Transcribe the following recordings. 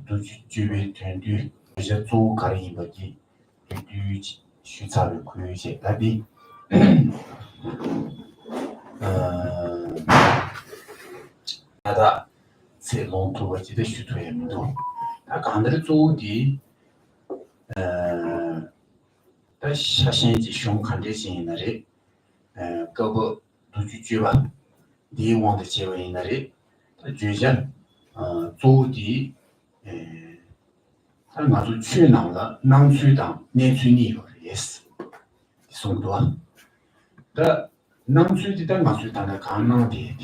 du juwe tendu je zu kari bagi du shu tsawe kuyo je dadi nada se long tu baji de shu tuye mido da kandari zu di da shashin ji shung kandri ji inari gogo du juwa di wang de jewe inari da juja zu di他拿出去脑了，囊去当年去你有也是，送多。这囊去的拿去当的看囊的，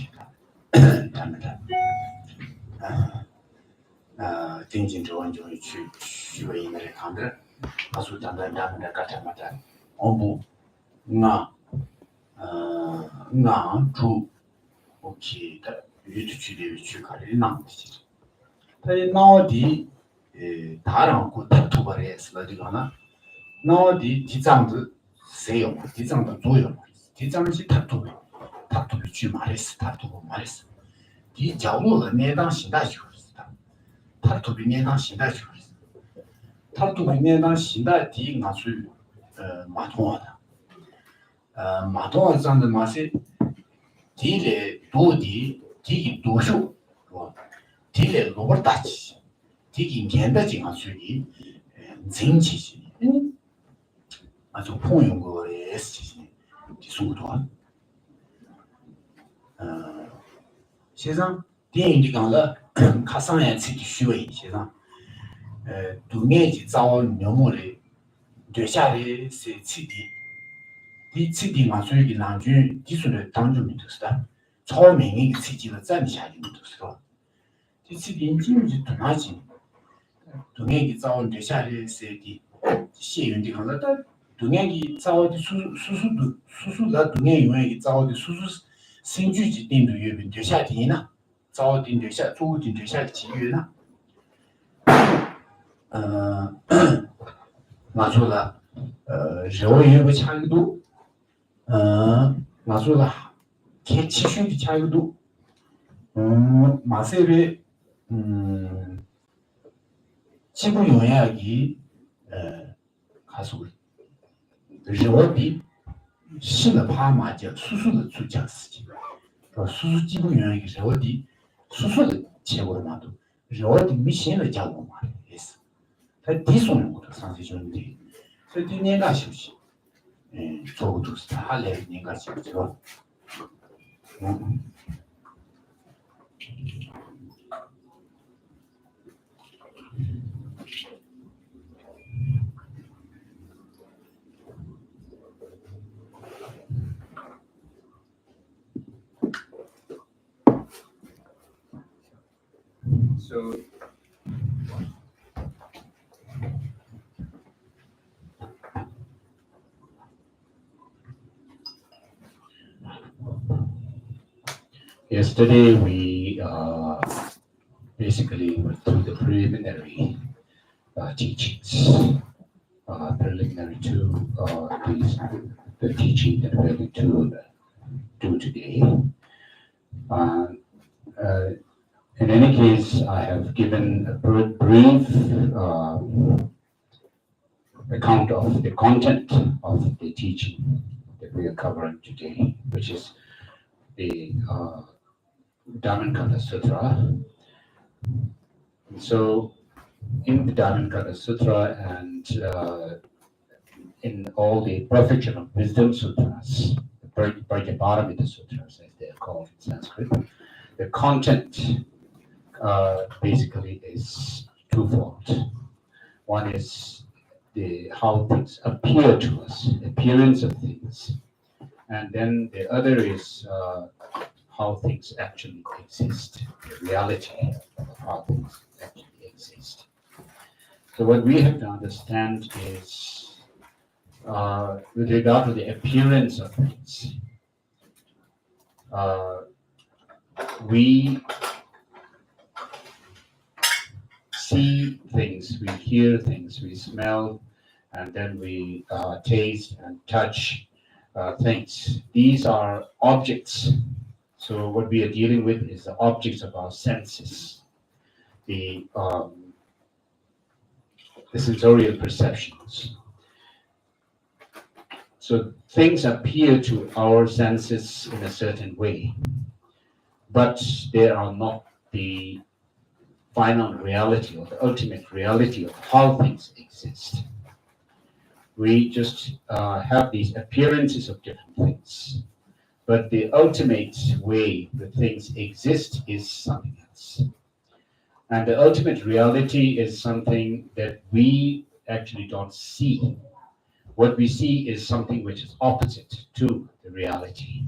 他们的，定睛之后就会去为那里看的，拿去当的他们的干什么的，我不，住，OK的，越去的越去看的囊的，他脑的。다른 거 다투버를 했어 지금은 너디 디장도 세요 디장도 줘요 디장이 다투비 주 말했어 다투고 말했어 디角落的 내당 신다지고 있어 다투비 내당 신다지고 있어 다투비 내당 신다 디 나수 마통하다 마통하 장的 맛이 디레 도디 디기 도쇼 디레 로버 다치 디기 년다 지금 수기 진치지 아주 통용 거에 쓰지 디송도 세상 대인지 강라 가상의 지기虚伪 세상 동해지 자원 명물이 되샤리 세치디 디치디 마수기 난주 디수를 당주면 됐다 처음에 지기를站下去됐어 디치디 인지지 도나지 동행이 자원 되샤리 세디 시윤디 강라다 동행이 자원의 수수다 동행 용행이 자원의 수수 생주지 딘도 유빈 되샤디나 자원딘 되샤 조딘 되샤 지유나 맞소라 저유의 차이도 맞소라 개치슈의 차이도 마세베 지구 용약이 가수 저디 신의 파마제 수수의 주장스지 수수 지구 용약이 저디 수수의 제고를 놔도 저디 미신의 작업 말이었어 다 디송는 것도 상세적인데 저디 내가 싶지 저것도 할래 내가 싶죠 So yesterday we basically went through the preliminary teachings, preliminary to the teaching that we're going to do today. In any case, I have given a brief account of the content of the teaching that we are covering today, which is the Dhammapada Sutra. So, in the Dhammapada Sutra and in all the Perfection of Wisdom Sutras, the Prajnaparamita Sutras, as they are called in Sanskrit, the content basically is twofold. One is how things appear to us, appearance of things, and then the other is how things actually exist, the reality of how things actually exist. So what we have to understand is, with regard to the appearance of things, we see things, we hear things, we smell, and then we taste and touch things. These are objects. So what we are dealing with is the objects of our senses. The the sensorial perceptions. So things appear to our senses in a certain way, but they are not the final reality or the ultimate reality of how things exist. We just have these appearances of different things, but the ultimate way that things exist is something else. And the ultimate reality is something that we actually don't see. What we see is something which is opposite to the reality.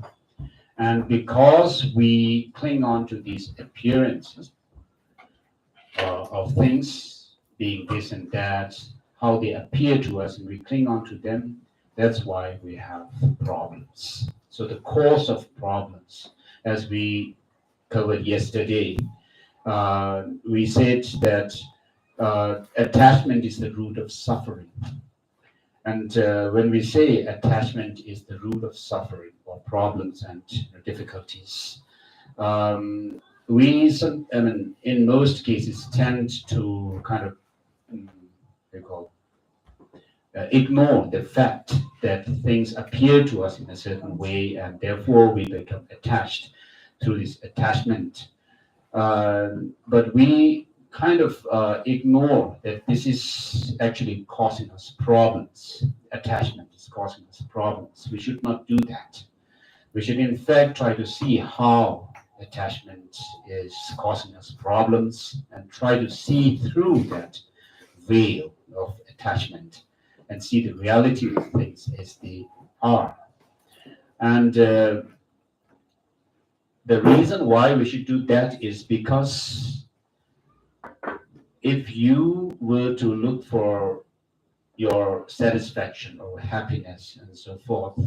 And because we cling on to these appearances of things being this and that, how they appear to us, and we cling on to them, that's why we have problems. So the cause of problems, as we covered yesterday, we said that attachment is the root of suffering. And when we say attachment is the root of suffering or problems and difficulties, we, in most cases, tend to kind of ignore the fact that things appear to us in a certain way, and therefore we become attached through this attachment. But we kind of ignore that this is actually causing us problems. Attachment is causing us problems. We should not do that. We should in fact try to see how attachment is causing us problems and try to see through that veil of attachment and see the reality of things as they are. And the reason why we should do that is because if you were to look for your satisfaction or happiness and so forth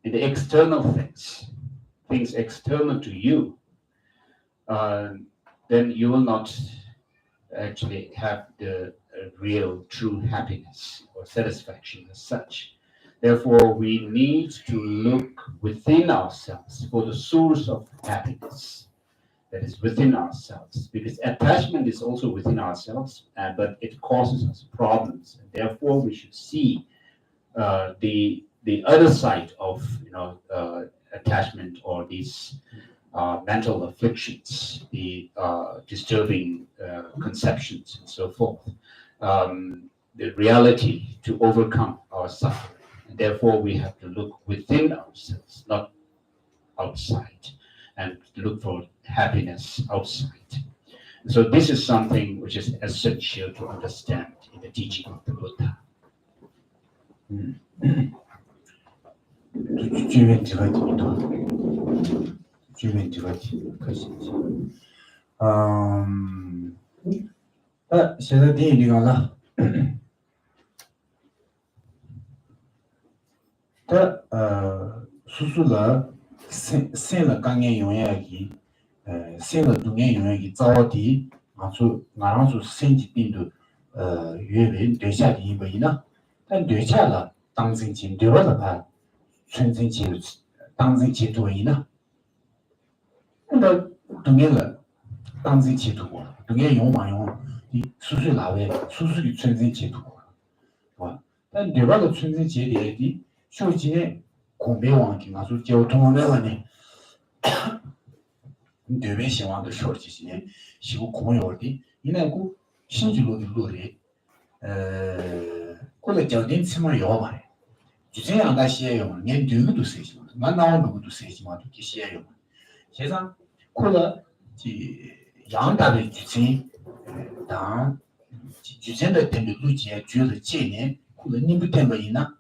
in the external things external to you, then you will not actually have the real true happiness or satisfaction as such. Therefore, we need to look within ourselves for the source of happiness that is within ourselves, because attachment is also within ourselves, but it causes us problems, and therefore we should see the other side of attachment or these mental afflictions, the disturbing conceptions and so forth, the reality to overcome our suffering. And therefore we have to look within ourselves, not outside, and look for happiness outside. So this is something which is essential to understand in the teaching of the Buddha. sen kangen yongyagi sen dungen yongyagi zawadi ngasu ngaransu senji pindu yuebe decha di bayina tan decha la tangzing chin dewa la ba chunzing chi tangzing chi tu bayina anda dungen la tangzing chi tu dungen yong ma yong di susu la we susu di chunzing chi tu wa tan dewa la chunzing chi de di shoji 공배 왕기 가서 교통원에 대외 시황도 쇼지시네 시고 공요디 이내고 신주로도 로리 콜레 저딘 스마 요바래 주제 안 다시에요 년 뒤도 쓰지 만나온 것도 쓰지 마도 기시에요 세상 콜라 지 양다의 주제 당 주제의 때문에 루지에 주의 제네 콜라 님부 때문에 있나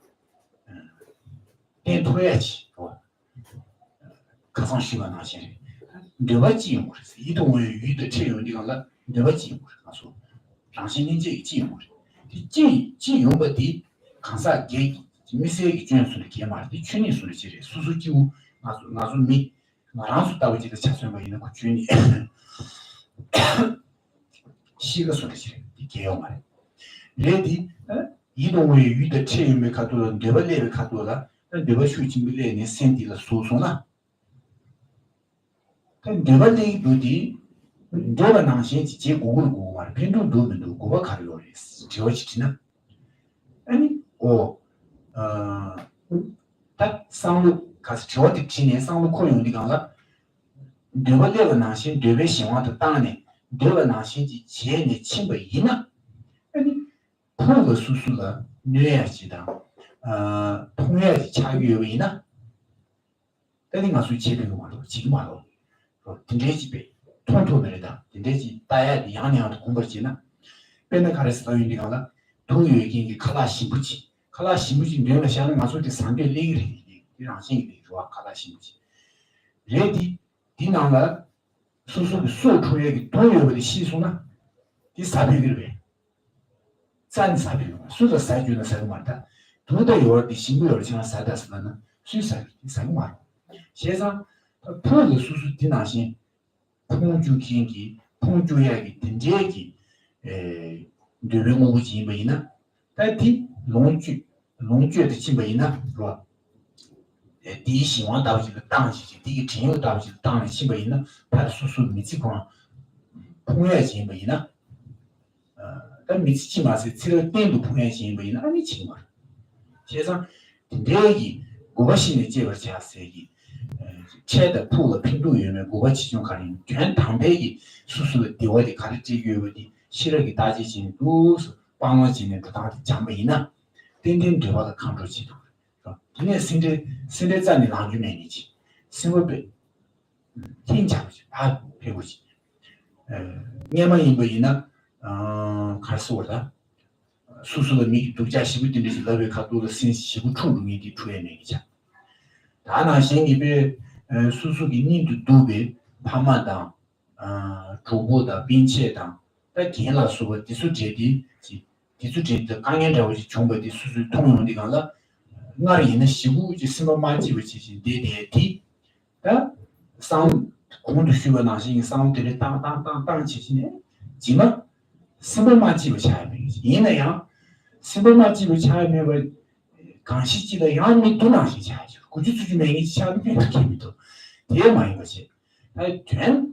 电推起，가상 시간 하시네. 내가 지용 그래서 이동의 유의 체험 이거 내가 지용 그래서 당신이 지용 그래. 지용 버디 강사 게 미세기 전술이 게 말이 춘이 소리 지래. 수수기우 나서 미 나랑수 따위지가 찾으면 있는 그 춘이 시가 소리 지래. 이게요 말. 레디 이동의 유의 체험에 가도 내가 레벨 가도라 내가 수치밀에 센티가 소소나 내가 내기 부디 너가 당신 제 고글 고말 펜도 도면도 고가 가려래 지워지지나 아니 딱 상로 가서 저한테 지내 상로 코용 어디 가가 내가 나신 되게 신화도 땅에 내가 나신지 지혜의 친구 이나 아니 그거 수수가 뇌야지다 통해야지 차유이나 때린 가수 제대로 말로 지금 말로 딘데 집에 통토들이다 딘데 집 따야 양양도 공부지나 맨날 가르쳐 있는 거가 도유에게 칼라시부지 내가 시하는 가수들 상대 레기리 이런 생각이 좋아 칼라시부지 레디 디나가 수수 소초에 도유의 시소나 이 사비를 짠 사비로 수저 사주는 사고만다 도다 요르디 신고를 지나 사다스는 수사기 사고만 세상 포의 수수 디나신 풍주 기행기 풍주야기 딘제기 뇌병무지 뭐이나 다티龙觉的基本呢是吧第一希望到这个当时第一真有到这个当的基本呢它的叔叔每次光碰见基本呢但每次起码是这个电度碰见基本呢没情况现在这一国新的这个加设计切的铺的拼度有没有国其中看的全堂配的叔叔的对我的看的这个问题写了给大家进都是帮我今年不当的讲没呢天天对我的抗拒制度是吧今年现在在你浪局面前生活被听讲过去啊陪过去年嘛因为呢开始我的叔叔的米独家西部的那些老百姓多的信息不充足的出现那一家他那些里边叔叔的人都都被他们的主播的并且的在见了说的是这的第四节的刚刚在我全部的叔叔通用的讲了我人的西部就什么马基为其实的的上空的需要那些上的当其实呢怎么什么马基为差别因那样什么马基为差别为刚西记的样没多那些差别估计出去没差别的看不到这么一个些全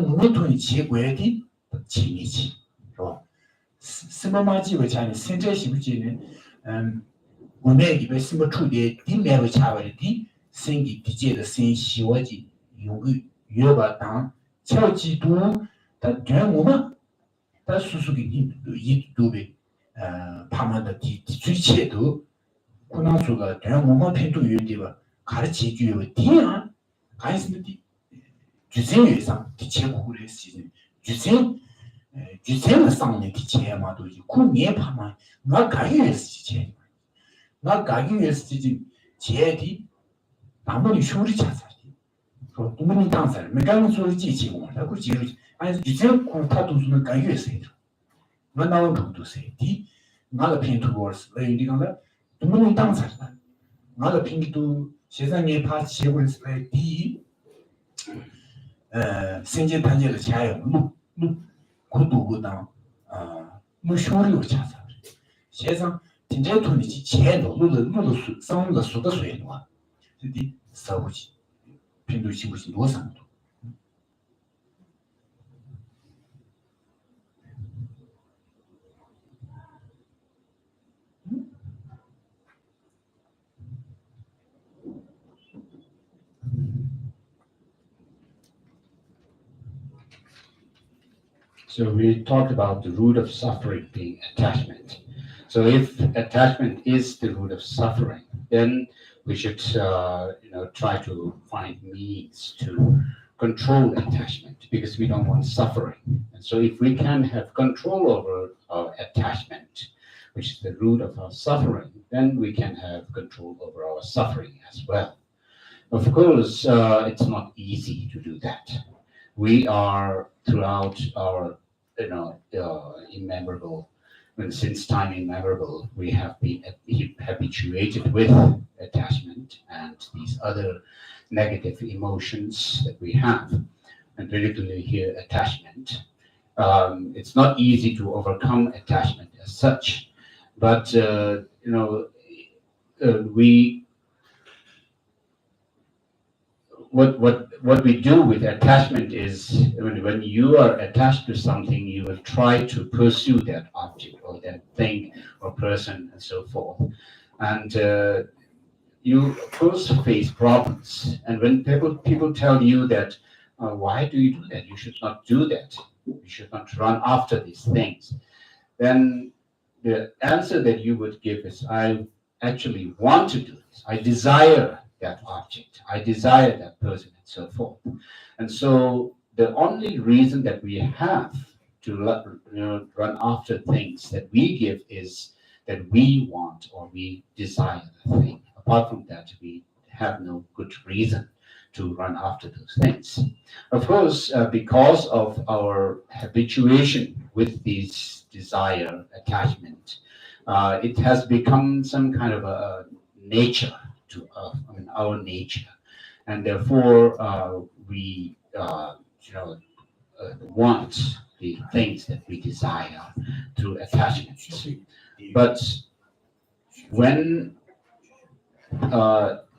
我们同结果的前一期是吧什么马基为差别现在是不是呢我们里边什么处的地面为差别的生意的这的生希望的用约把当超级多但全我们但叔叔给你一都被他们的最切都可能说个全我们偏都有的吧看的结局有的啊还是的就这样上的结果的事情就这样上面的钱嘛都是可年怕嘛我感觉是钱我感觉是这钱的那么你说的价值说我们当时没刚刚说的这些我那个记录还是就这样他都是能感觉谁的我那我都谁的我的偏图我是那有的讲了我们当时我的偏图现在你怕结婚是来第一生阶谈这个钱有路孤独不当没说有价值现在今天同你去钱路的上的说的水的话这的少不起偏图起不起多少多So we talked about the root of suffering being attachment. So if attachment is the root of suffering, then we should, try to find means to control attachment because we don't want suffering. And so if we can have control over our attachment, which is the root of our suffering, then we can have control over our suffering as well. Of course, it's not easy to do that. We are throughout our immemorable since time immemorable we have been habituated with attachment and these other negative emotions that we have and particularly here attachment it's not easy to overcome attachment as such but we what we do with attachment is when you are attached to something, you will try to pursue that object that thing or person and so forth. And you of course face problems. And when people tell you that, why do you do that? You should not do that. You should not run after these things. Then the answer that you would give is, I actually want to do this. I desire that object. I desire that person and so forth. And so the only reason that we have to run after things that we give is that we want or we desire the thing. Apart from that, we have no good reason to run after those things. Of course, because of our habituation with these desire, attachment, it has become some kind of a nature to our nature, and therefore we want the things that we desire through attachment. But when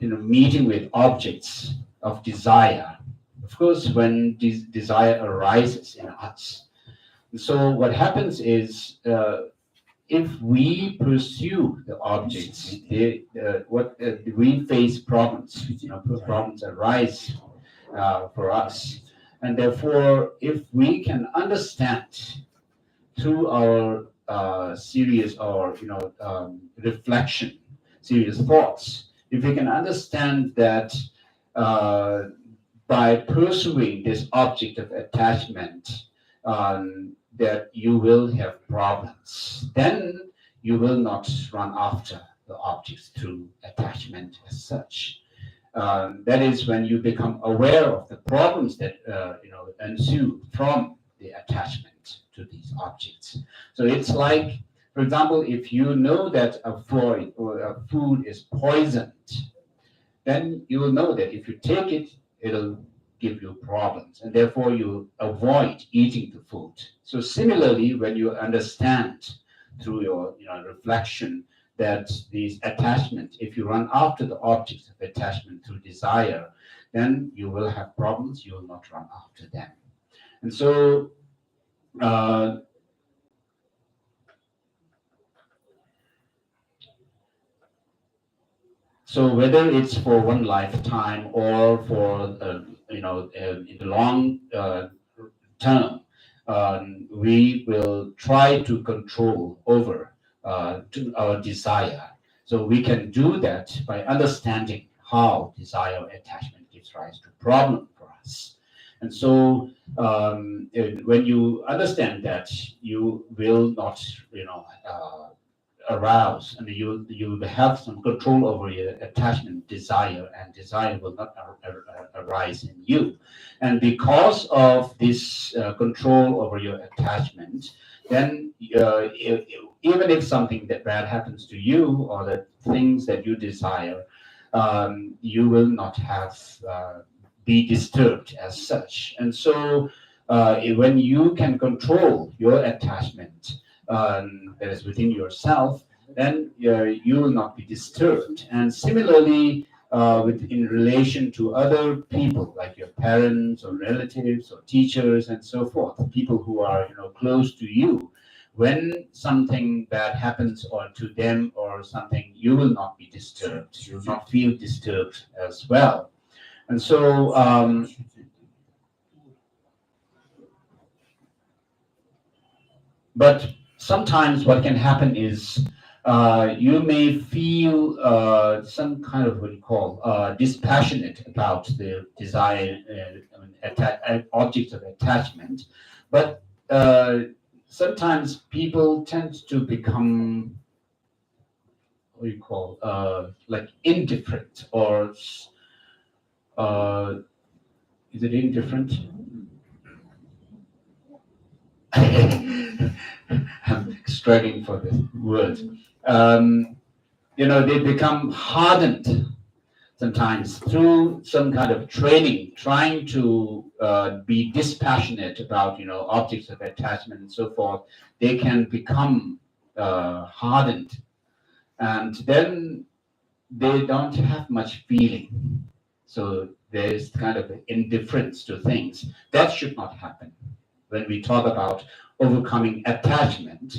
meeting with objects of desire, of course, when desire arises in us, so what happens is, if we pursue the objects, we face problems. Problems arise for us, and therefore, if we can understand through our serious or reflection, serious thoughts, if we can understand that by pursuing this object of attachment, that you will have problems, then you will not run after the objects through attachment as such. That is when you become aware of the problems that ensue from the attachment to these objects. So it's like, for example, if you know that a food is poisoned, then you will know that if you take it, it'll give you problems, and therefore you avoid eating the food. So similarly, when you understand through your reflection that these attachments, if you run after the objects of attachment through desire, then you will have problems, you will not run after them. And so so whether it's for one lifetime or for in the long term, we will try to control over to our desire. So we can do that by understanding how desire attachment gives rise to problem for us. And so when you understand that, you will not arouse, and you have some control over your attachment, desire, and desire will not arise in you. And because of this control over your attachment, then even if something that bad happens to you or the things that you desire, you will not have be disturbed as such. And so when you can control your attachment that is within yourself, then you will not be disturbed. And similarly, in relation to other people, like your parents or relatives or teachers and so forth, people who are close to you, when something bad happens or to them or something, you will not be disturbed. You will not feel disturbed as well. And so but sometimes what can happen is you may feel some kind of what you call dispassionate about the desire, objects of attachment, but sometimes people tend to become what you call like indifferent, or is it indifferent? I'm struggling for the word. They become hardened sometimes through some kind of training, trying to be dispassionate about objects of attachment and so forth. They can become hardened, and then they don't have much feeling. So there's kind of indifference to things. That should not happen. When we talk about overcoming attachment,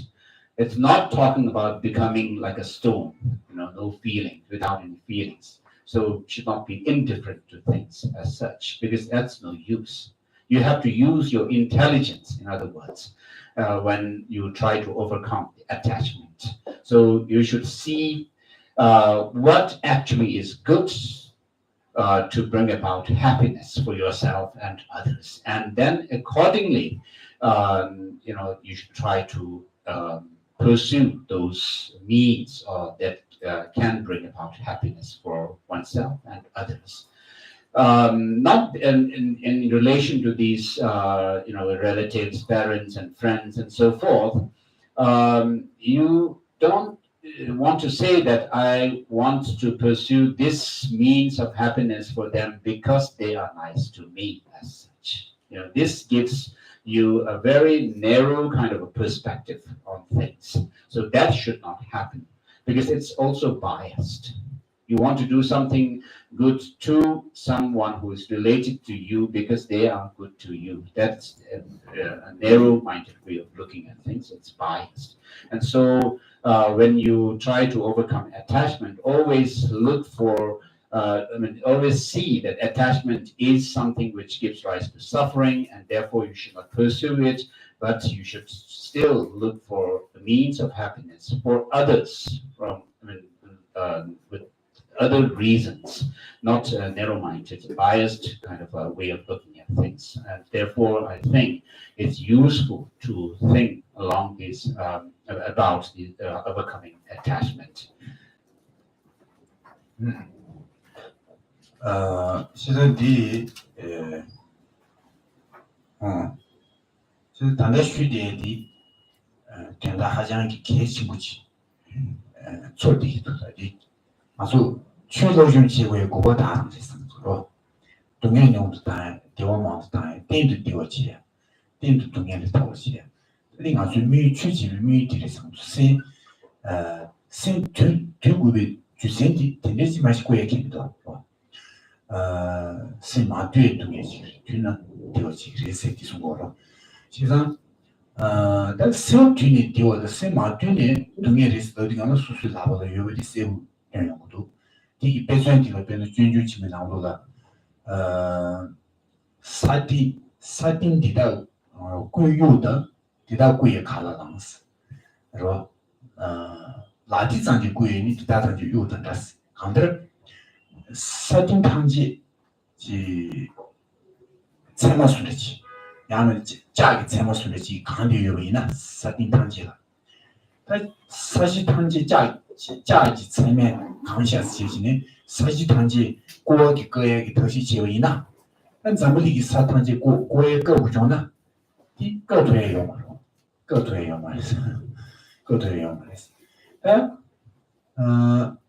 It's not talking about becoming like a stone, no feeling, without any feelings. So should not be indifferent to things as such, because that's no use. You have to use your intelligence, in other words, when you try to overcome the attachment. So you should see what actually is good to bring about happiness for yourself and others, and then accordingly, you should try to pursue those means that can bring about happiness for oneself and others. Not in relation to these, relatives, parents, and friends, and so forth. You don't want to say that I want to pursue this means of happiness for them because they are nice to me as such. This gives you a very narrow kind of a perspective on things. So that should not happen because it's also biased. You want to do something good to someone who is related to you because they are good to you. That's a narrow-minded way of looking at things. It's biased. And so when you try to overcome attachment, always look for, always see that attachment is something which gives rise to suffering, and therefore you should not pursue it, but you should still look for the means of happiness for others with other reasons, not narrow-minded, biased kind of a way of looking at things. And therefore, I think it's useful to think along this about the overcoming attachment. 现在就是当代学的电大好像开始不起，做的都在的，啊，所以全都用机会过大上的生活咯，东洋用的单，台湾忙的单，点都台湾机，点都东洋的台湾机，另外就没有出去没有的生活，先全国的就先的，天天是买些国也看不到，是吧？是蛮对东洋机，就那台湾机这些的生活咯，其实。但是去年对我的是嘛？去年同样的时候，你讲那数学拿不到，有的是两样多。第一百算的了，变成卷基本上多了。沙丁地道贵有的，地道贵也卡了当时，是吧？垃圾上就贵，你地道上就有的那是。看到沙丁汤鸡是才嘛数得起。然后价格才么说的起，看的有为呢，设定汤鸡了。他设计汤鸡价格层面看下是就是呢，设计汤鸡国的各样的特色结为呢，那怎么的设汤鸡国的各不中呢？第各多也有嘛，各多也有嘛是，各多也有嘛是。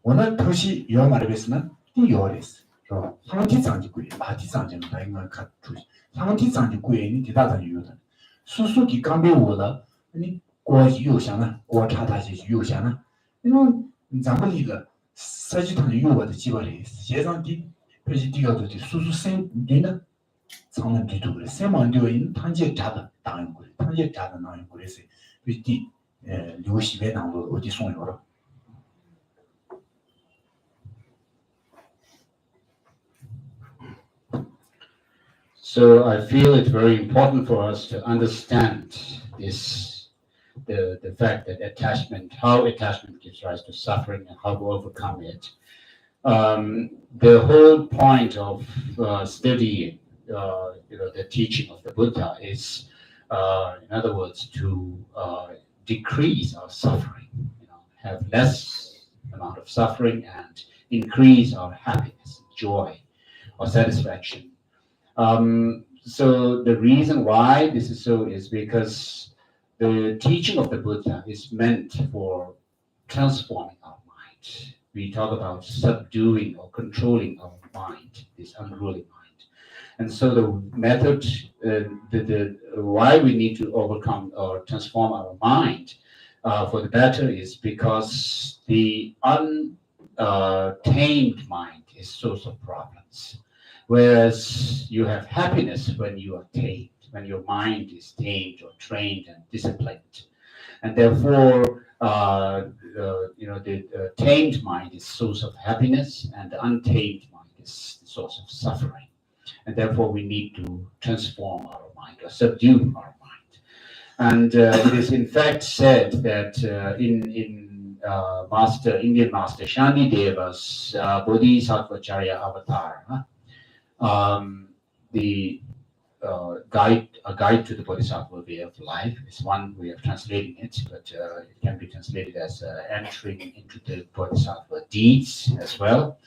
我那特色有嘛的是呢，第有的是，是吧？汤鸡长就贵，垃圾长就那应该看出去。汤体长就贵，你地大上就有的。叔叔的刚被我了，你国际有相呢，国产大些有相呢。因为咱们那个设计汤就有我的几个类，现上的而且第二个的叔叔生对呢，常能对多的，生忙对因汤姐炸的当然贵，汤姐炸的当然贵是，对的留西边当中我的送油了。So I feel it's very important for us to understand this, the fact that how attachment gives rise to suffering and how to overcome it. The whole point of studying, the teaching of the Buddha is, in other words, to decrease our suffering, have less amount of suffering and increase our happiness, joy, or satisfaction. So the reason why this is so is because the teaching of the Buddha is meant for transforming our mind. We talk about subduing or controlling our mind, this unruly mind. And so the method, why we need to overcome or transform our mind for the better is because the untamed mind is source of problems. Whereas you have happiness when you are tamed, when your mind is tamed or trained and disciplined. And therefore, the tamed mind is source of happiness, and the untamed mind is the source of suffering. And therefore, we need to transform our mind or subdue our mind. And it is in fact said that in Indian Master Shantideva's Bodhisattvacharya avatar, the a guide to the Bodhisattva way of life is one way of translating it, but it can be translated as entering into the Bodhisattva deeds as well,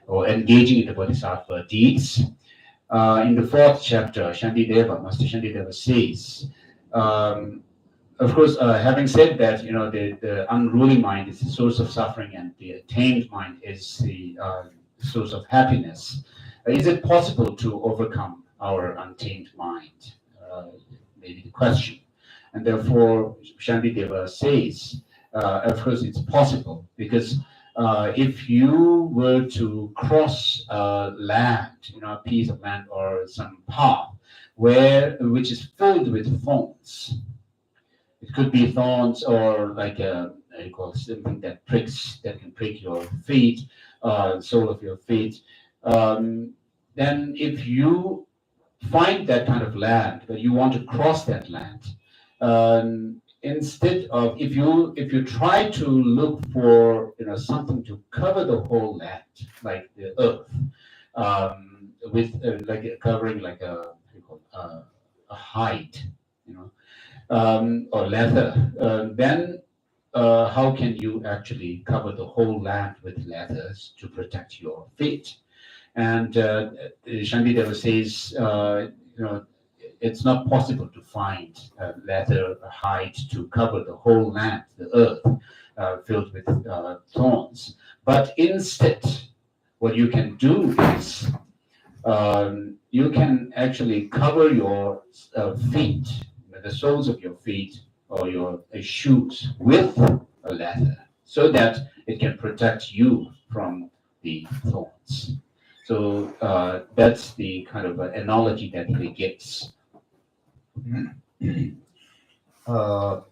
or engaging in the Bodhisattva deeds. In the 4th chapter, Master Shantideva says, of course, having said that, the unruly mind is the source of suffering and the tamed mind is the source of happiness. Is it possible to overcome our untamed mind? Maybe the question. And therefore, Shantideva says, of course, it's possible, because if you were to cross land, a piece of land or some path which is filled with thorns, it could be thorns or like something that can prick your feet, sole of your feet. Then if you find that kind of land, but you want to cross that land, instead of if you try to look for something to cover the whole land, like the earth, with like covering like a hide, or leather, then how can you actually cover the whole land with leathers to protect your feet? And Shantideva says, it's not possible to find leather hide to cover the whole land, the earth, filled with thorns. But instead, what you can do is you can actually cover your feet, the soles of your feet or your shoes with a leather, so that it can protect you from the thorns. So that's the kind of analogy that he gives.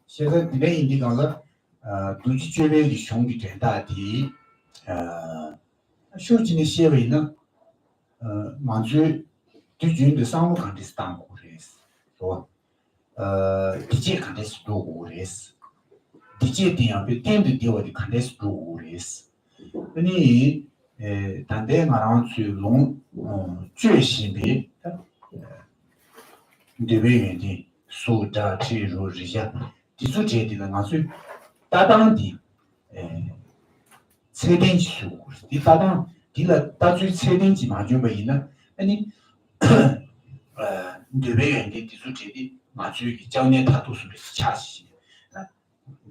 现在里面你讲了，对其觉得的兄弟最大的，修行的行为呢，满足对人的生活看的是当过的是，是吧？的确看的是多过的是，的确这样被点的掉的看的是多过的是，那你但在我让去弄决心的，对外面的sutra这种这些，这种这的呢，我说搭档的，测定技术，的搭档的了，搭最测定技嘛就没呢，那你对外面的这种这的，我说教练他都是的是恰些，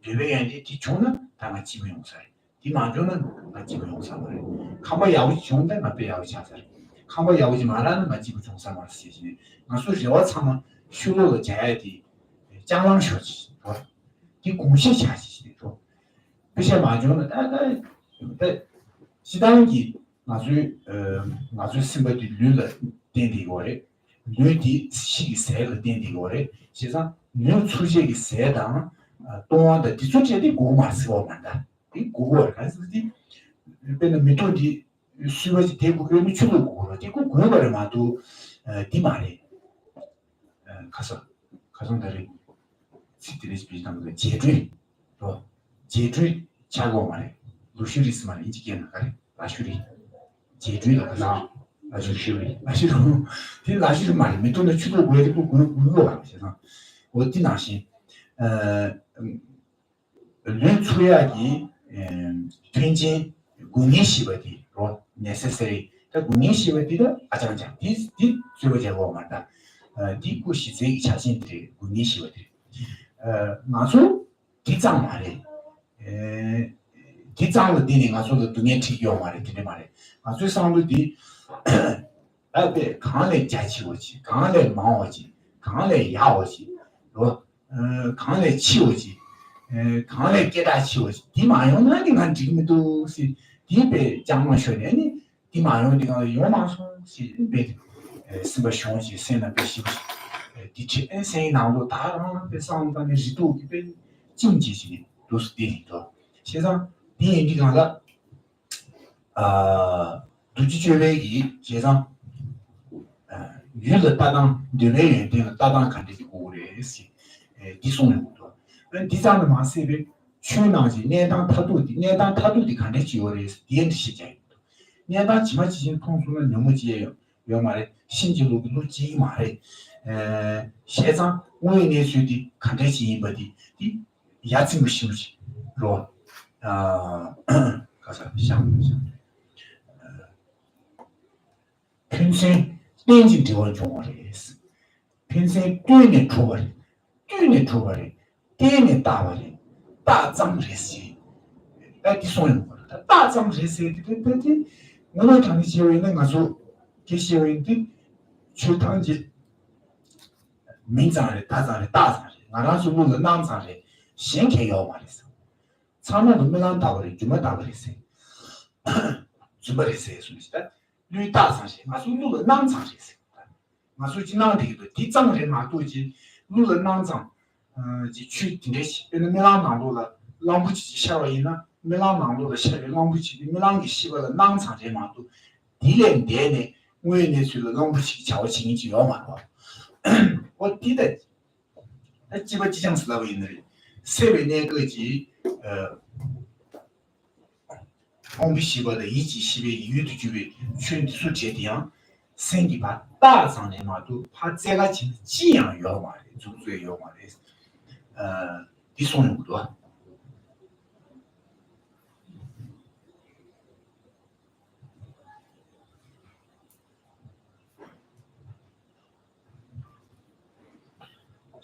对外面的的穷呢，他们基本用啥？的嘛就呢，我基本用啥嘛？看不要穷的嘛，不要恰啥？看不要就嘛啦，嘛基本用啥嘛事情？我说是我常嘛。修了这样的江郎学习，是吧？的贡献下去的，是吧？不像马军呢，但适当的我说什么的女了点的过来，女的是谁了点的过来，实际上女出现的谁当东的的出现的国嘛是我们的，的国还是的，变得没多的，是不是대구 교육이 주로国了，대구 교육을嘛都的嘛嘞。 가성들이 시들이 비슷한 거 제주의 또 제주의 차고 말해 루시리스 말해 이지게 나가래 라슈리 제주의가 나 라슈리 라슈리 이 라슈리 말이 메토는 추도 고에도 그거 같아서 어디 나시 렌츠야기 텐진 군예시버디 로 necessary 그 군예시버디가 아장장 디 저거 제거 말다 디고 시제 자신들이 군이시거든. 나서 디장 말해. 디장을 디는 가서도 눈에 튀겨 말해 되네 말해. 나서 사람들이 앞에 강에 자치오지, 강에 마오지, 강에 야오지, 또 강에 치오지, 강에 깨닫치오지. 디마요는 아니간 지금도 시 디베 장만 쉬어내니 디마요니가 요마소시 베 什么凶器，谁那边是不是？的确，谁拿到大人被上班的热度，被境界性都是地理的。实际上，电影地方了，独居绝位仪，实际上，娱乐搭档对来源的搭档看的过来是，第送的多。第三个嘛是因为去那些年当态度的看的久的是电的时间。年当起码进行通俗的人物节要嘛的，新纪录记嘛的，现场我也年岁的看得进一步的也这么休息，是吧？刚才想，平时眼睛对我重要的是，平时对你出来的，对你打我的，打仗的是，第送人过的，打仗的是的，我们讲的学员那个说，给学员的去堂级，民长的、大长的，俺那说那个南长的，先开要嘛的是，长那都没让打过的，就没打过的是，就没的是什么的，女大长的，俺说那个南长的是，俺说去南的个，第长的嘛都去，那个南长，就去顶那些，那没让南路了，让不起下了人呢。没让南路的下来，让不起，没让给西边的南长的嘛都，地连点呢，我也那去了，让不起，叫我请你就要嘛了。我地的，那基本上是那位那里，社会那个级，我们西边的一级西边有的就会全所决定，身体把大长的嘛都怕这个钱这样要嘛的，做最要嘛的，你送人不多。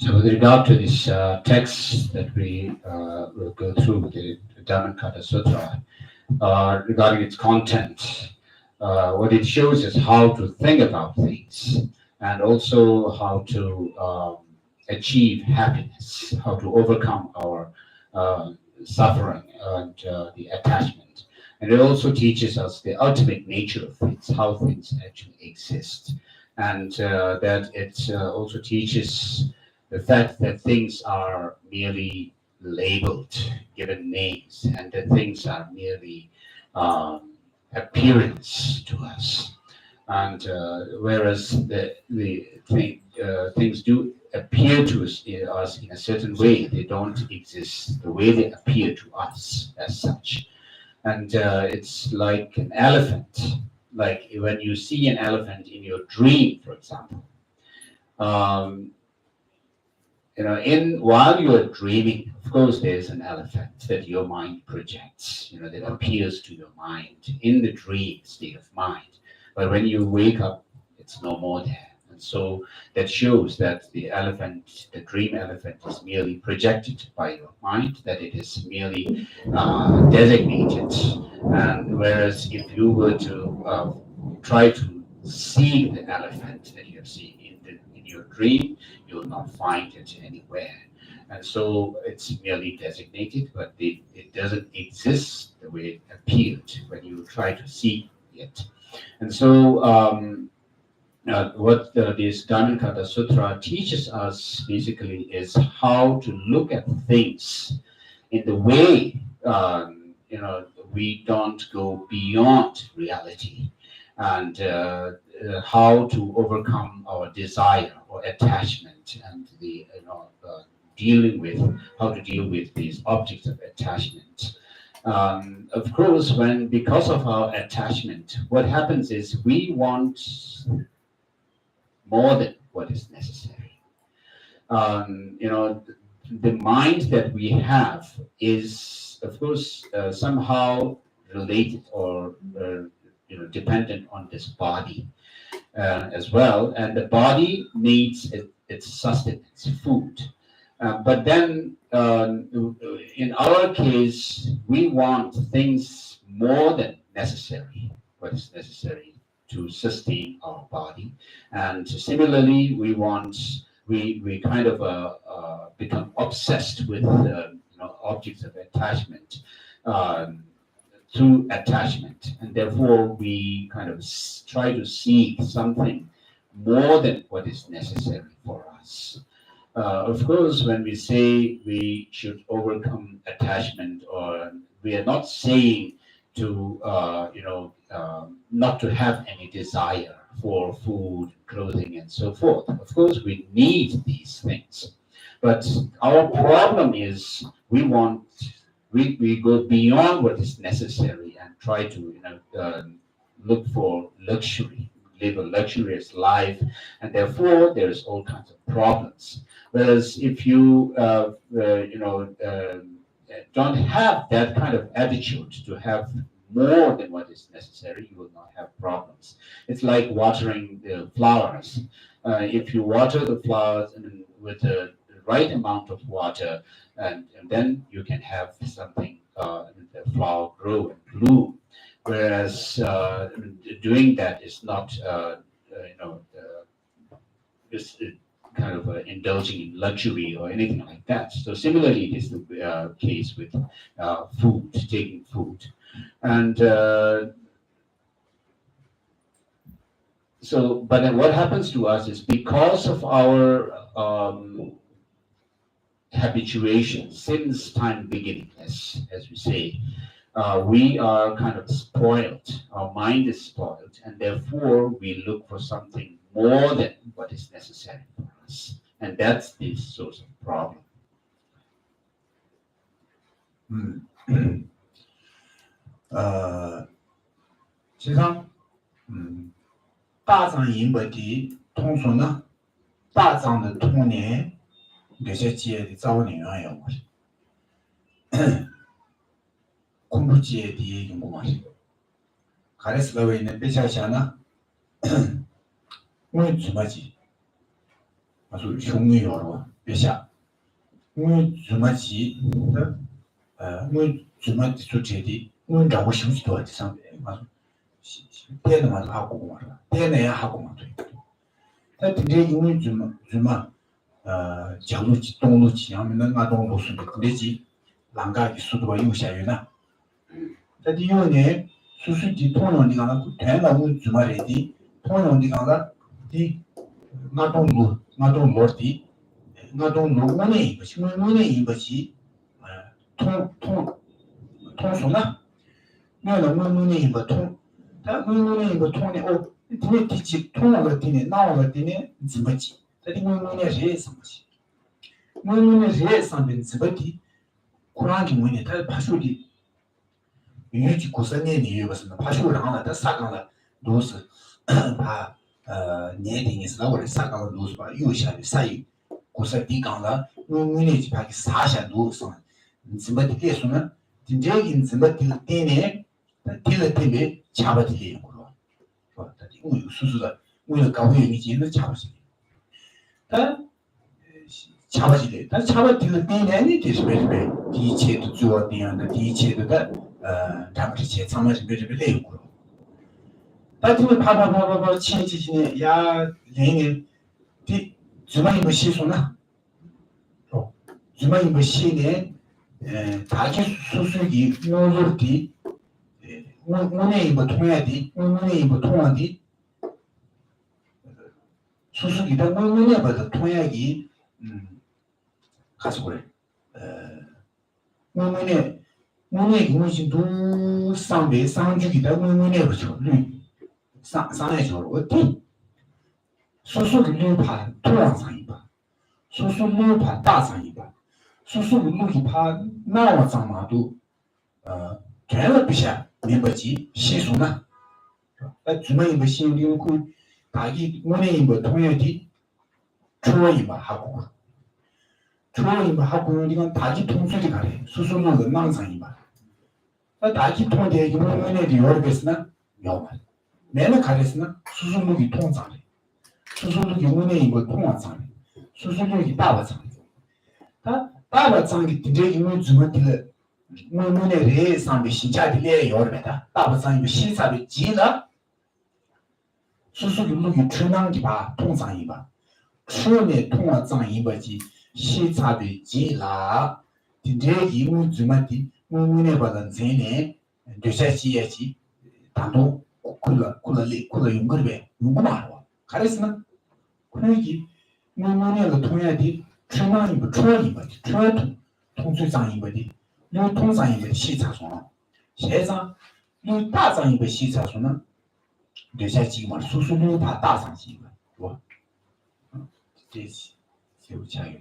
So with regard to this text that we will go through, the Dhammapada Sutra, regarding its content, what it shows is how to think about things and also how to achieve happiness, how to overcome our suffering and the attachment. And it also teaches us the ultimate nature of things, how things actually exist. And that it also teaches the fact that things are merely labeled, given names, and that things are merely appearance to us. And whereas things do appear to us in a certain way, they don't exist the way they appear to us as such. And it's like an elephant, like when you see an elephant in your dream, for example. While you are dreaming, of course, there's an elephant that your mind projects, that appears to your mind in the dream state of mind. But when you wake up, it's no more there. And so that shows that the dream elephant is merely projected by your mind, that it is merely designated. And whereas if you were to try to see the elephant that you have seen in your dream, you will not find it anywhere. And so it's merely designated, but it doesn't exist the way it appeared when you try to see it. And so what this Dhammapada Sutra teaches us basically is how to look at things in the way, we don't go beyond reality, and how to overcome our desire or attachment, and how to deal with these objects of attachment. Of course, because of our attachment, what happens is we want more than what is necessary. The mind that we have is, of course, somehow related or dependent on this body as well, and the body needs its sustenance, food. But then, in our case, we want things more than necessary, what is necessary to sustain our body. And similarly, we kind of become obsessed with objects of attachment through attachment, and therefore we kind of try to seek something more than what is necessary for us. Of course, when we say we should overcome attachment, or we are not saying to, not to have any desire for food, clothing, and so forth. Of course, we need these things. But our problem is we go beyond what is necessary and try to, look for luxury, live a luxurious life, and therefore there's all kinds of problems. Whereas if you, don't have that kind of attitude to have more than what is necessary, you will not have problems. It's like watering the flowers. If you water the flowers with the right amount of water, and then you can have something, the flower grow and bloom. Whereas doing that is not, is kind of indulging in luxury or anything like that. So similarly, it is the case with food, taking food. And but then what happens to us is because of our habituation since time beginning, as we say, we are kind of spoiled. Our mind is spoiled, and therefore we look for something more than what is necessary for us, and that's the source of problem. 实际上，大藏银本的通俗呢，大藏的童年，这些节的早年有过是，恐怖节的用过是，还是所谓的别想想呢，我怎么记？我说穷没有了，别想，我怎么记？我怎么做这的？我让我休息多的上边，我说。电的嘛都还过嘛是吧？电的也还过嘛对。但今天因为怎么角度东路起，俺们那东路是的，那几啷个的速度有下去呢？但第二年，属于的同样的讲了，全那我怎么来的？同样的讲了，的俺东路的，俺东路我呢不是，我呢也不是，通俗呢，我呢也不通。他我一个通的哦，今天第几通了个今天，哪个今天怎么记？他的我呢热什么去？我呢热上边怎么的？忽然就问你，他怕手的，有几个是年龄有个什么？怕手上了，他啥讲了都是怕年龄是那个人啥讲了都是吧？有些的啥有，个是地讲了，我呢就怕给啥些都是，怎么的来说呢？今天你怎么的点呢？第二天没。掐不起来，是吧？他我有叔叔的，为了搞会你今天掐不起来，他掐不起来，他掐不起来，点呢？你就是别，第一切都做这样的，第一切都的，他们这些上面是别累过了。他这个跑，前几年呀，2年的怎么一个习俗呢？哦，怎么一个习呢？大家叔叔的我说的。我呢也不同样的，我呢也不同样的，叔叔给他我呢不是同样的，还是过来，我呢我已经都上去给他我呢不错，上来就我对，叔叔给路爬同样上一把，叔叔路爬大上一把，叔叔给路去爬那我上马都，全是不下。明白记习俗呢，是吧？怎么一个心里会大家我呢一个同样的，初一吧还过，初一吧还过，你看大家同学的看嘞，叔叔那个忙上一吧，那大家同的我呢的有的是呢，要嘛，没人看的是呢，叔叔那个同上的，叔叔那个我呢一个同上的，叔叔那个大把上的，他大把上的，这因为怎么的？我呢热上面新家的来要的的，大部上一个西上的急了，叔叔有那个春浪的吧，通上一把，春呢通了上一把的，西上的急了，今天因为怎么的，我呢把人这呢，留下几页纸，当中过了用过的呗，用过嘛了，还是呢，可以，我呢个同样的。春浪一不春一不的，春通最长一不的，有通长一不的西茶松了，现在有大长一不西茶松呢，留下几个嘛，叔叔有他大长一个，是吧？这些就加油。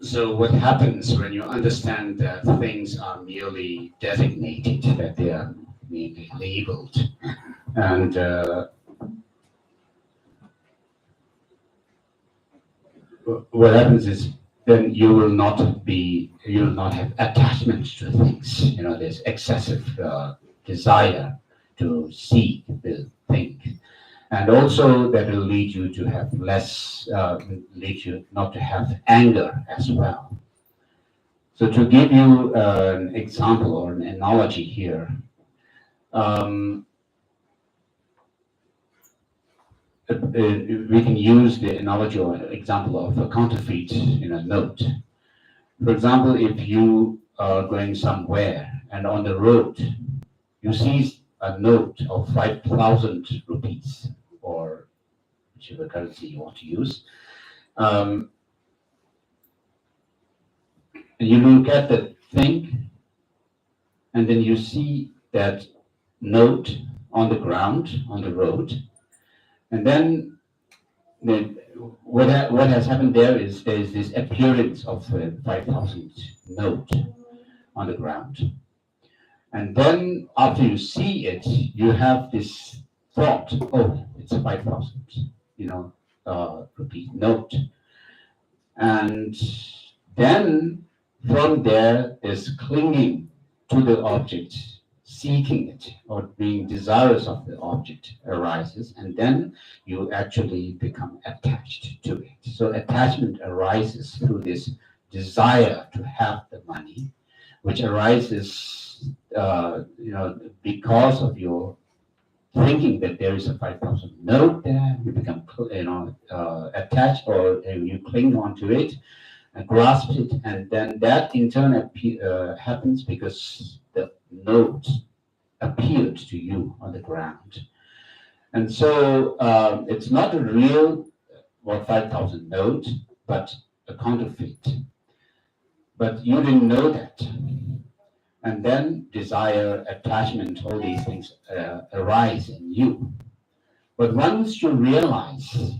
So what happens when you understand that things are merely designated, that they are merely labeled, and what happens is then you will not have attachment to things. You know, there's excessive desire to see the thing, and also that will lead you to have lead you not to have anger as well. So to give you an example or an analogy here, we can use the analogy or example of a counterfeit note. For example, if you are going somewhere and on the road you see a note of 5,000 rupees or whichever currency you want to use, and you look at the thing and then you see that note on the ground, on the road, and then what has happened there is this appearance of a 5,000 note on the ground. And then after you see it, you have this thought, oh, it's a 5,000, rupee note. And then from there is clinging to the object, seeking it, or being desirous of the object arises, and then you actually become attached to it. So attachment arises through this desire to have the money, which arises, because of your thinking that there is a 5,000 note there. You become, attached, or you cling onto it and grasp it, and then that in turn happens because the note appeared to you on the ground. And so it's not a real 5,000 note, but a counterfeit. But you didn't know that. And then desire, attachment, all these things arise in you. But once you realize,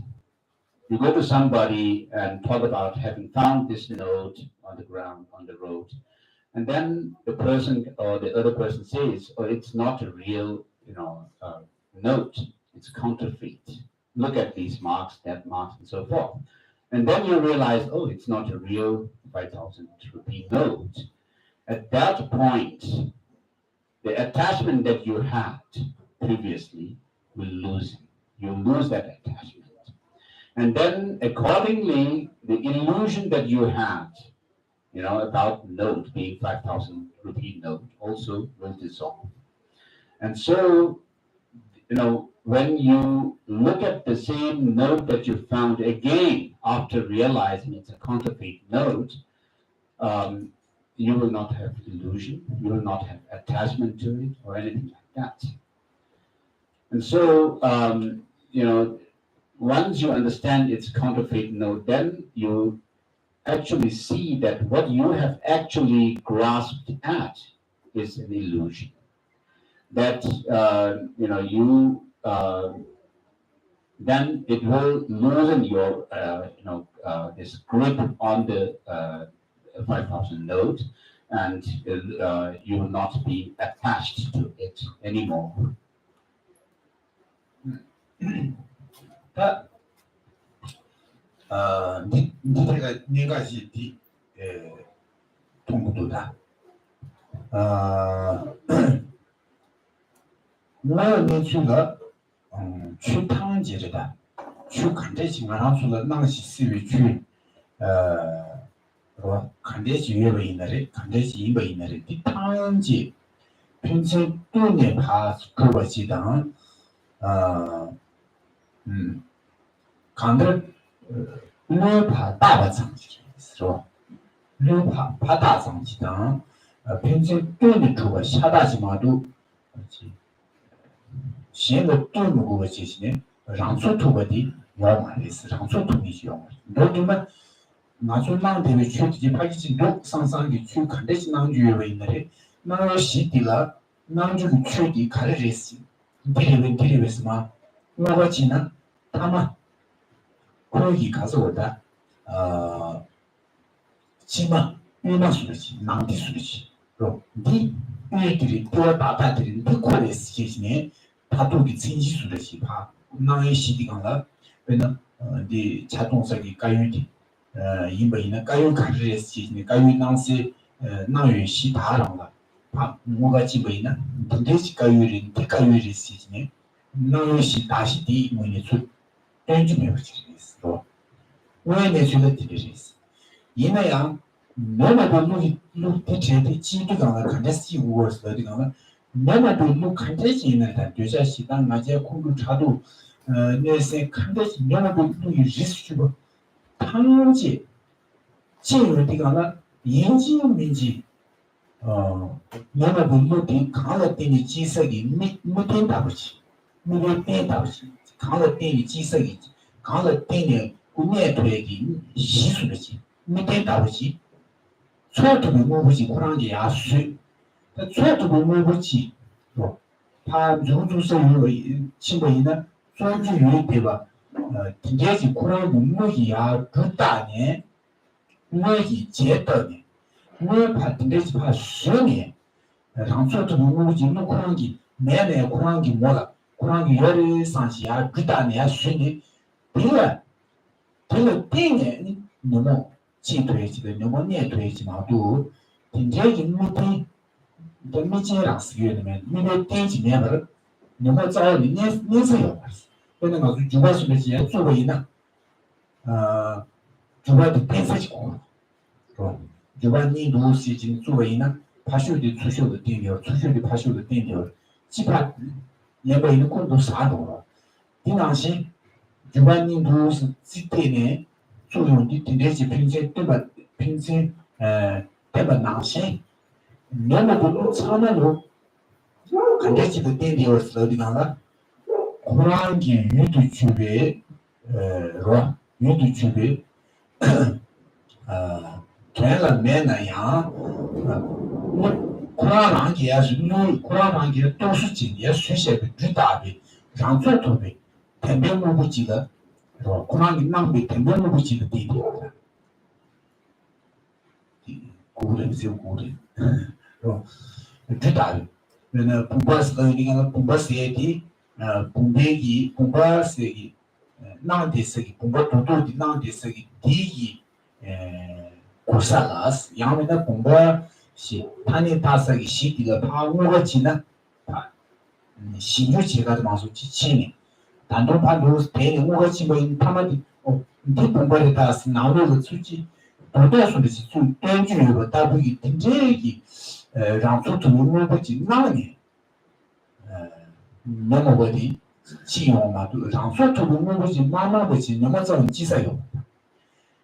you go to somebody and talk about having found this note on the ground, on the road, and then the person or the other person says, oh, it's not a real, note, it's counterfeit. Look at these marks, that marks, and so forth. And then you realize, oh, it's not a real 5,000 rupee note. At that point, the attachment that you had previously will lose. You lose that attachment. And then accordingly, the illusion that you had, about note being 5,000 rupee note also will dissolve. And so, when you look at the same note that you found again after realizing it's a counterfeit note, you will not have illusion, you will not have attachment to it or anything like that. And so, once you understand its counterfeit note, then you actually see that what you have actually grasped at is an illusion. That, then it will loosen your, this grip on the 5,000 note, and you will not be attached to it anymore. 你这个应该是的，通不懂的。我你去了，去趟街着的，去看这基本上说了，那个是思维去，是吧？看这些越为那的，看这些为那的，的趟街，平时多年爬可不记得，看着。我怕大把长期是吧？ 류 파다상지당 평생 돈이 주고 샤다지마도 신의 돈으로 것이시네 랑소 투버디 영화에서 랑소 투미지 영화 너도만 나중랑 대비 취지 파기지 독 상상이 취 간대지 남주에 있는데 나의 시디라 남주 취디 가르레스 디리베스마 뭐가 지나 다만 거기 가서 오다 지만 일만 수르지 낭디 수르지 또 니들이 또 다다들이 그 계시네 다도기 진지 수르지 봐 나의 시디가가 왜냐 네 자동차기 가유디 인바이나 가유 가르레스 계시네 가유 낭세 나의 시다랑가 봐 뭐가 지바이나 근데지 가유리 대가유리 계시네 나의 시 다시 디 뭐니 수 땡주메 버치리스 왜 내주가 디리스 이나야 너나도 루티 제티 지도가 간데스 우어스 되가나 너나도 루 간데스 이나다 되자시 단 맞아 공부 차도 내세 간데스 너나도 루 리스트고 탕지 지를 되가나 인지 민지 너나도 루티 강을 때니 지석이 못된다고지 못된다고지 강을 때니 지석이 강을 때니 꿈에 되기 시수르지 못된다고지 초토도 뭐지 그런게 야수 초토도 뭐지 다 주주서 친구이나 소주 유입해봐 되게 그런 문목이야 그다네 뭐기 제더니 뭐 받는데지 봐 수니 랑초도 뭐지 뭐 그런게 내내 그런게 뭐라 그런게 열이 상시야 그다네 수니 그래 땡에 너무 지도해지도 너무 내도해지마도 굉장히 못해 미치랑스기에는 미래 땡지면을 너무 자원이 내세요. 그러나 가지고 주바스를作为呢 주바도 땡세지고 또 주바니 도시진 作为呢 파쇼의 추쇼의 땡겨 추쇼의 파쇼의 땡겨 지파 내가 있는 것도 사도 이나시 주바니 도시 시대에 作用的那些平时对吧？平时对吧？哪些？那么多差那种，看这几个点点儿的那个，忽然间遇到区别，是吧？遇到区别，全了没那样，我忽然间是路，忽然间都是今年学习的最大的，让最多的，特别我不记得。忽然间南北特别我不记得地点了，古人是古人，是吧？最大的，那不把是你看不把设计，不每个不把设计，哪的设计不把多多的哪的设计第一，古啥了是，因为那不把是，他呢他设计设计了，他我记呢，他，新竹这个地方说几千年。단독 파도 대리 뭐가 지금 타마디 디본벌에 다스 나오는 수지 도도스는 좀 땡주고 다부기 땡제기 랑초도 뭐지 나니 너무 어디 지용마도 랑초도 뭐지 마마버지 너무 좀 지사요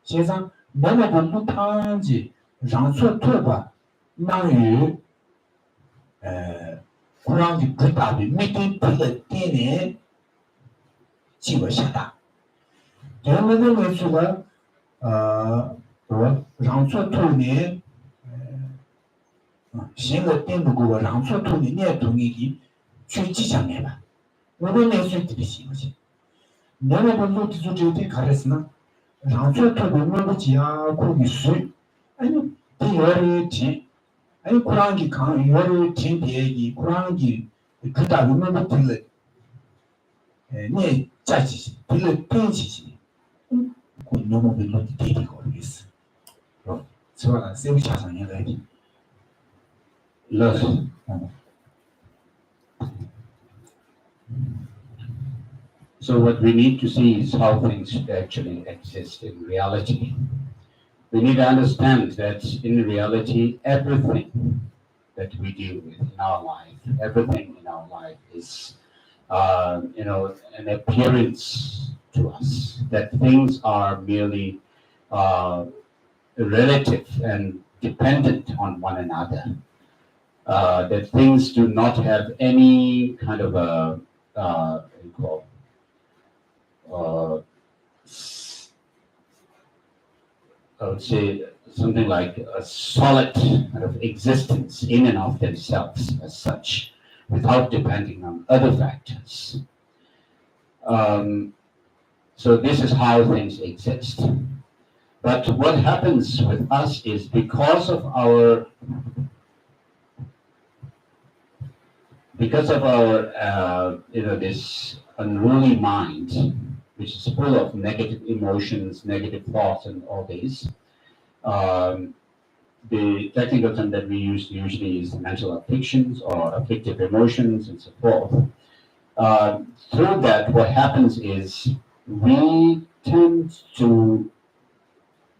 세상 너무 못한지 랑초도가 나유 그런게 그다비 밑에 그 때네 结果下大，然后那个说让做土呢，现在定不过让做土呢，年土呢去几千年吧，我们那水的行不行？那个路的就这点开始呢，让做土呢，我们家可以水，哎呦，第二天，哎，可能你看有的天的，可能你知道我们听了，你。 자지 빌레 pen지지 그 너무 빌로 디테일이 걸리겠어 어 저가 세비 차상에 가야지 Look. So what we need to see is how things actually exist in reality. We need to understand that in reality, everything that we deal with in our life, everything in our life is an appearance to us, that things are merely relative and dependent on one another. That things do not have any kind of a what do you call I would say something like a solid kind of existence in and of themselves as such, without depending on other factors. So this is how things exist. But what happens with us is because of our this unruly mind, which is full of negative emotions, negative thoughts, and all these. The technical term that we use usually is mental afflictions or afflictive emotions and so forth. Through that, what happens is we tend to,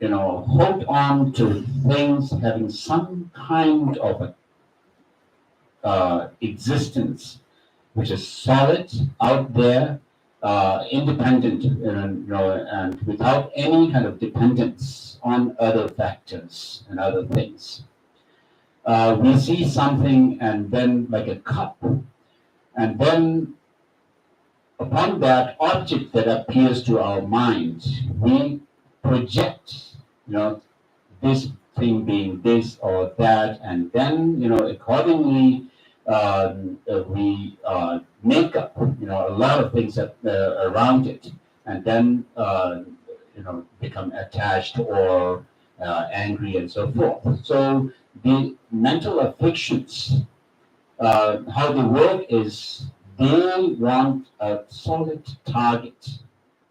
hold on to things having some kind of existence which is solid out there, independent, and without any kind of dependence on other factors and other things. We see something and then like a cup, and then upon that object that appears to our mind, we project, this thing being this or that, and then, accordingly, we make up, a lot of things around it, and then, become attached or angry and so forth. So the mental afflictions, how they work is they want a solid target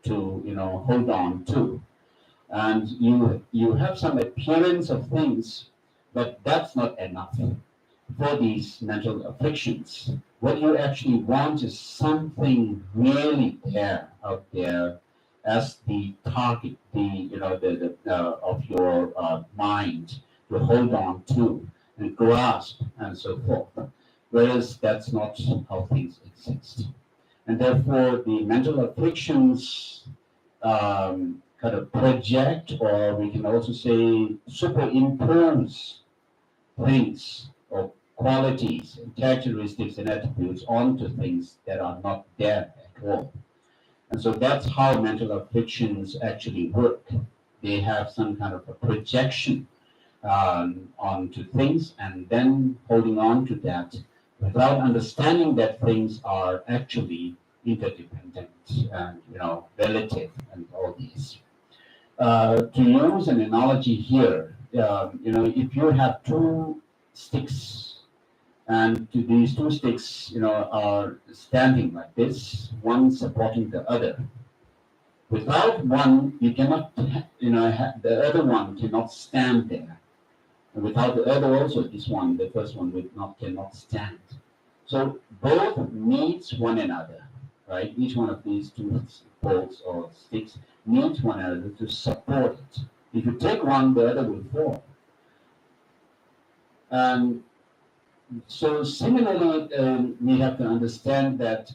to, hold on to. And you have some appearance of things, but that's not enough for these mental afflictions. What you actually want is something really there out there as the target, of your mind to hold on to and grasp and so forth. Whereas that's not how things exist, and therefore the mental afflictions kind of project, or we can also say superimpose things or qualities and characteristics and attributes onto things that are not there at all. And so that's how mental afflictions actually work. They have some kind of a projection onto things and then holding on to that without understanding that things are actually interdependent and relative and all these. To use an analogy here, if you have two sticks, and these two sticks, are standing like this, one supporting the other. Without one, you cannot, the other one cannot stand there. And without the other also, this one, the first one, cannot stand. So both needs one another, right? Each one of these two poles or sticks needs one another to support it. If you take one, the other will fall. And so similarly, we have to understand that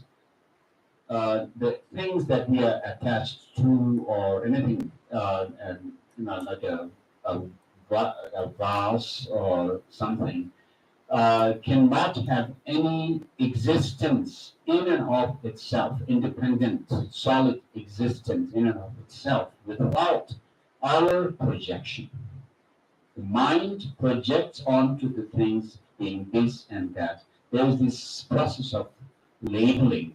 the things that we are attached to or anything, like a vase or something, cannot have any existence in and of itself, independent, solid existence in and of itself, without our projection. The mind projects onto the things being this and that. There's this process of labeling,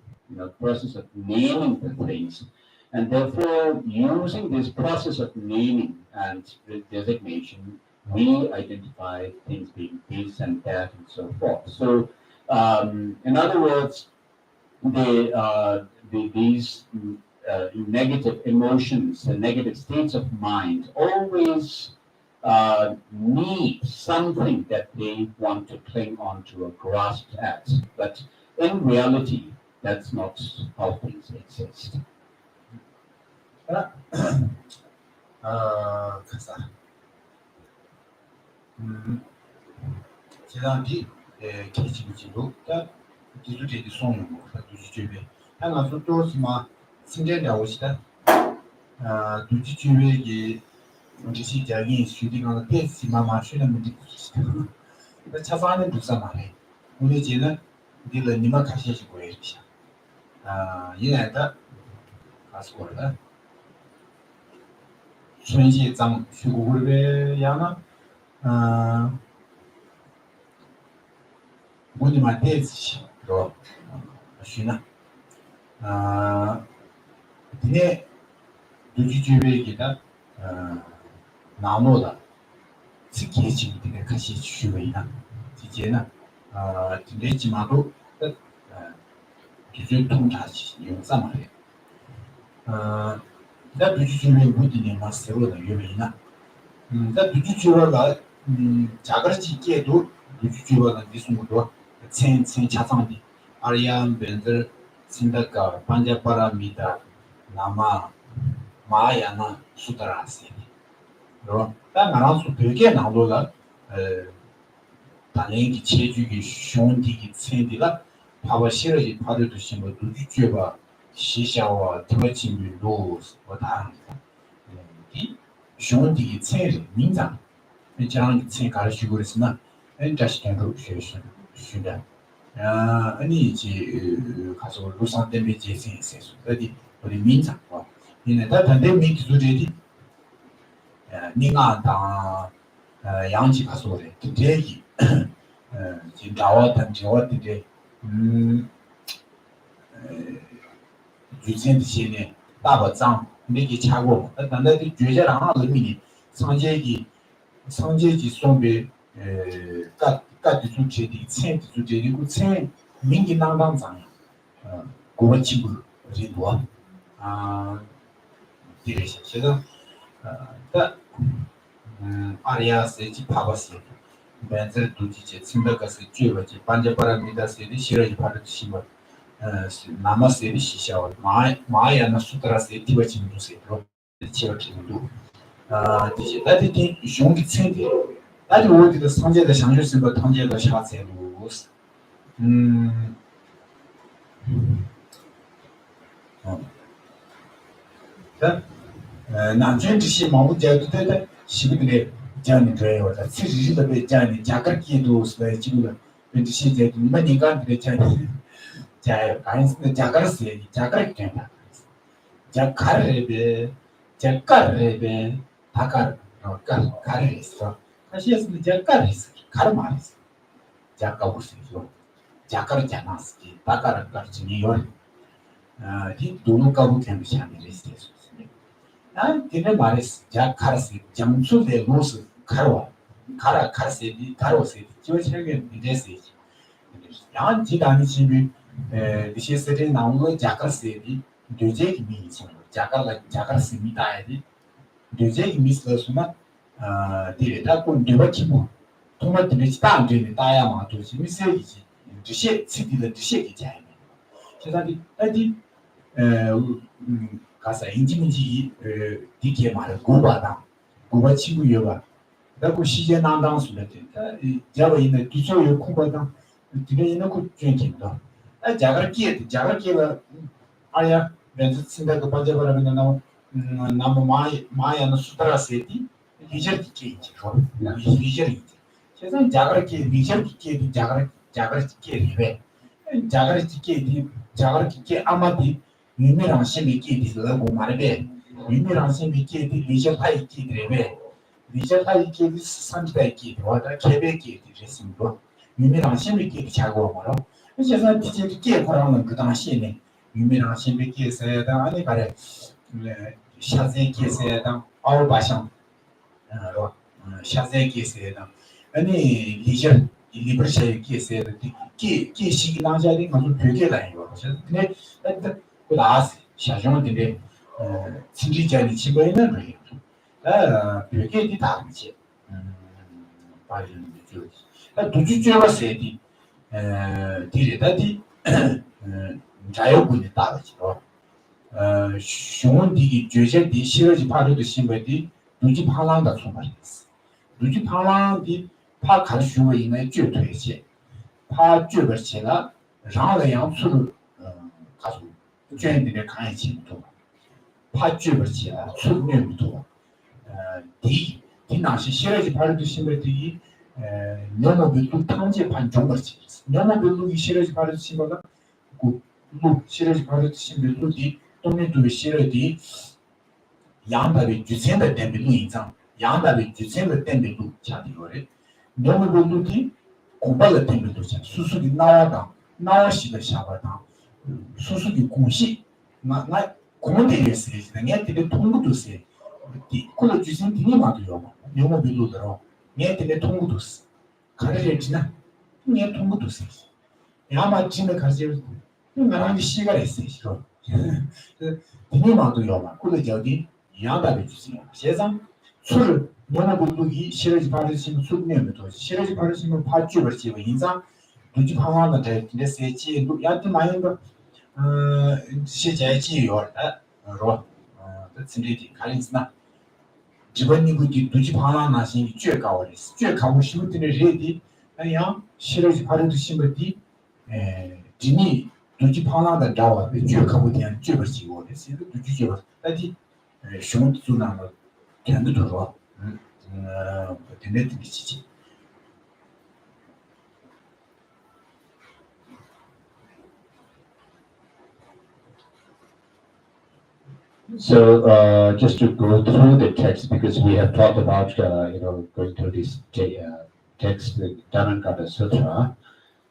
process of naming the things. And therefore, using this process of naming and designation, we identify things being this and that and so forth. So, in other words, these negative emotions, the negative states of mind, always need something that they want to cling on to or grasp at. But in reality, that's not how things exist. 제단지 계시기지도 다 기술적인 소음을 두지주베 하나 소토스마 승계자 오시다 두지주베기 这些家人学的讲电子妈妈学那么的，那吃饭的不是嘛嘞？我那记得，你们看些是过一下，现在的还是过了，春节长学过的呗样呢，我你妈电子是吧？学呢，今天就准备给他，拿诺的。这个情这个开始学会了，之前呢，今天起码都，就是通常用什么的，那对学会不的嘛，所有的学会呢，那对学会了，价格是几多，对学会了的什么多，千家长的，而样变成现在个班家巴拉米的，那么马呀呢，苏德拉斯。是吧？但俺说对个难度了，当然个切具个兄弟个亲的了，怕我写了一怕的都行么，都去觉吧，写下我特别进入路我打，的兄弟个亲人名章，你讲亲家的学过的是呢，这是跟着学的，你去还是路上准备接生些说，我的名章啊，因为他团队没提出这的。你当杨吉他说的，这一就找我等着我的，以前这些呢，大把账没给查过嘛，但那的绝交上人民的上阶级送给各地主阶的钱地主阶的个钱，民进党党长，国际部人多这个现在的。阿里亚是去爬过山，反正都去青岛个是最个去，班家巴拉米达是的写了一块的题目，是那么是的学校，马呀那苏德拉是第二进度是咯，第二进度，这些那的兄弟亲的，那就我这个上届的上学生个同届个下载路是，南京这些毛不讲对。西部的讲的对我的，其实是被讲的，价格几多是来几个，跟这些在你们人家的讲的，讲干是价格是的，价格讲的，讲卡那边，讲卡那边，他卡卡的是吧？他现在是讲卡的是，卡的嘛的是，讲高不是说，价格讲那是的，他卡的卡是你要的，你多弄高不看不下面的是。今天嘛的是讲卡是讲出的路是卡哇，卡是的，卡罗是的，就前面你这是，然后其他的前面，这些事情那我价格是的，对这个名义上，价格是米大的，对这个名义上说呢，对，他过对不起嘛，通过对不起大对的大呀嘛，就是米些一些，这些此地的这些给讲一遍，现在的那的，卡萨印经济地铁嘛的古巴当，古巴起步有吧？那个时间当说的，假如因为地球有古巴当，这个因那个捐钱的，价格给了，哎呀，但是现在个巴结巴拉那那么马呀那苏达拉设的，理解的给是吧？理解的，现在价格给理解的给的价格给的呗，价格给阿玛的。你们让先别给的是我买的呗，你们让先别给的，理解他也给的呗，理解他也给的是上几代给的，或者开别给的这什么多，你们让先别给的钱过嘛了，而且说这给过让人不当心呢，你们让先别给谁当那个的，下次给谁当200箱，是吧？下次给谁当，你理解。你不是谁给谁的？给西给当家的，我说推给来哟。现在那不打死，想象的亲戚家里基本那种样，推给的大一些，把人就，独居住了谁的，地里的，柴油工的大一些哦，兄弟绝些的，写了就怕这个新闻的，独居怕浪的出门的事，独居怕浪的。怕看学问应该绝对些，怕绝不些了，让那样出他说卷的看清楚，怕绝不些了出面不多， 디 디나시 시라지 바르도 심베디 녀모빌루 탕제 반종거지 녀모빌루 이 시라지 바르도 심바가 그 시라지 바르도 심베루 디 동네도 시라디 양다비 주센의 템빌루 인상 양다비 주센의 템빌루 자디거래 녀모빌루 디 공발의 템빌루 자 수수기 나와다 나와시가 샤바다 수수기 공시 나 공대에서 내가 되게 통구도 세 그걸 주신 디니마도요. 영어 빌로더로 내한테 통구도 세. 가르쳤지나 내 통구도 세. 야마 진의 가르쳐 나랑 시간이 있어. 싫어. 디니마도요. 그걸 저기 이야기해 주세요. 세상 술 영어 빌로기 싫어지 받으시면 술내면도 싫어지 받으시면 파주 버지고 인상 누지 방황은 내 세지 야한테 많이 거 시제지요. 로 진리디 가린스나 지번이고지 두지 방황 나신 쥐가오리스 쥐가고 싶은 레디 아니야 싫어지 바르도 심어디 디니 두지 방황다 자와 쥐가고 대한 쥐버지고 그래서 두지 쥐버 다디 숑투나로 견도 들어 데네티지 So just to go through the text, because we have talked about going through this text, the Dhammapada Sutra.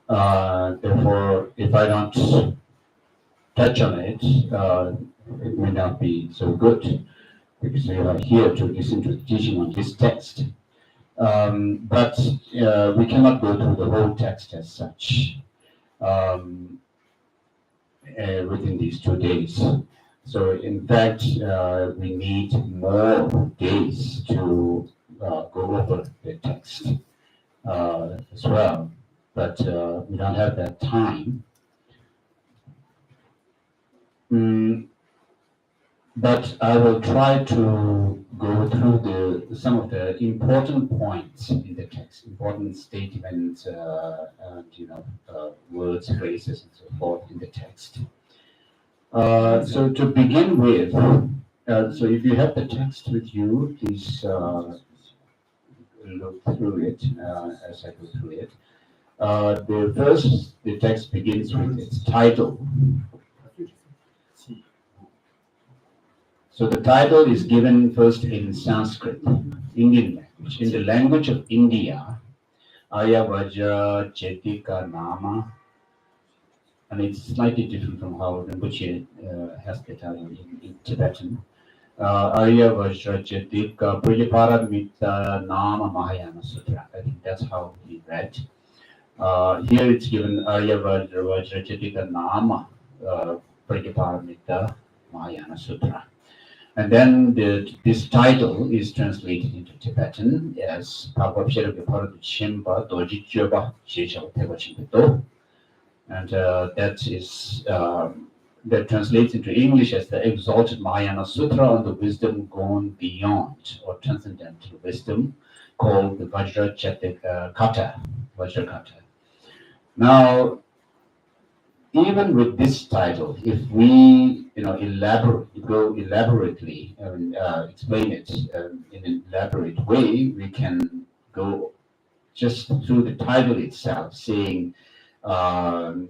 Therefore, if I don't touch on it, it may not be so good, because we are here to listen to the teaching on this text. But we cannot go through the whole text as such within these 2 days. So in fact, we need more days to go over the text as well, but we don't have that time. But I will try to go through some of the important points in the text, important statements, and words, phrases, and so forth in the text. So to begin with, so if you have the text with you, please look through it as I go through it. The text begins with its title. So the title is given first in Sanskrit, Indian language. In the language of India, Arya Vajra Chetika Nama, and it's slightly different from how Rinpoche has the title in Tibetan. Arya Vajra Chetika Prajaparamita Nama Mahayana Sutra. I think that's how he read. Here it's given Arya Vajra Chetika Nama Prajaparamita Mahayana Sutra. And then this title is translated into Tibetan as Pabapshara Viparadu Chimba Dojichoba Shesha Teba Chimbeto. And that translates into English as the Exalted Mahayana Sutra on the wisdom gone beyond or transcendental wisdom, called the Vajra Kata. Now, even with this title, if we elaborately and explain it in an elaborate way, we can go just through the title itself, saying of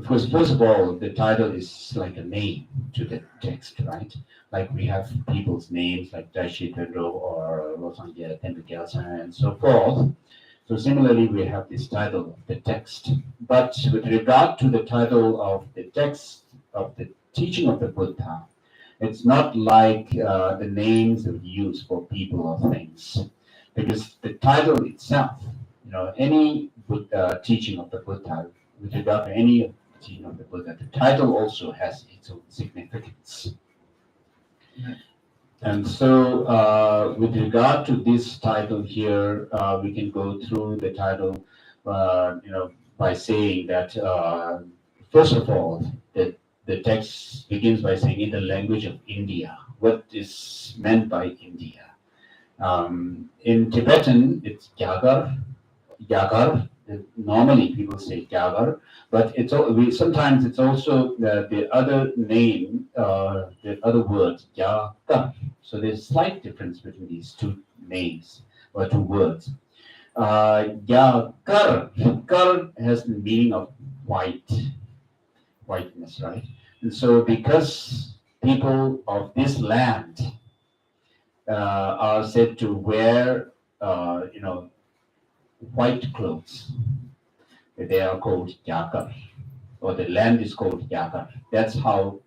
course, first of all, the title is like a name to the text, right? Like we have people's names like Dashi Tendro or Rosangya Tempekelsa and so forth. So similarly, we have this title of the text. But with regard to the title of the text of the teaching of the Buddha, it's not like the names that we use for people or things, because the title itself, any teaching of the Buddha, with regard to any teaching of the Buddha, the title also has its own significance. And so, with regard to this title here, we can go through the title, by saying that first of all, the text begins by saying in the language of India. What is meant by India? In Tibetan, it's Yagar. normally people say Jagar, but sometimes it's also the other name, the other word, Jagar. So there's slight difference between these two names or two words. Jagar, Kar has the meaning of whiteness, right? And so because people of this land are said to wear, white clothes, they are called Yakar, or the land is called Yakar. That's how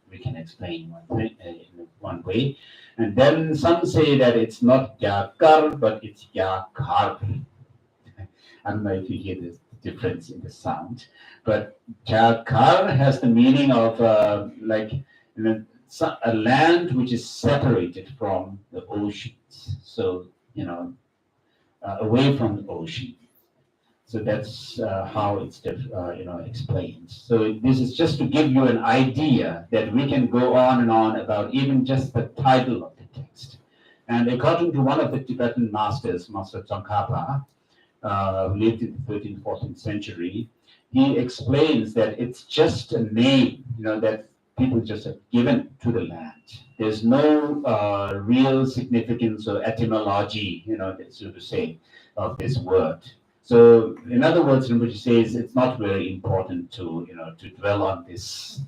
we can explain in one way. And then some say that it's not Yakar, but it's Yakar. I don't know if you hear the difference in the sound, but Jakar has the meaning of a land which is separated from the oceans. So, away from the ocean. So that's how it's explained. So this is just to give you an idea that we can go on and on about even just the title of the text. And according to one of the Tibetan masters, Master Tsongkhapa, who lived in the 13th, 14th century, he explains that it's just a name, that people just have given to the land. There's no real significance or etymology, so to say, of this word. So, in other words, Rinpoche says it's not very important to dwell on this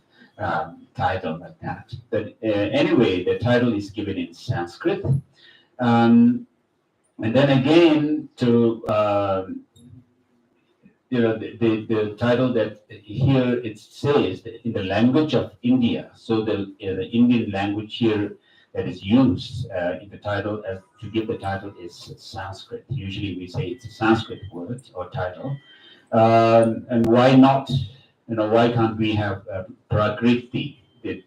title like that. But anyway, the title is given in Sanskrit. And then again, the title that here it says that in the language of India. So the Indian language here that is used in the title to give the title is Sanskrit. Usually we say it's a Sanskrit word or title. And why not? Why can't we have Prakriti, the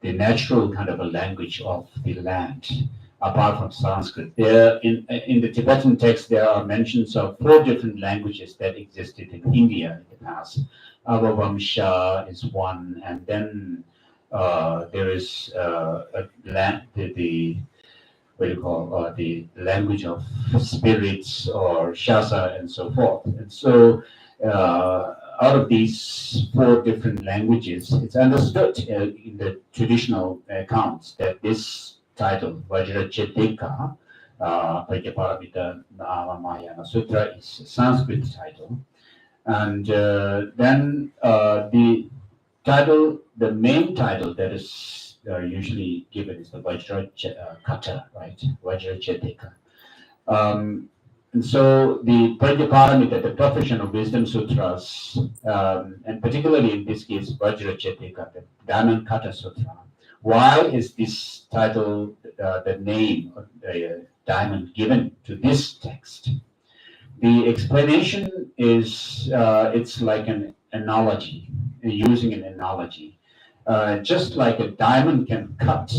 natural kind of a language of the land, apart from Sanskrit? There, in the Tibetan text, there are mentions of 4 different languages that existed in India in the past. Avavamsha is one, and then there is the language of spirits or Shasa and so forth. And so out of these 4 different languages, it's understood in the traditional accounts that this title, Vajracheteka, Prajnaparamita Mahayana Sutra, is a Sanskrit title. And then the main title that is usually given is the Vajracheteka, right? Vajracheteka. And so the Prajnaparamita, the profession of wisdom sutras, and particularly in this case, Vajracheteka, the Diamond Kata Sutra. Why is this title, the name of the diamond, given to this text? The explanation is it's like an analogy, using an analogy. Just like a diamond can cut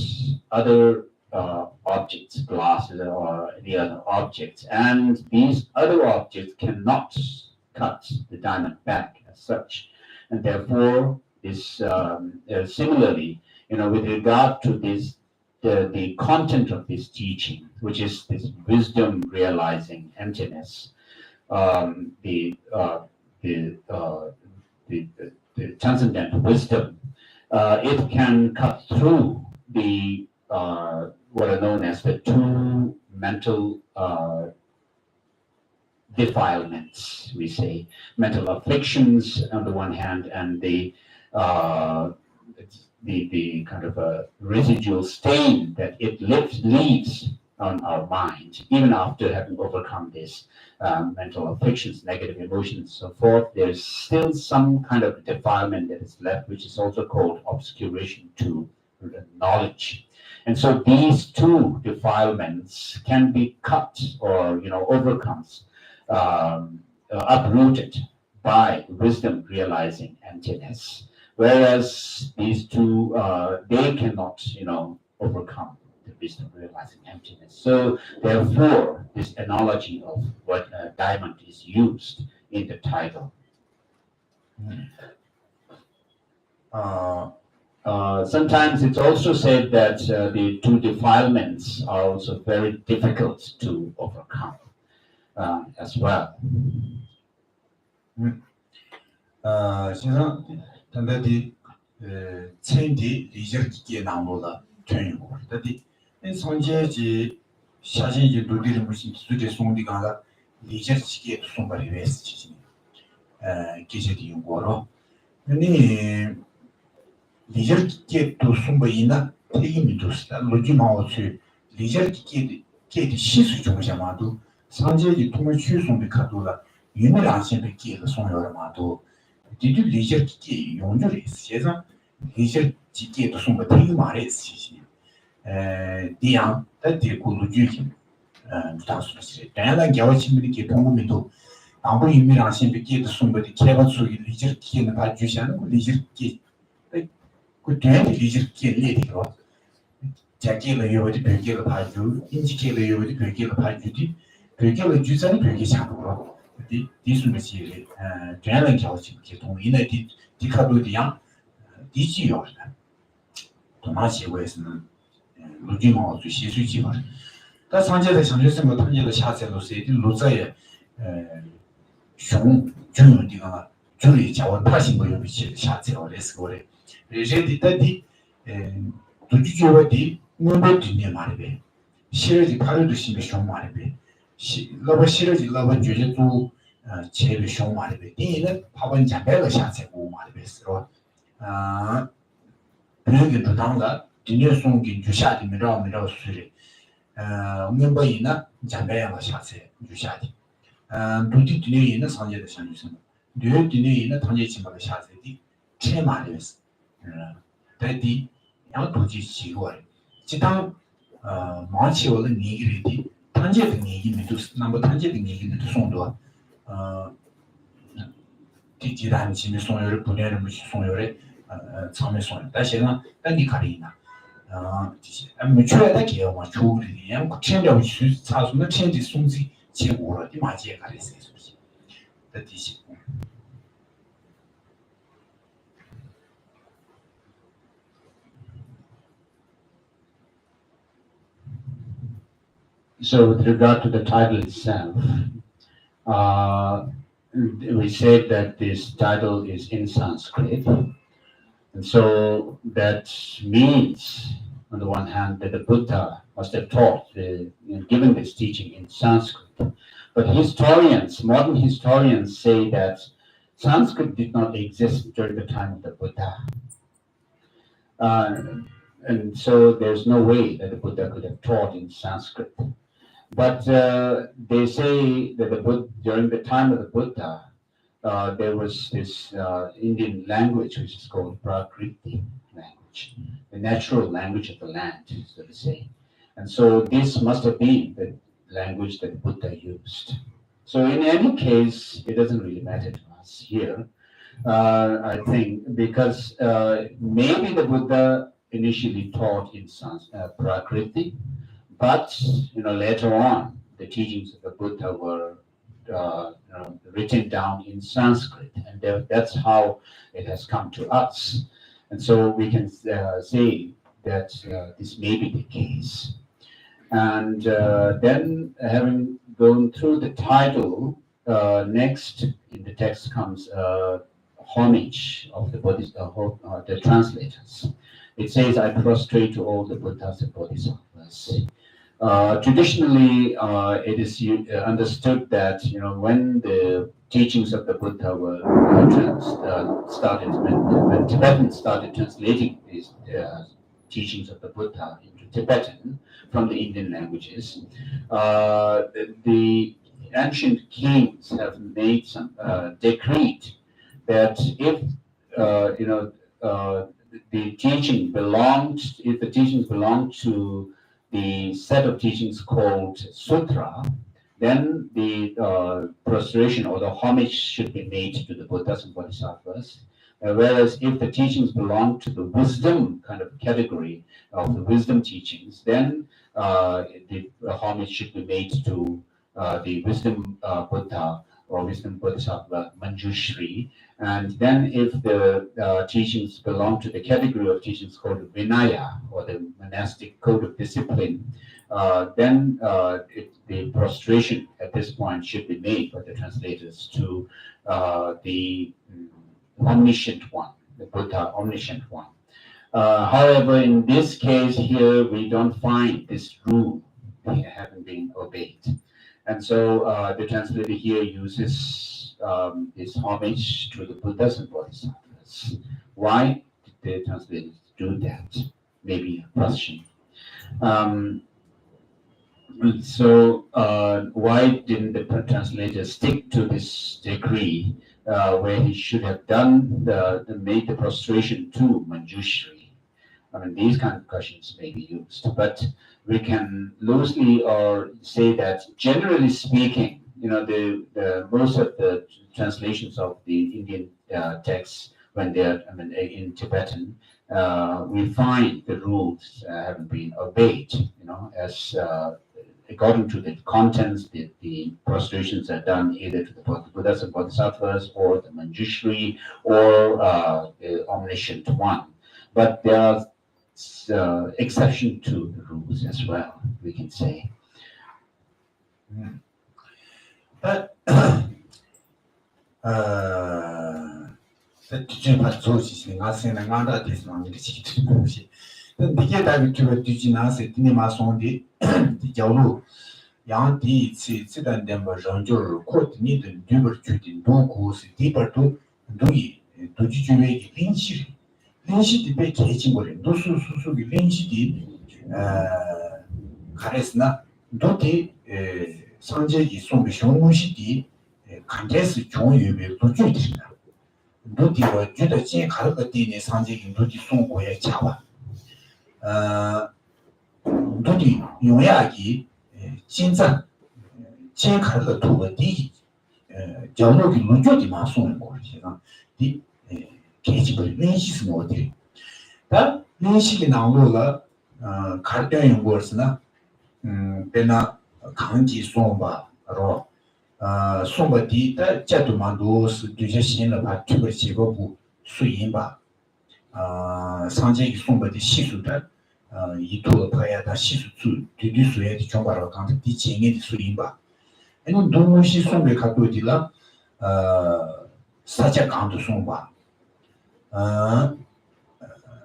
other objects, glasses or any other objects, and these other objects cannot cut the diamond back as such. And therefore, this similarly, with regard to this, the content of this teaching, which is this wisdom realizing emptiness, the transcendental wisdom, it can cut through the what are known as the 2 mental defilements, we say, mental afflictions on the one hand, and the kind of a residual stain that it leaves on our mind, even after having overcome this mental afflictions, negative emotions, and so forth. There's still some kind of defilement that is left, which is also called obscuration to knowledge. And so these 2 defilements can be cut or overcome, uprooted by wisdom realizing emptiness. Whereas these 2, they cannot, overcome the wisdom realizing emptiness. So therefore, this analogy of what a diamond is used in the title. Sometimes it's also said that the 2 defilements are also very difficult to overcome. as well. 세상 단다디 천디 리저기에 나오다 전이고 다디 선제지 사진지 누리를 무슨 수제 송디가 리저기에 송발이 왜스지 기제디 용거로 아니 리저기에 또 송바이나 되게 도스다 로지마오츠 리저기에 게디 시수 중자마도 선제지 통을 취송비 카도가 유명한신 기회가 송여마도 디디 리저기에 용절이 세상 리저기에도 송바 되게 말했지 디양 다디 고루주기 다수스리 다양한 겨우침들이 동구미도 아무 유명한신 기회도 송바디 개발수기 리저기에는 봐주지 않고 리저기 그 뒤에 리저기에 레디로 자기를 요구디 별개를 봐주 인지기를 요구디 별개를 봐주디 별개를 주자니 별개 잡으로 디스미시 general 교직 동인의 디카도디양 디지요다 도마시고에서는 로지마오 주시수지마 다 상제의 상주성과 통제의 샤세로서 로자의 熊중요디가 줄이 자원 파신 거 요비치 샤세로 레스고레 레제디다디 도주조와디 문도디네 말베 시르지 파르도 심에 熊말베 러버 시르지 러버 주제도 제일 熊말베 디는 밥은 잡배가 샤세고 말베스로 그게 도당가 디녀 송기 주샤디 미라미라 수리 멤버이나 잡배가 샤세 주샤디 도디 디녀이나 상제의 상주선 뉘 디녀이나 통제 침바가 샤세디 체 말베스 대디 양 도지 지고래 지당 마치월의 얘기를 단계의 얘기는 또 넘버 단계의 얘기는 또 송도 디지란 심의 송요를 분야를 무시 송요를 처음에 송 다시는 단기 가리나 디지 무초에다 개요마 조리리 양 구체적 수 사수는 체지 송지 제고로 디 마지에 가리세요 소시 디지 So with regard to the title itself, we said that this title is in Sanskrit. And so that means, on the one hand, that the Buddha must have taught, given this teaching in Sanskrit. But historians, modern historians say that Sanskrit did not exist during the time of the Buddha. And so there's no way that the Buddha could have taught in Sanskrit. But they say that during the time of the Buddha, there was this Indian language which is called Prakriti language, the natural language of the land, so to say. And so this must have been the language that Buddha used. So in any case, it doesn't really matter to us here, I think, because maybe the Buddha initially taught in Prakriti, but later on, the teachings of the Buddha were written down in Sanskrit, and that's how it has come to us. And so we can say that this may be the case. And then, having gone through the title, next in the text comes homage of the the translators. It says, "I prostrate to all the Buddhas and Bodhisattvas." Traditionally, it is understood that when the teachings of the Buddha were started, when Tibetans started translating these teachings of the Buddha into Tibetan from the Indian languages, the ancient kings have made some decreed that if the teachings belong to the set of teachings called sutra, then the prostration or the homage should be made to the Buddhas and Bodhisattvas. Whereas if the teachings belong to the wisdom kind of category of the wisdom teachings, then the homage should be made to the wisdom Buddha or wisdom Bodhisattva Manjushri. And then if the teachings belong to the category of teachings called Vinaya, or the monastic code of discipline, then the prostration at this point should be made by the translators to the omniscient one, the Buddha, omniscient one. However, in this case here, we don't find this rule having been obeyed. And so the translator here uses this homage to the Buddhas and Bodhisattvas. Why did the translators do that? Maybe a question. So why didn't the translator stick to this decree where he should have done made the prostration to Manjushri? I mean, these kind of questions may be used, but we can loosely or say that generally speaking, the most of the translations of the Indian texts when they're in Tibetan, we find the rules haven't been obeyed. As according to the contents, the prostrations are done either to the Buddhas and Bodhisattvas or the Manjushri or the omniscient one. But there are exception to the rules as well, we can say. 린시디 배 개진 거래. 노수수수기 린시디 가레스나 도티 상제기 송비 쇼무시디 간제스 종유비 도주이다. 도티와 주다 진 가르가 되네 상제기 도티 송고에 차와. 도티 용야기 진짜 진 가르가 도디 정록이 문조디 마송을 거지가 디 개집을 린시스 모델. 다 린시기 나오라 갈등 연구였으나 배나 강지 송바로 송바디다 자도만도스 뒤제신을 받고 지고부 수인바 상제기 송바디 시수다 이토 파야다 시수주 뒤뒤수에 정바로 강지 뒤쟁이 수인바 에는 동무시 송베 갖고디라 사자 강도 송바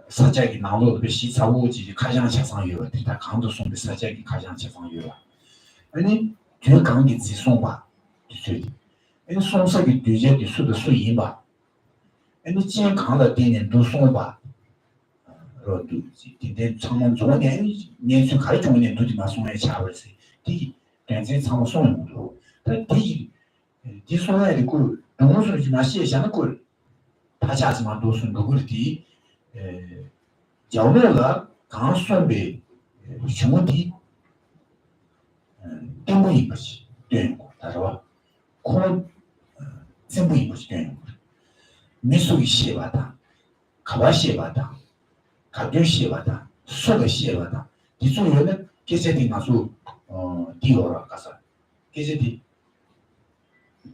사자기 나오도 시사오지 가장 최상위로 다 강도 송비 사자기 가장 최상위로 아니 뒤에 강기 지송바 뒤에 아니 송석이 뒤에 수도 수인바 아니 진 강의 되는 도 송바 로도 뒤에 창문 중에 년수 가이 중에 도지 마송에 차버스 뒤 단지 창문 송도 뒤 뒤송에 그 동무소지 마시에 샤는 걸 다자지만 도순 그걸디 자오르가 강선배 주문디 때문이 것이 되는 거 따라와 콘 전부이 것이 되는 거 미소기 시에바다 가바시에바다 가교시에바다 소가시에바다 이쪽에는 계세디 가서 디오라 가서 계세디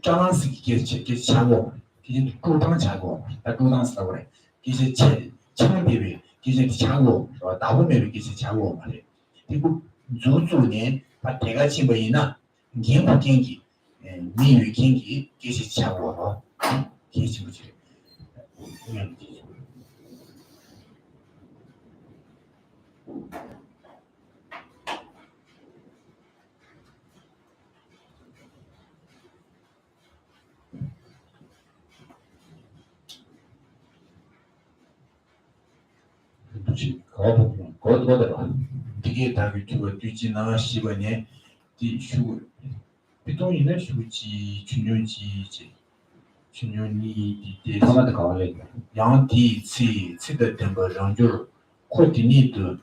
장난스기 계세 차고 이제 꾸당 자고 꾸당 쓰라고 그래. 이제 청비비 이제 자고 나오면 이제 자고 말해. 그리고 조조네 바 대가 집이나 개부 경기 미위 경기 이제 자고 이제 집이 그거대로 되게 다그 뒤지나 시번에 뒤슈 비동이네 슈지 준용지 준용이 뒤에 타마도 가을래 양디 치치의 템퍼런저 코디니도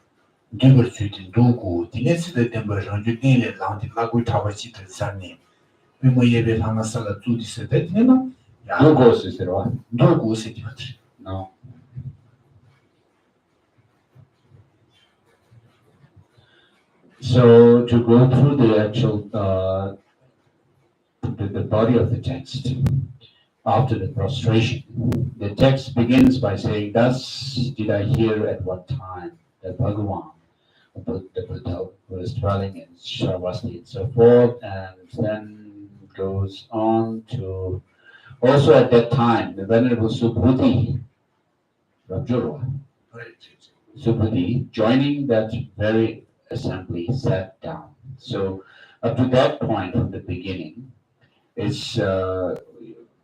누구 주든 누구 디네스의 템퍼런저 내에 랑디 라고 타버지들 산니 뭐 예배 하나살아 주디세 되나 누구 쓰세요? 누구 쓰디요? No. So to go through the actual the body of the text after the prostration, the text begins by saying, "Thus did I hear at what time that Bhagavan the Buddha was dwelling in Sravasti and so forth, and then goes on to also at that time the Venerable Subhuti Rabjurwa, Subhuti, joining that very assembly, sat down. So up to that point from the beginning is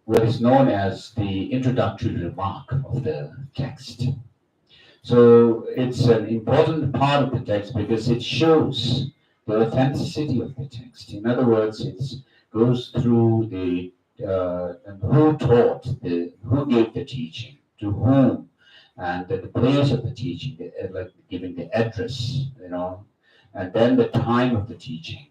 what is known as the introductory remark of the text. So it's an important part of the text because it shows the authenticity of the text. In other words, it goes through the who taught, who gave the teaching, to whom, and the place of the teaching, like giving the address, and then the time of the teaching,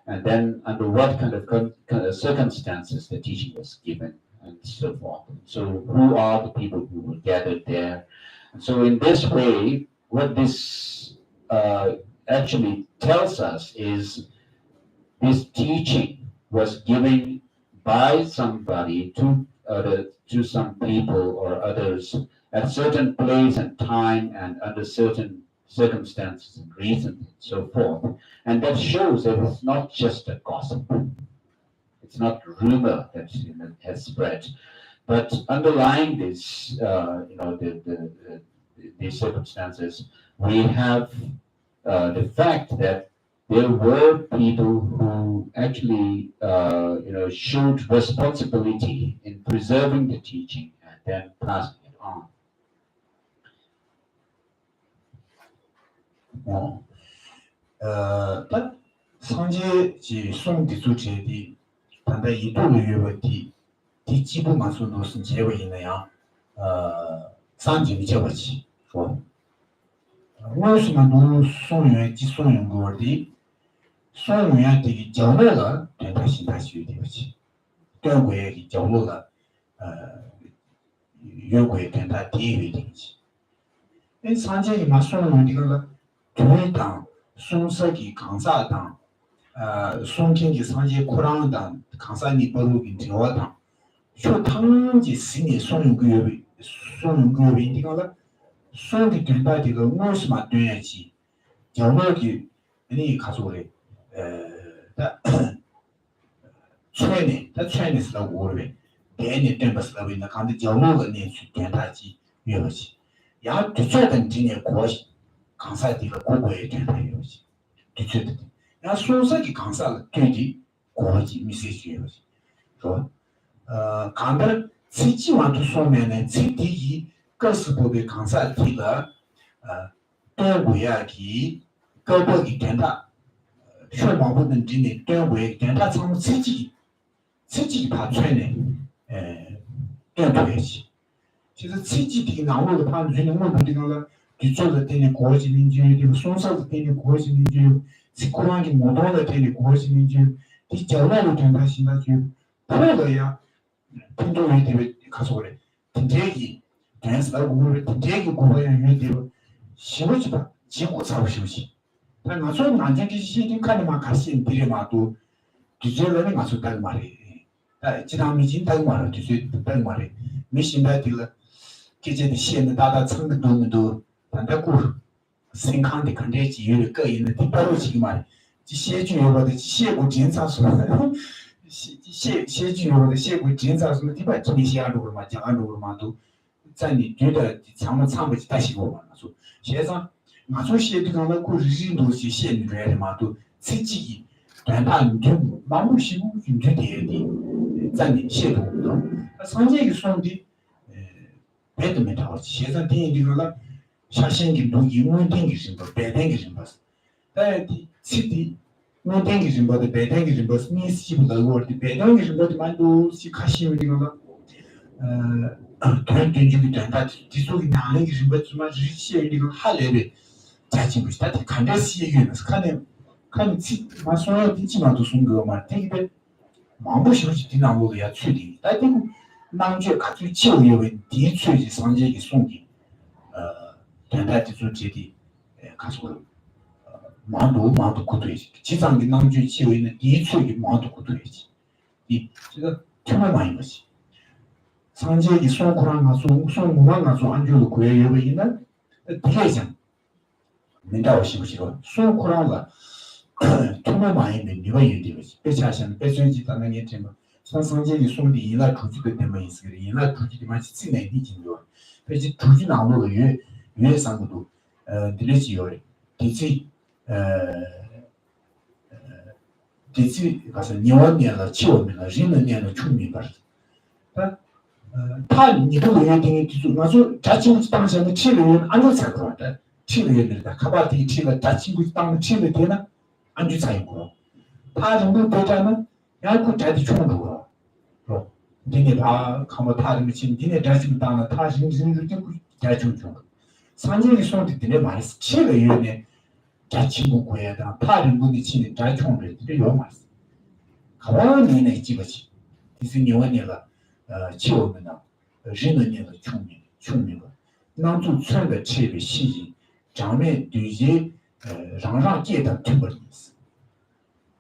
and then under what kind of circumstances the teaching was given, and so forth. So who are the people who were gathered there? And so in this way, what this actually tells us is this teaching was given by somebody to some people or others at certain place and time and under certain circumstances and reasons and so forth. And that shows that it's not just a gossip. It's not rumor that has spread. But underlying this, these circumstances, we have the fact that there were people who actually, showed responsibility in preserving the teaching and then passing it on. 딱 상제 지 송디 주제디 단다 이도의 요버디 디지부 마소노 신제we 있나요? 산지미 제버지. 무엇이만 노 송유의 지송용 거디 송유야 되게 정어가 된다 신다시 되지. 결국에 정어가 요구에 된다 뒤에 되지. 이 산제의 마소노 이거가 두이당 송석이 강사당 송경기 산제 코랑당 강사니 버루기 되어당 쇼탕지 신이 송용구의 이거가 송기 된다 이거 무엇이만 돼야지 정어기 아니 가서래 최내스라고 오래 대내 템버스라고 있는 간데 정어가 내수 된다지 이거지 야 뒤쳐던 진의 고시 강사들이 고고에 된다요지. 뒤쳐도 야 소석이 강사를 되게 고지 미세지요지. 간다 지지와도 소면에 지디기 거스보의 강사들이가 도구야기 거버기 된다. 쇼방보는 진의 도구에 된다 참 지지 파트네 도구야지. 그래서 지지들이 나오는 판단이 뭐가 뒤쪽에 되는 고지민주의 손사도 되는 고지민주의 시코랑이 모도가 되는 고지민주의 뒤쪽으로 된다 신다주 그래야 분도에 되게 가서 그래 되게 대해서라고 우리 되게 고려해야 되고 쉬우지 봐 지고 사고 쉬우지 나 나서 난쟁기 시행하는 막 같이 들여마도 뒤쪽에는 가서 딱 말해 지난미 진단 말을 뒤쪽 딱 말해 미신다들 기재의 시행을 다다 청도 도면도 단다고 생각한데 근데 지유를 거인의 뒷바로 지기만 시해주요보다 시해고 진사수는 시해주요보다 시해고 진사수는 뒷바 지미시아로 막 장안으로만도在你觉得咱们唱不起大西瓜嘛说学生马上写这个那故事印度是写你来的嘛都自己短大你就盲目习惯你就得在你写的那上这个说的别的没讨学生听这个了자신이 누기 문땡기신 거 배땡기신 거 다이 시디 문땡기신 거 배땡기신 거 미시보다 월디 배땡기신 거 만도 시카시는 거가 돈든지기 된다 뒤속이 나는 게 좀 정말 지시에 이거 할래를 자진 못 다 간다시 얘기는 칸 마소야 뒤치마도 순거 말 되게 마음도 싫지 뒤나고야 추디 다이고 남주 같이 치우여 뒤추지 상제기 송기 된다지 주제디 가서 마도 고도이지 지상기 남주 치고 있는 이쪽이 마도 고도이지 이 제가 정말 많이 거지 상제기 송구랑 가서 송구랑 가서 안주로 구해요 있는 대장 민다고 싶으시고 소쿠랑가 통로 많이 내가 얘기되지 배차선 배선지 다는 게 tema 상상적인 송디 이나 주지도 때문에 있으니 이나 주지도 많이 쓰네 니진도 배지 주지 나오는 유예 상도 들리지요 디지 디지 가서 니원년을 치우면 진년을 충분히 봐 다 니도 얘기해 주고 나서 자칭 당시에는 치료는 안 좋을 것 같아 치료들다 카바티 치료 자칭 당 치료 되나 안 주사인 거. 다 정도 되자면 야구 자디 주는 거고. 그 니네 봐 가면 다른 지금 니네 자신 당은 다 신신을 듣고 자주 줘. 산지의 손도 되네 많이 치료 이런에 자칭 고에다 다른 분이 치는 자총을 들여 말씀. 가만 니네 집어지. 디스니 원이가 치료는人的那个聪明个，能做穿的切的细节，上面对些让界的特别意思。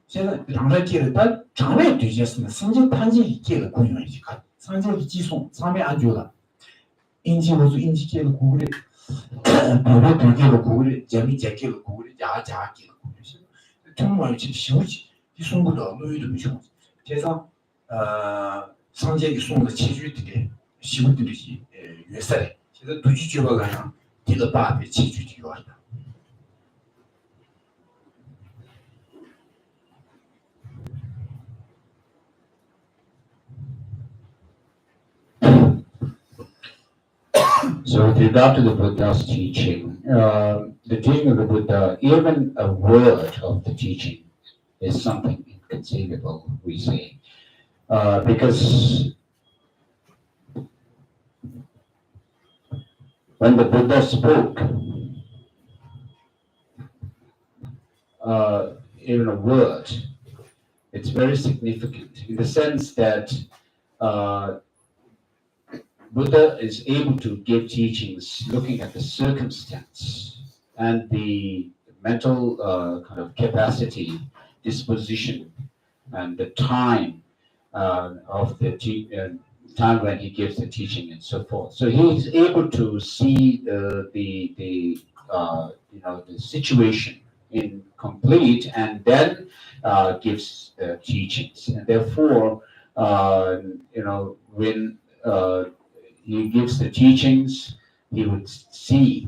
现在让界的，但上面对些是呢，甚至盘界界的公园去看，上界的寄送上面安全了，引起我说引起界的顾虑，包括对界的顾虑，解密解界的顾虑，家界的顾虑，通过去修起，你送不到路有的凶，加上上界送的器具的。修的这些约赛，现在对举个样，第个八的器具的约。So with regard to the Buddha's teaching, the teaching of the Buddha, even a word of the teaching is something inconceivable, we say, because when the Buddha spoke, even a word, it's very significant in the sense that Buddha is able to give teachings looking at the circumstance and the mental kind of capacity, disposition, and the time of the time when he gives the teaching and so forth. So he is able to see the situation in complete and then gives teachings. And therefore, when he gives the teachings, he would see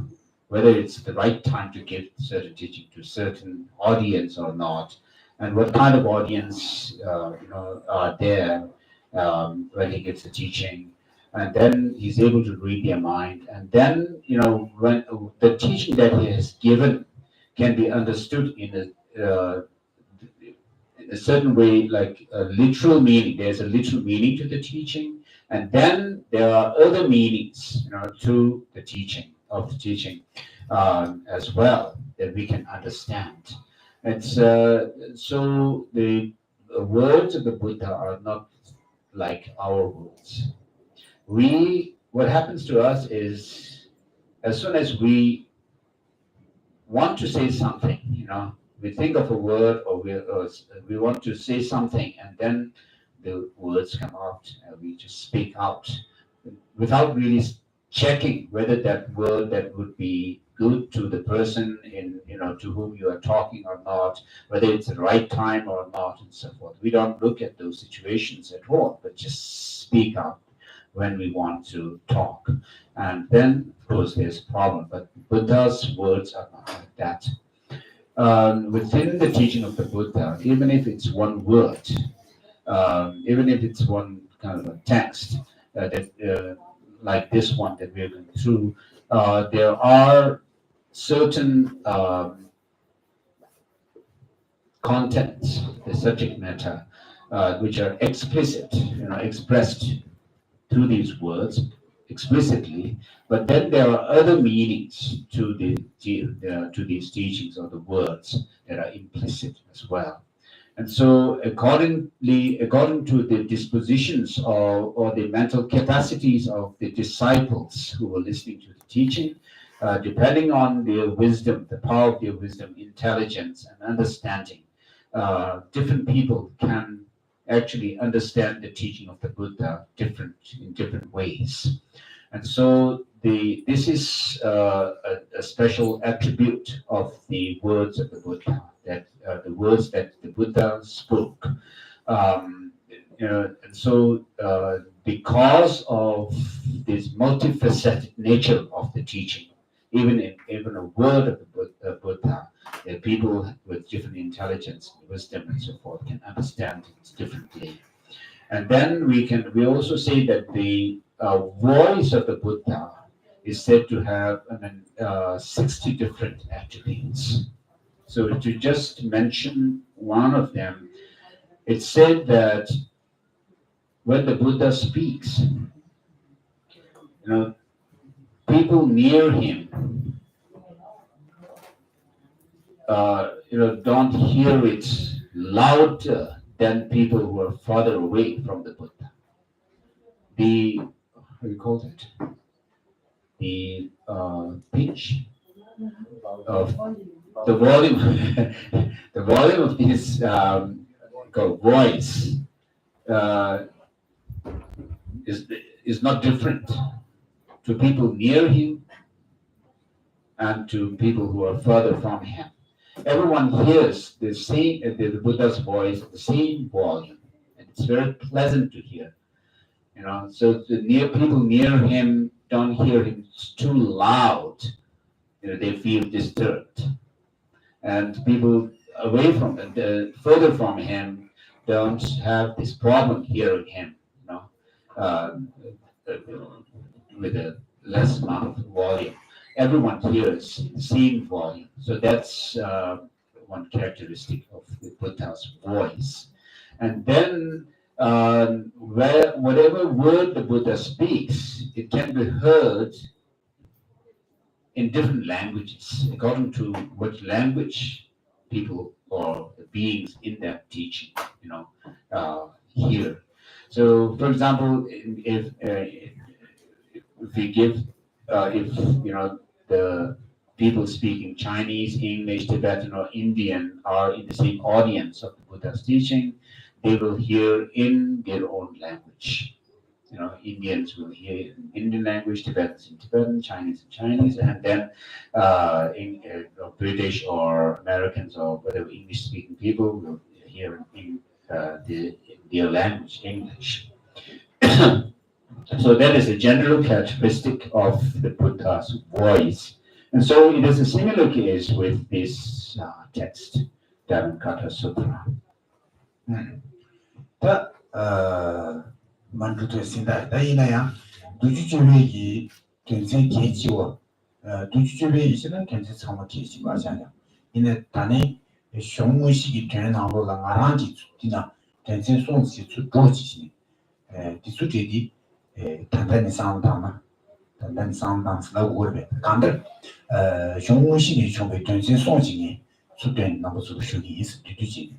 whether it's the right time to give certain teaching to certain audience or not, and what kind of audience are there when he gives the teaching, and then he's able to read their mind, and then when the teaching that he has given can be understood in a certain way, like a literal meaning. There's a literal meaning to the teaching, and then there are other meanings, to the teaching as well that we can understand. It's so the words of the Buddha are not like our words. What happens to us is, as soon as we want to say something, we think of a word or we want to say something, and then the words come out and we just speak out without really checking whether that word that would be good to the person to whom you are talking or not, whether it's the right time or not, and so forth. We don't look at those situations at all, but just speak out when we want to talk. And then, of course, there's a problem, but Buddha's words are not like that. Within the teaching of the Buddha, even if it's one word, even if it's one kind of a text like this one that we're going through, there are certain contents, the subject matter, which are explicit, expressed through these words explicitly, but then there are other meanings to these teachings or the words that are implicit as well. And so according to the dispositions or the mental capacities of the disciples who were listening to the teaching, depending on their wisdom, the power of their wisdom, intelligence, and understanding, different people can actually understand the teaching of the Buddha in different ways. And so this is a special attribute of the words of the Buddha, that the words that the Buddha spoke. And so because of this multifaceted nature of the teaching, even a word of the Buddha, people with different intelligence, wisdom, and so forth can understand it differently. And then we also say that the voice of the Buddha is said to have 60 different attributes. So to just mention one of them, it's said that when the Buddha speaks, people near him, don't hear it louder than people who are farther away from the Buddha. The, how do you call it? The pitch of the volume, the volume of his voice is not different to people near him and to people who are further from him. Everyone hears the same, the Buddha's voice, the same volume, and it's very pleasant to hear. So the people near him don't hear him too loud. They feel disturbed, and people away from further from him don't have this problem hearing him. With a less amount of volume. Everyone hears the same volume. So that's one characteristic of the Buddha's voice. And then whatever word the Buddha speaks, it can be heard in different languages, according to what language people or the beings in that teaching, hear. So, for example, if we give, the people speaking Chinese, English, Tibetan, or Indian are in the same audience of the Buddha's teaching, they will hear in their own language. Indians will hear in Indian language, Tibetans in Tibetan, Chinese in Chinese, and then British or Americans or whatever English-speaking people will hear in their language, English. So that is a general characteristic of the Buddha's voice. And so it is a similar case with this text, Dhammapada Sutra. 만주도 신다. 다이나야 두주주베기 견생 계지워. 두주주베 이시는 견생 참아 계지 마잖아. 이네 단에熊무식이 되는 하고가 나란지 주디나 견생 송시 주도지시. 디수제디 단단히 상담아. 단단히 상담스라고 그래. 간들熊무식이 좀에 견생 송시니 수된 나무수 쇼기 있을 뒤지.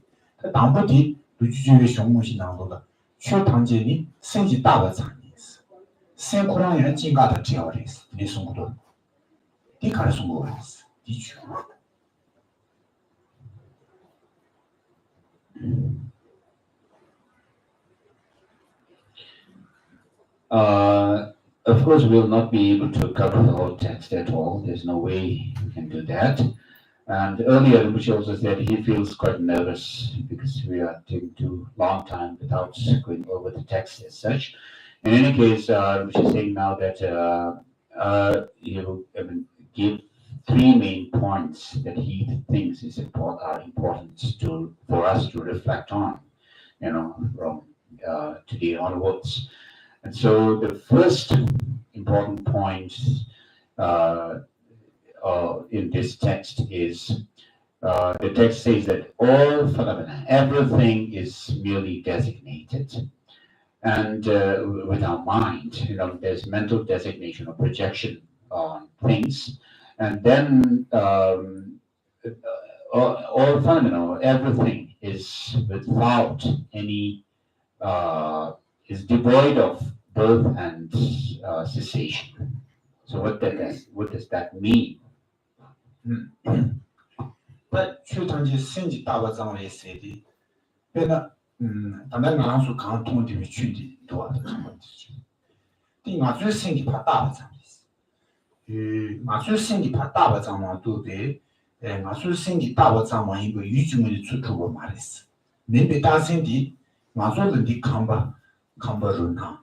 담보디 두주주베熊무식 나오다. 学堂节里升级大个场意思，三库让人进嘎的这样的意思，你送不多，你看送过意思，的确。Of course, we'll not be able to cover the whole text at all. There's no way we can do that. And earlier, Rinpoche also said he feels quite nervous because we are taking too long time without going over the text as such. In any case, Rinpoche is saying now that he will give three main points that he thinks are important for us to reflect on, from today onwards. And so the first important point in this text is the text says that all phenomena, everything is merely designated, and with our mind, there's mental designation or projection on things, and then all phenomena, everything is without any, is devoid of birth and cessation. So what does that mean? 但学堂节升级大个场来说的，别那当然俺说刚通的去的多的什么的，对俺最升级怕大个场的， 마술 생기 바다바 장마도 돼 마술 생기 다바 장마 이거 유중의 주투고 말했어 내배 다생디 마술은 디 캄바루나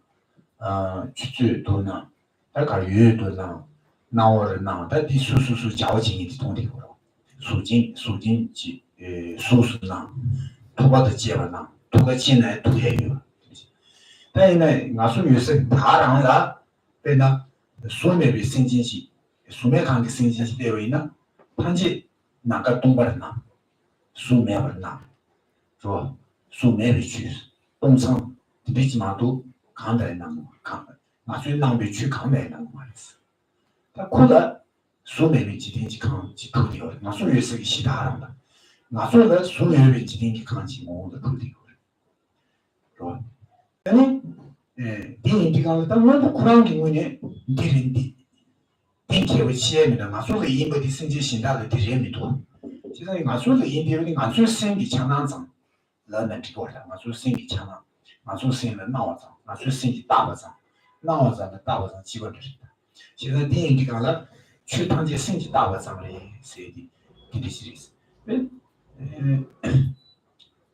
주주도나 다가 유도나 나오르나 다디 수수수 자오징이 통되고 수진지 수수나 도바도 제바나 도가 진에 도예요但是我说有时大人了，被那苏美的生经济，苏美看的生经济单位呢，他就那个东北人呐，苏美人呐，是吧？苏美的去东城，最起码都看待那个看，我说那边去看待那个嘛意思。他可能苏美的几天去看去土地了，我说有时个其他人了，我说那苏美的几天去看去我的土地了，是吧？ 아니 디인디가 당연히 그런 경우에 디린디 땡케고 시에는 마술의 인버디 생지 신다의 디레미도 지금 마술의 인디는 마술 생기 장난장 라는 거라 마술 생기 장난 마술 생는 나와서 마술 생기 다버장 나와서 다버장 기본적이다 지금 디인디가 추탄지 생기 다버장의 세디 디리시리스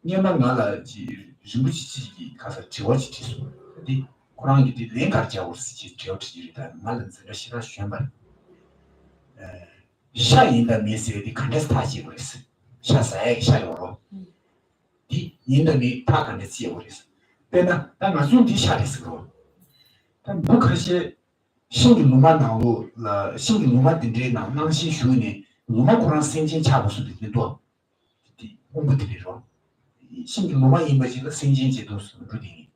니만 나라지 rinpoche 가서 지워지지 근데 그런 게 랭가 지워지지 지워지리다 말은 저시라 쉬면 샤인의 메시지 컨테스트하지 그랬어 샤사에 샤요로 이 인도니 파간에 지워버렸어 근데 나 무슨 디샤리스로 단 뭐그렇게 신기 로만 나오고 신기 로만 된데 남시 쉬우니 로만 그런 생진 잡을 수도 있는데 공부들이로 신기 로마 이미지가 생진지도 루딩이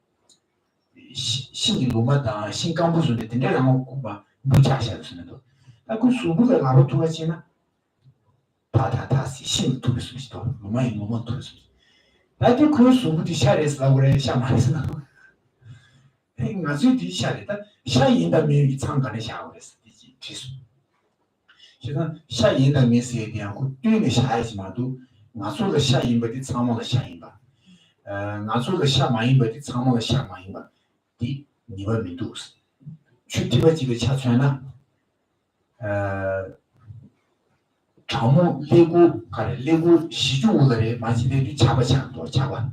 신기 로마다 신강부수인데 내가 막 무자셔도 쓰는도 그 수부가 나로 통하지나 다다다시 신 투비수도 로마이 로마 투비수 나도 그 수부디 샤레스라고 그래 샤마레스나 나중에 디샤레다 샤인다 미이 참가에 샤오레스 디지 티수 지금 샤인다 미스에 대한 그 뛰는 샤이지마도 我说的下音吧的苍茫的下音吧我说的下马音吧的苍茫的下马音吧的你们民族是去这个几个下川呢长木猎姑还是猎姑西中的人马西的就加不强多加吧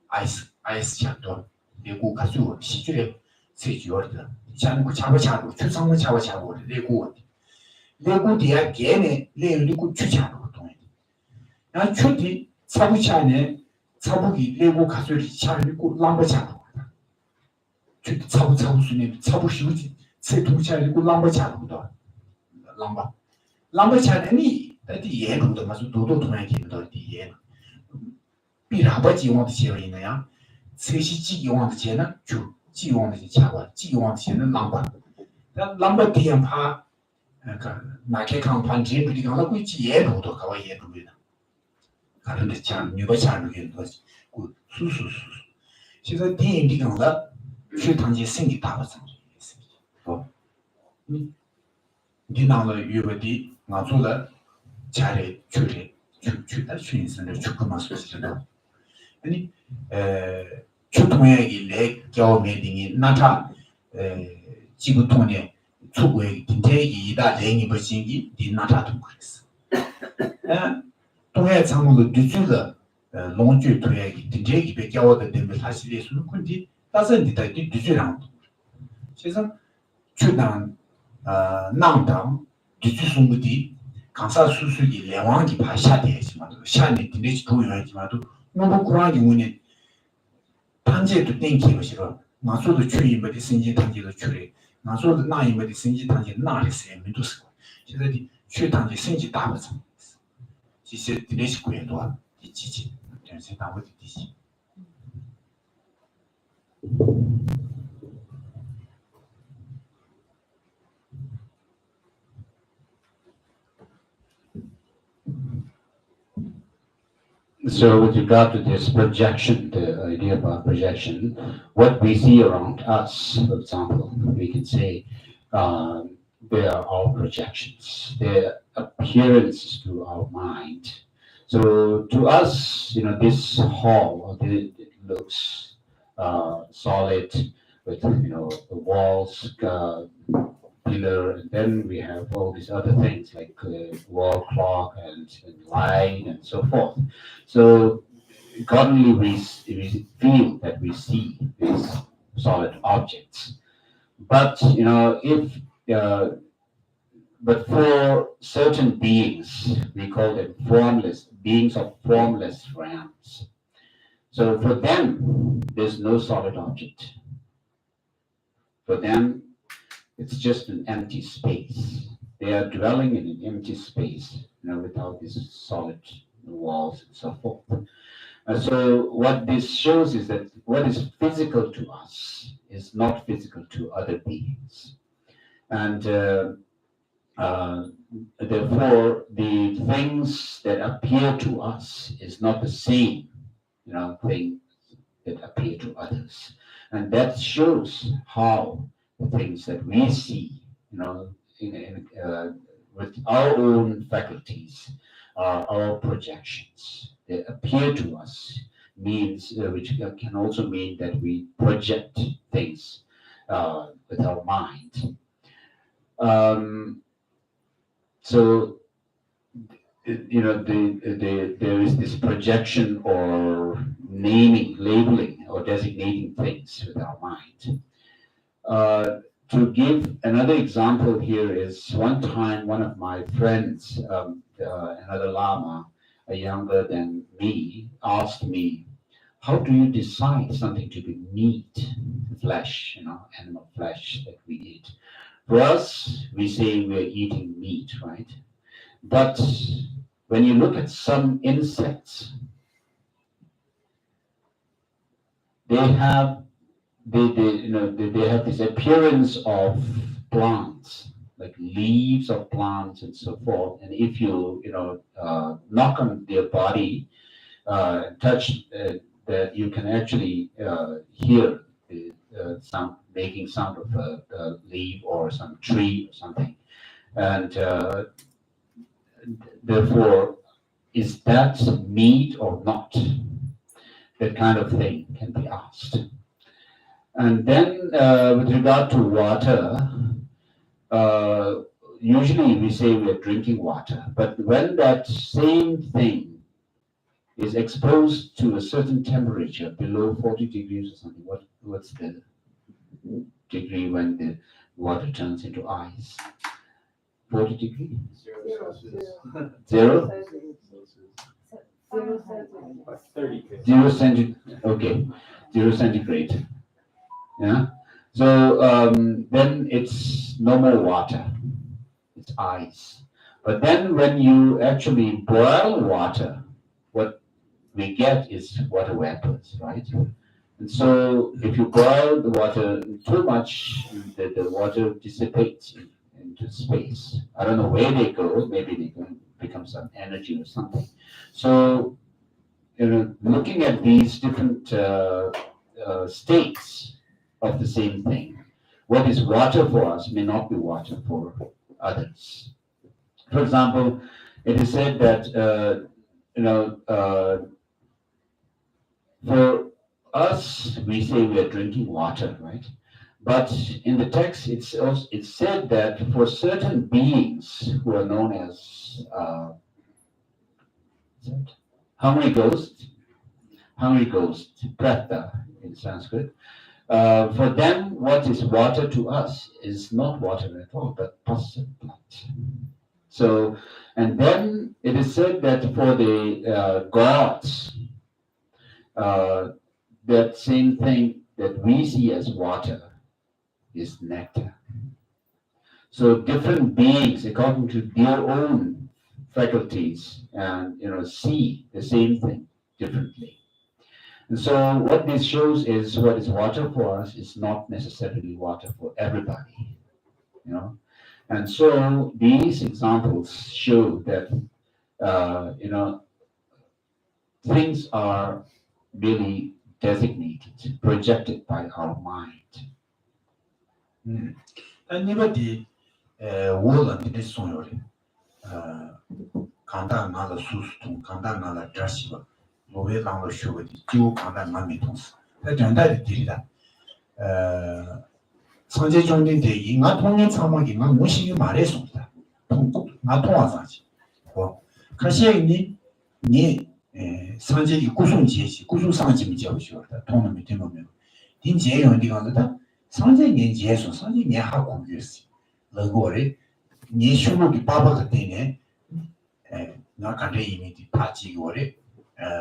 ice 强多猎姑可是西中的最主要的像那个加不强多去长木加不强多的猎姑底下给呢猎姑去强多 야 초디 차부차네 차부기 레고 가서리 차리고 람바차로 초디 차부수네 차부시우지 세 동차리고 람바차로도 람바차니 다디 예로도 마주 도도 통하기도 뒤에 비라바지 용어도 지어이나야 세시지 용어도 지나 주 지용어도 차와 지용어도 지는 람바 뒤에 파 그러니까 나게 강판 진리가 하고 있지 예로도 가와 예로도 다른데 참 유바차는 거지 그 수수수 그래서 디인디가 최단지 생기 다버서 어 디나의 유바디 나조라 잘해 주다 주인선을 주고만 소리잖아 아니 초통의 내 경험이 나타 지구통에 초고의 인테이다 랭이 버싱이 디 나타도 그랬어 동해 장물로 뒤줄을 롱주 토야기 뒤제기 배겨워도 되면 사실이 수는 군디 따선디다 뒤줄랑 그래서 주당 남당 뒤주송부디 강사 수수기 레왕기 파샤되지만 샤니 뒤내지 도요하지만도 너무 그런 경우는 단계도 땡기고 싫어 나서도 추임버디 생지 단계도 추래 나서도 나임버디 생지 단계 나리스에 민도스 그래서 추단계 생지 다버서 这些历史古言多，第几集？这是大卫的第几？ So with regard to this projection, the idea about projection, what we see around us, for example, we can say they are all projections. They're appearances to our mind. So to us, this hall, it looks solid with, the walls, pillar, and then we have all these other things like wall clock and light and so forth. So accordingly, we feel that we see these solid objects. But if but for certain beings, we call them formless beings of formless realms. So for them, there's no solid object. For them, it's just an empty space. They are dwelling in an empty space, without these solid walls and so forth. So what this shows is that what is physical to us is not physical to other beings. And therefore, the things that appear to us is not the same, thing that appear to others. And that shows how the things that we see, with our own faculties, our projections, they appear to us, means which can also mean that we project things with our mind. So there is this projection or naming, labeling, or designating things with our mind. To give another example here is one time one of my friends, another Lama, younger than me, asked me, how do you decide something to be meat, flesh, animal flesh that we eat? For us, we say we're eating meat, right? But when you look at some insects, they have this appearance of plants, like leaves of plants and so forth. And if you knock on their body, touch that, you can actually hear the sound, making sound of a leaf or some tree or something. And therefore, is that meat or not? That kind of thing can be asked. And then with regard to water, usually we say we are drinking water, but when that same thing is exposed to a certain temperature, below 40 degrees or something, what's the degree when the water turns into ice? 40 degrees? 0? 0 centigrade. Okay, 0 centigrade. Yeah. So then it's no more water. It's ice. But then when you actually boil water, what we get is water vapors, right? And so if you boil the water too much, the water dissipates into space. I don't know where they go. Maybe they can become some energy or something. So, looking at these different states of the same thing, what is water for us may not be water for others. For example, it is said that for us, we say we are drinking water, right? But in the text, it's said that for certain beings who are known as hungry ghosts, prata in Sanskrit, for them, what is water to us is not water at all, but pus and blood. So, and then it is said that for the gods, that same thing that we see as water is nectar. So different beings, according to their own faculties, and see the same thing differently. And so what this shows is what is water for us is not necessarily water for everybody. And so these examples show that things are really designated, projected by our mind. Anybody would be sorry. Kanda nala sustum, kanda nala drashiva, Love lang shuvati, Jiu kanda nami tons. That and that did that. 상제 종된 대기 나 통년 참하기 나 무식이 말했습니다. 나 통화상지. 가시에니 니 상제기 구송지시 구송상지미 잡으시거든. 통놈이 되면 딘제 어디가 나다 상제년 제소 상제년 하고 있어. 너거래 니 슈로기 바바가 되네. 나 간래 이미 파지고래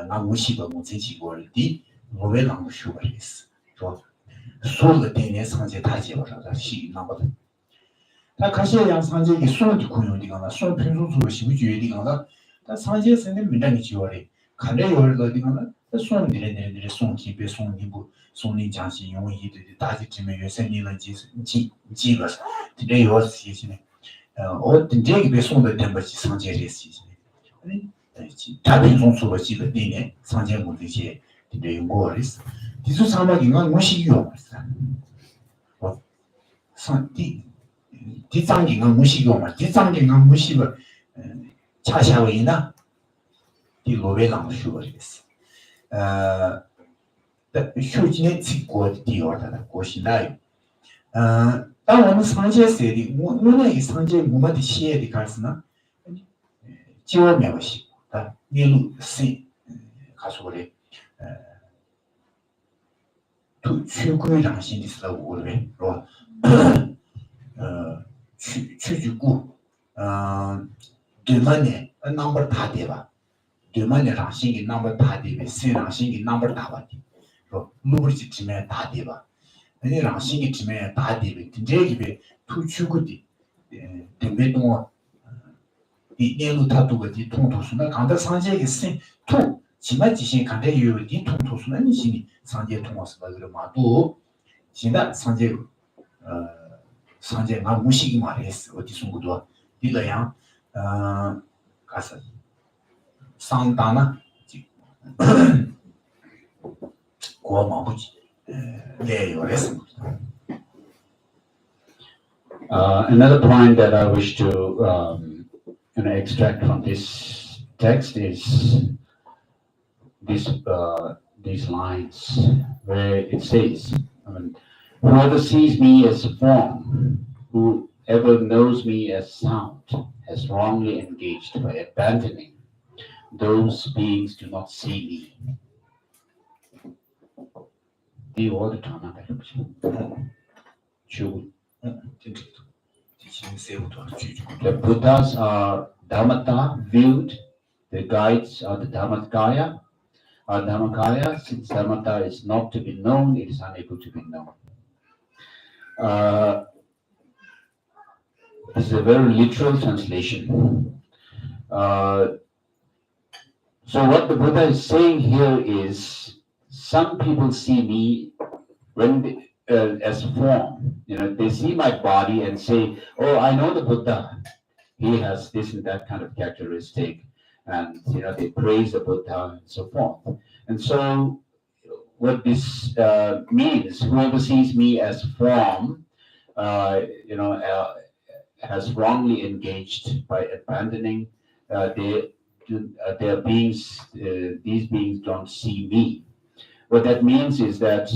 나 무식을 못 지고래 뭐왜 나 무식을 했어. 소를 되네 상제 다 집어서 시 나거든. 다 가시양 상제기 소기 고용디가 나 소 평소로 시부주의디가 나 상제 선생 민당이 지워래. 간래 요르디가 나 손 내내 손 기배 손 니부 손니 장시 용의들이 다지 지면 요새니는 지가 되게 요시시네. 어떤 제기 배 손을 된 것이 상제리시네. 아니 다른 손소로 지가 되네 상제 모드지 되게 용거리스. 디수 사막인가 무식이요. 뒷장기가 무식이요. 뒷장기가 무식을 차샤위나 이 로베랑 슈거리스. 휴진의 직고 디어다 고시나요. 当我们상제 세리 오늘 이 상제 무마디 시에디 갈스나 지워 명시 다 니루 세 가서 그래 또 최고의 신이 있다고 그래. 취주고 되만에 넘버 다 돼봐. 되만에 장신이 넘버 다 되면 세 장신이 넘버 다 받지. 루브리지 팀에 다 돼봐. 아니 장신이 팀에 다 되면 진짜기에 투추고디 되면 이 내로 다도가지 통도수나 간다 상제기 세투 지만 지신 간다 요디 통도수나 니신이 상제 통화스가 그러마도 진짜 상제 상제 나 무식이 말했어. 어디 송구도 이거야 가서 상다나 고마부지 네 요랬습니다. Another point that I wish to extract from this text is these lines where it says, whoever sees me as form, whoever knows me as sound, has wrongly engaged by abandoning. Those beings do not see me. The Buddhas are Dharmata viewed, the guides are the Dharmakaya. Our Dharmakaya, since Dharmata is not to be known, it is unable to be known. This is a very literal translation. So what the Buddha is saying here is, some people see me when as form. They see my body and say, "Oh, I know the Buddha. He has this and that kind of characteristic," and they praise the Buddha and so forth. And so, what this means, whoever sees me as form, has wrongly engaged by abandoning. Their beings, these beings don't see me. What that means is that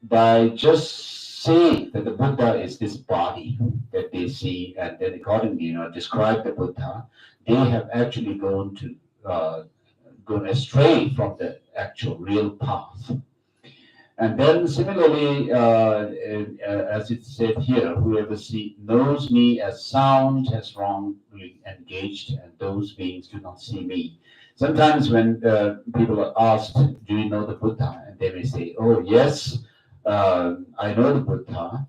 by just saying that the Buddha is this body that they see, and then accordingly, describe the Buddha, they have actually gone astray from the actual real path. And then similarly, as it said here, whoever knows me as sound has wrongly engaged, and those beings do not see me. Sometimes when people are asked, "Do you know the Buddha?" and they may say, "Oh yes, I know the Buddha.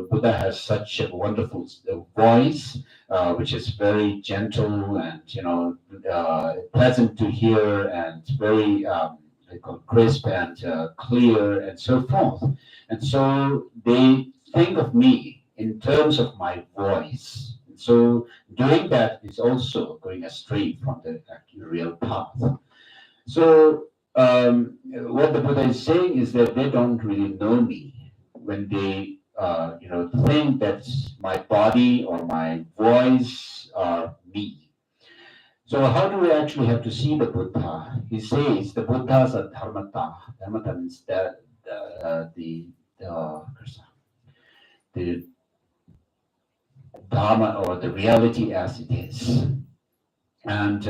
Buddha has such a wonderful voice, which is very gentle and pleasant to hear, and very crisp and clear, and so forth." And so they think of me in terms of my voice. And so doing that is also going astray from the real path. So what the Buddha is saying is that they don't really know me when they think that my body or my voice are me. So how do we actually have to see the Buddha? He says the Buddhas are dharmata. Dharmata means the Dharma or the reality as it is. And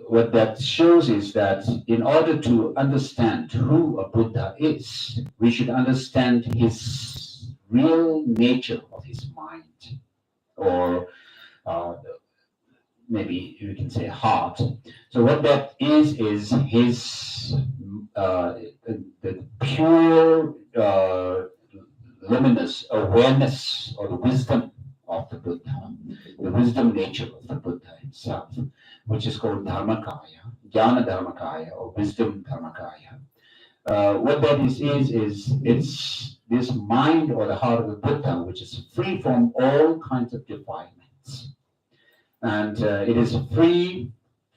what that shows is that in order to understand who a Buddha is, we should understand his real nature of his mind, or maybe you can say heart. So what that is his the pure luminous awareness or the wisdom of the Buddha, the wisdom nature of the Buddha himself, which is called Dharmakaya, Jnana Dharmakaya, or wisdom Dharmakaya. What that is it's this mind or the heart of the Buddha, which is free from all kinds of defilements. And it is free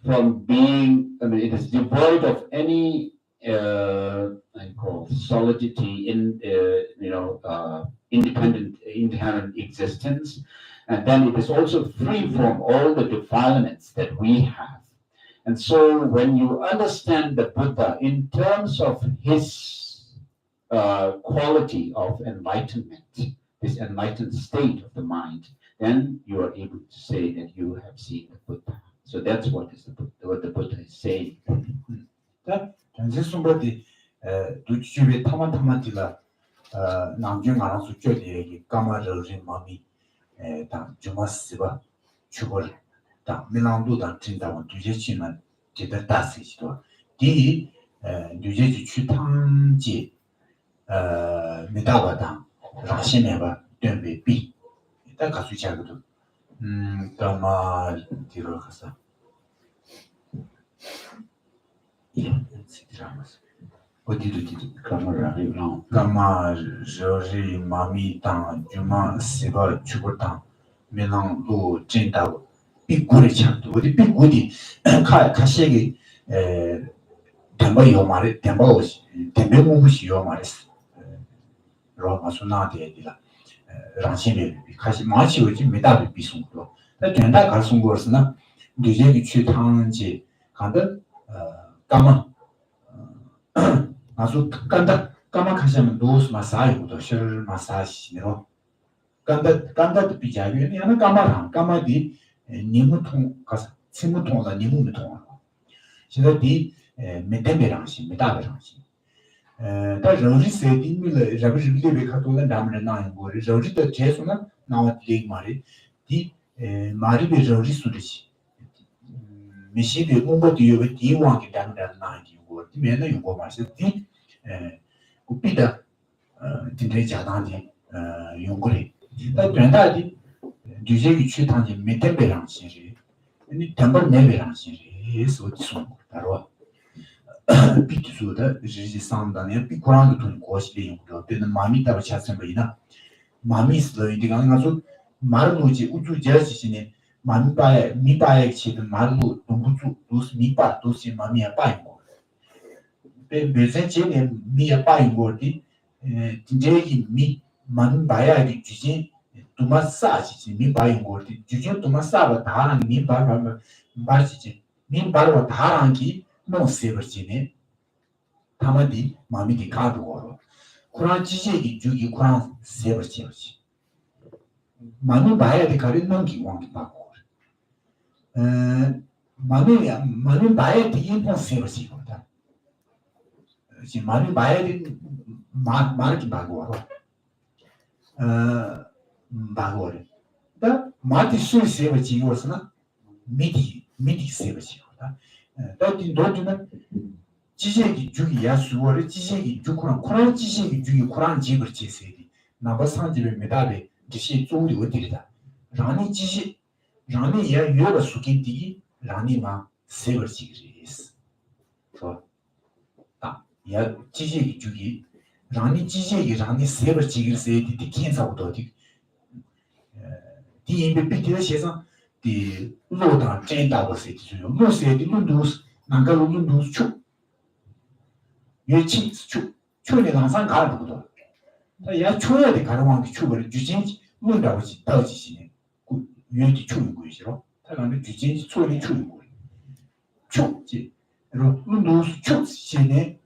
from being, it is devoid of any I call solidity in independent inherent existence, and then it is also free from all the defilements that we have. And so when you understand the Buddha in terms of his quality of enlightenment, this enlightened state of the mind, then you are able to say that you have seen the Buddha. So that's what the Buddha is saying. 전세순버디 두치베 타만타만티라 남중 알아서 쩌디에기 까마르리 마미 다 주마스바 추벌 다 밀랑도다 진다고 두제치만 제대로 다스지도 디 두제치 추탕지 메다바다 라시메바 덴베비 다 가수 자고도 까마 디로 가서 Gamma Georgie Mami Tang Juma Siva Chubertang Milan Lu Jinda Big Goody Chant with the Big Goody Kashegi Temba Yomari Tembos Tembemus Yomaris Romasuna de la Rancine because Machi which made up Bisungo. That Jenda Karsungosna Dujegi Chutanji Kanda Gamma 아주 까마카시면 노스 마사이고도 셔를 마사시로 간다도 비자비는 하나 까마디 니무통 가서 친무통다 니무무통 시다디 메데베랑시 메다베랑시 다 저리세디 밀 자비르리베 카토는 담는 나인 거리 저리도 제소나 나와디 말이 디 마리베 저리수르시 미시베 공부디요 디왕기 담는 나인 면은 용거 마시지 우피다 진짜 자단지 용거리 다 변다디 주제기 취탄지 메테베랑 시리 아니 담벌 내베랑 시리 소치송 바로 비트소다 지지 상단에 비코랑도 돈 고시리 용도 되는 마음이 따로 찾는 거이나 마음이 있어 이디가 가서 말로지 우주 제시시네 마음바에 미바에 치든 말로 동부주 도스 미바 도스 마음이야 빠이고 베센체네 미야 빠이고디 진제기 미 만바야디 주진 두마사지 미 빠이고디 주진 두마사바 다랑 미 바바 마시지 미 바로 다랑기 노세버지네 타마디 마미디 가도로 쿠란 지제기 주기 쿠란 세버지지 마미 바야디 가린는기 왕기 바고 마미 바야디 인폰 세버지거든 지금 많이 말이 말기 바고로 바고로 다 마티 술 세버 지고서나 미디 세버 지고다 다디 도드는 지제기 주기야 수월의 지제기 주고랑 코란 지제기 주기 코란 지버 지세디 나바 산지베 메다베 지시 종리 어디다 라니 지시 라니야 요가 수기디 라니마 세버 지그리스 저 야 지제기 주기 라니 지제기 라니 세버 지기르세 디 켄사부터 디 디인베 비티의 세상 디 로다 젠다고 세지요 로세디 룬두스 난가로 룬두스 추 예치 추 추네 항상 가르고도 야 추야 돼 가르왕기 추버를 주진지 룬다고 지 따지시네 그 유디 추는 거이시로 타간데 주진지 추니 추는 거 추지 룬두스 추 시네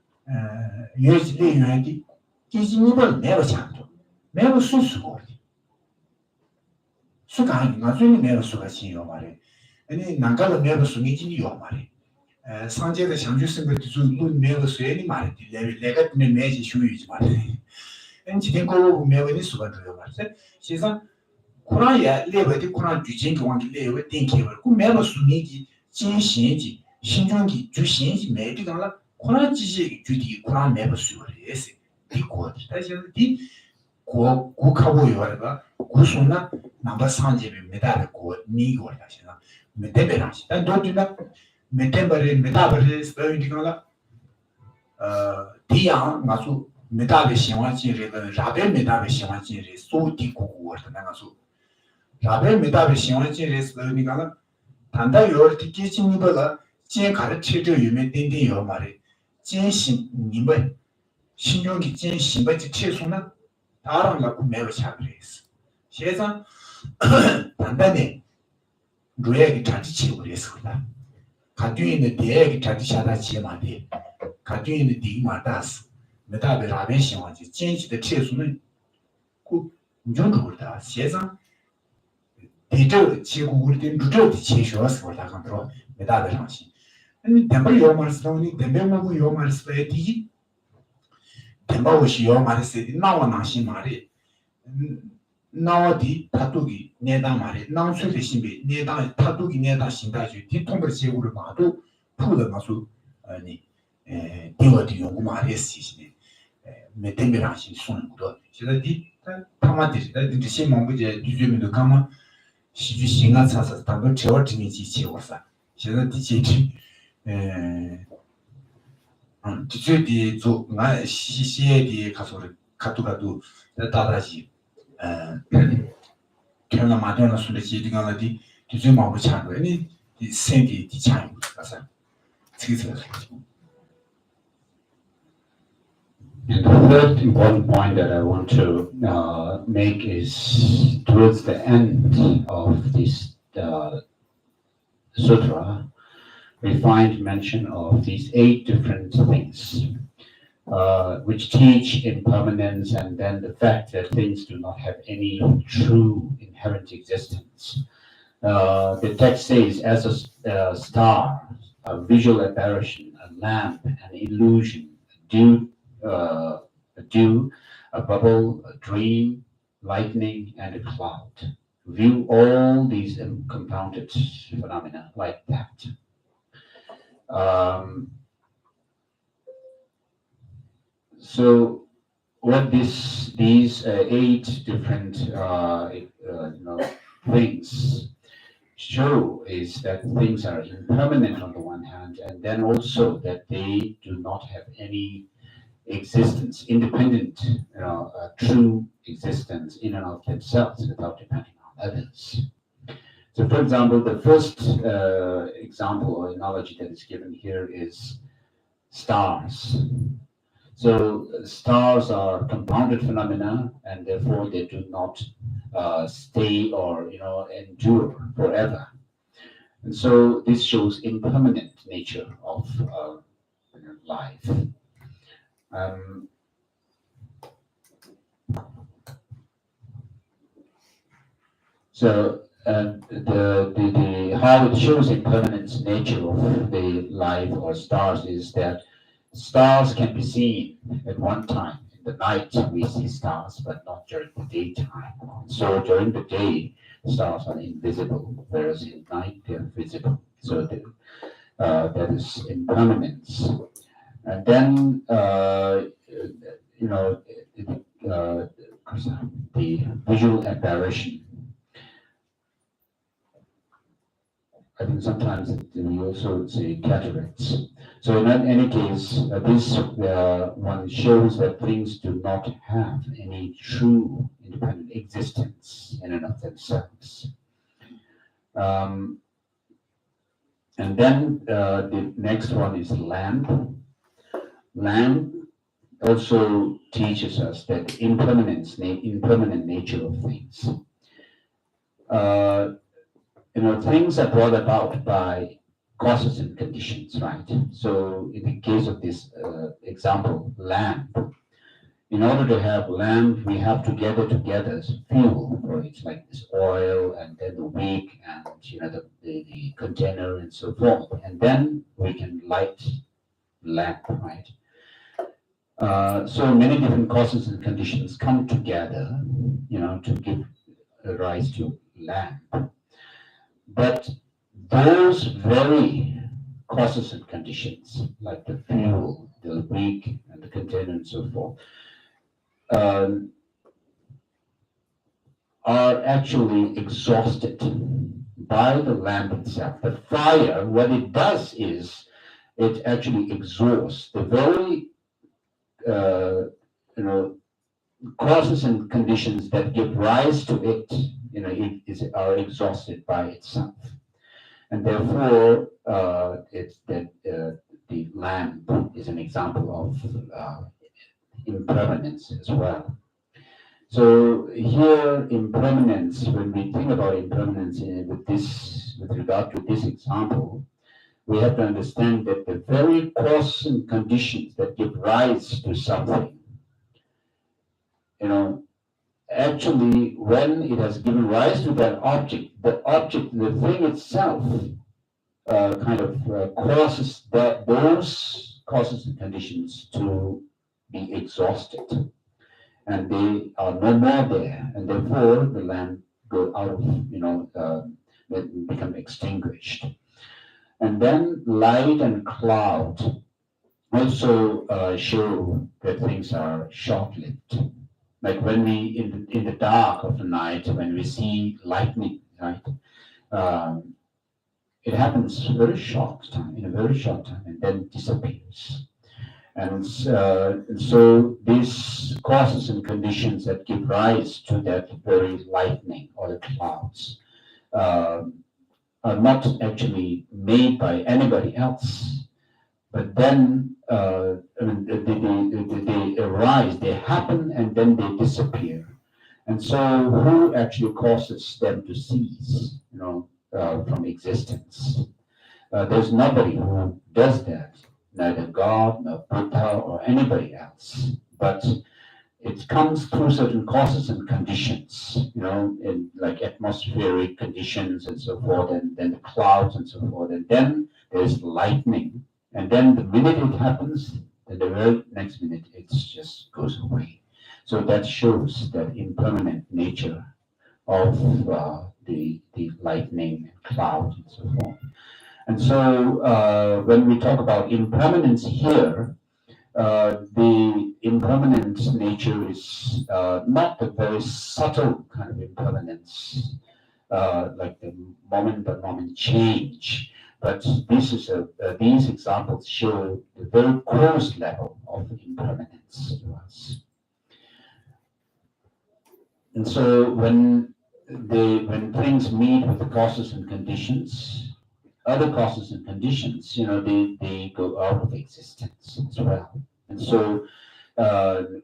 예지 내용이 기준을 내려 잡도 매우 수수고 수강이 나중에 매우 수가지요 말이 아니 난가도 매우 수기지요 말이 상제의 상주성을 두는 매우 수행이 말이 내가 매지 쉬우지 말이 엔지된 거 매우 수가 들어요 말이 세상 쿠란야 레베디 쿠란 주진기 왕기 레베 땡기버 그 매우 수기지 진신지 신중기 주신지 매디가라 쿠란 지지 주디 쿠란 매우 수거리에서 이거 다시 이 고하고 요래가 고소나 남바 상제비 메다베 고 니고라 시나 메데베라시 단 도디나 메데베레 메다베레 스베디가라 디양 마수 메다베 신화지레 라베 메다베 신화지레 소디 고고르다 나가수 라베 메다베 신화지레 스베디가라 단다 요르티 기치니버가 진 가르치죠 유메 딘딘 요 말이 진신 니버 신용기 진 신바지 최소나 다른 거 매우 차별했어. 세상 단단히 루에기 자지치고 그랬습니다. 가두이는 대에기 자지샤다 지마디 가두이는 디마다스 메다베 라벤 신화지 진실의 최소는 그 운전도다. 세상 대저 지구를 된 루저의 최소스 보다 간으로 메다베 상신. 아니 템버 요마스도니 템베모부 요마스베디 템바오시 요마르세 나와나시 말이 나와디 타투기 내다 말이 나우스의 신비 내다 타투기 내다 신다지 뒤통을 제고를 봐도 푸드 가수 아니 디워디 요구 말했시네 메템베라시 손으로 제가디 타마디 디시 몽부제 뒤주면도 가마 시주 신가 차서 당근 저어지니 지치고사 제가 디치 뒤쪽에 저 시시에 가서 가도 다다지 결나 마련을 수리지 디가라디 뒤쪽 마음을 찾고 아니 이 생기 디차이 가서 지금 And the third important point that I want to make is towards the end of this sutra, we find mention of these 8 different things, which teach impermanence and then the fact that things do not have any true inherent existence. The text says, as a star, a visual apparition, a lamp, an illusion, a dew, a bubble, a dream, lightning, and a cloud. View all these compounded phenomena like that. So what these 8 different things show is that things are impermanent on the one hand, and then also that they do not have any existence, independent, true existence in and of themselves without depending on others. So, for example, the first example or analogy that is given here is stars. So, stars are compounded phenomena, and therefore they do not stay or endure forever. And so, this shows impermanent nature of life. So. The how it shows impermanent nature of the life or stars is that stars can be seen at one time. In the night we see stars, but not during the daytime. So during the day, stars are invisible, whereas in night they are visible. So that is impermanence. And then the visual apparition. I think sometimes we also say cataracts. So in any case, this one shows that things do not have any true independent existence in and of themselves. And then the next one is lamp. Lamp also teaches us that impermanent nature of things. Things are brought about by causes and conditions, right? So in the case of this example, lamp, in order to have lamp, we have to gather together fuel for it, like this oil and then the wick and the container and so forth, and then we can light lamp, right? So many different causes and conditions come together, to give rise to lamp. But those very causes and conditions, like the fuel, the wick, and the container and so forth, are actually exhausted by the lamp itself. The fire, what it does is it actually exhausts the very causes and conditions that give rise to it. Are exhausted by itself, and therefore it's that the lamp is an example of impermanence as well. So here, impermanence, when we think about impermanence with regard to this example, we have to understand that the very cause and conditions that give rise to something, actually, when it has given rise to that object, the thing itself, causes those causes and conditions to be exhausted, and they are no more there, and therefore the lamp go out of, become extinguished. And then light and cloud also show that things are short-lived. Like when we, in the dark of the night, when we see lightning, right? It happens in a very short time, and then disappears. And so these causes and conditions that give rise to that very lightning or the clouds are not actually made by anybody else, but then they arise, they happen, and then they disappear. And so who actually causes them to cease, from existence? There's nobody who does that, neither God, nor Buddha, or anybody else. But it comes through certain causes and conditions, in like atmospheric conditions and so forth, and then the clouds and so forth, and then there's lightning, and then the minute it happens, then the very next minute it just goes away. So that shows that impermanent nature of the lightning and cloud and so forth. And so when we talk about impermanence here, the impermanent nature is not a very subtle kind of impermanence, like the moment-by-moment change, but these examples show the very gross level of impermanence to us. And so when things meet with the causes and conditions, other causes and conditions, they go out of existence as well. And so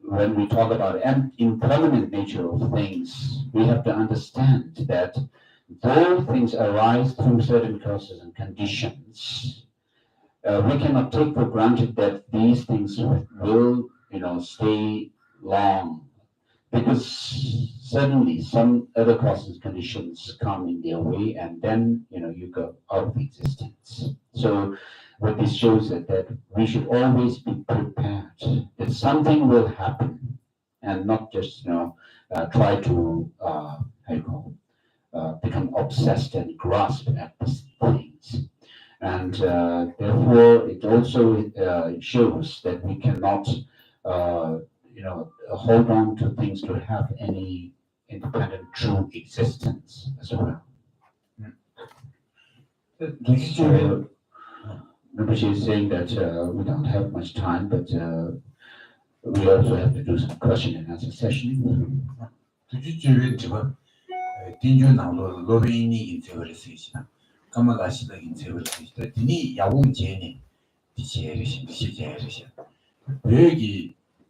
when we talk about impermanent nature of things, we have to understand that though things arise through certain causes and conditions, we cannot take for granted that these things will, stay long, because suddenly some other causes and conditions come in their way, and then you go out of existence. So what this shows that we should always be prepared that something will happen, and not just try to become obsessed and grasp at these things. And therefore it also shows that we cannot hold on to things to have any independent true existence as well. Rinpoche is saying that we don't have much time, but we also have to do some question and answer session.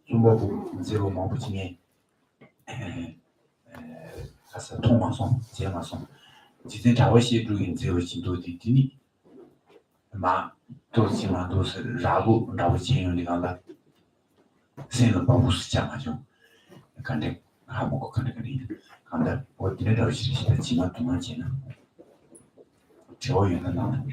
중국 제로 마부지니 가서 통방송 제마송 지진 자원시 중인 제로 진도디 디니 마 도시만 도스 라부 진용이 간다 생을 바부스 장하죠. 근데 하고 근데 근데 어디를 시시다 지만 동안지는 저희는 나는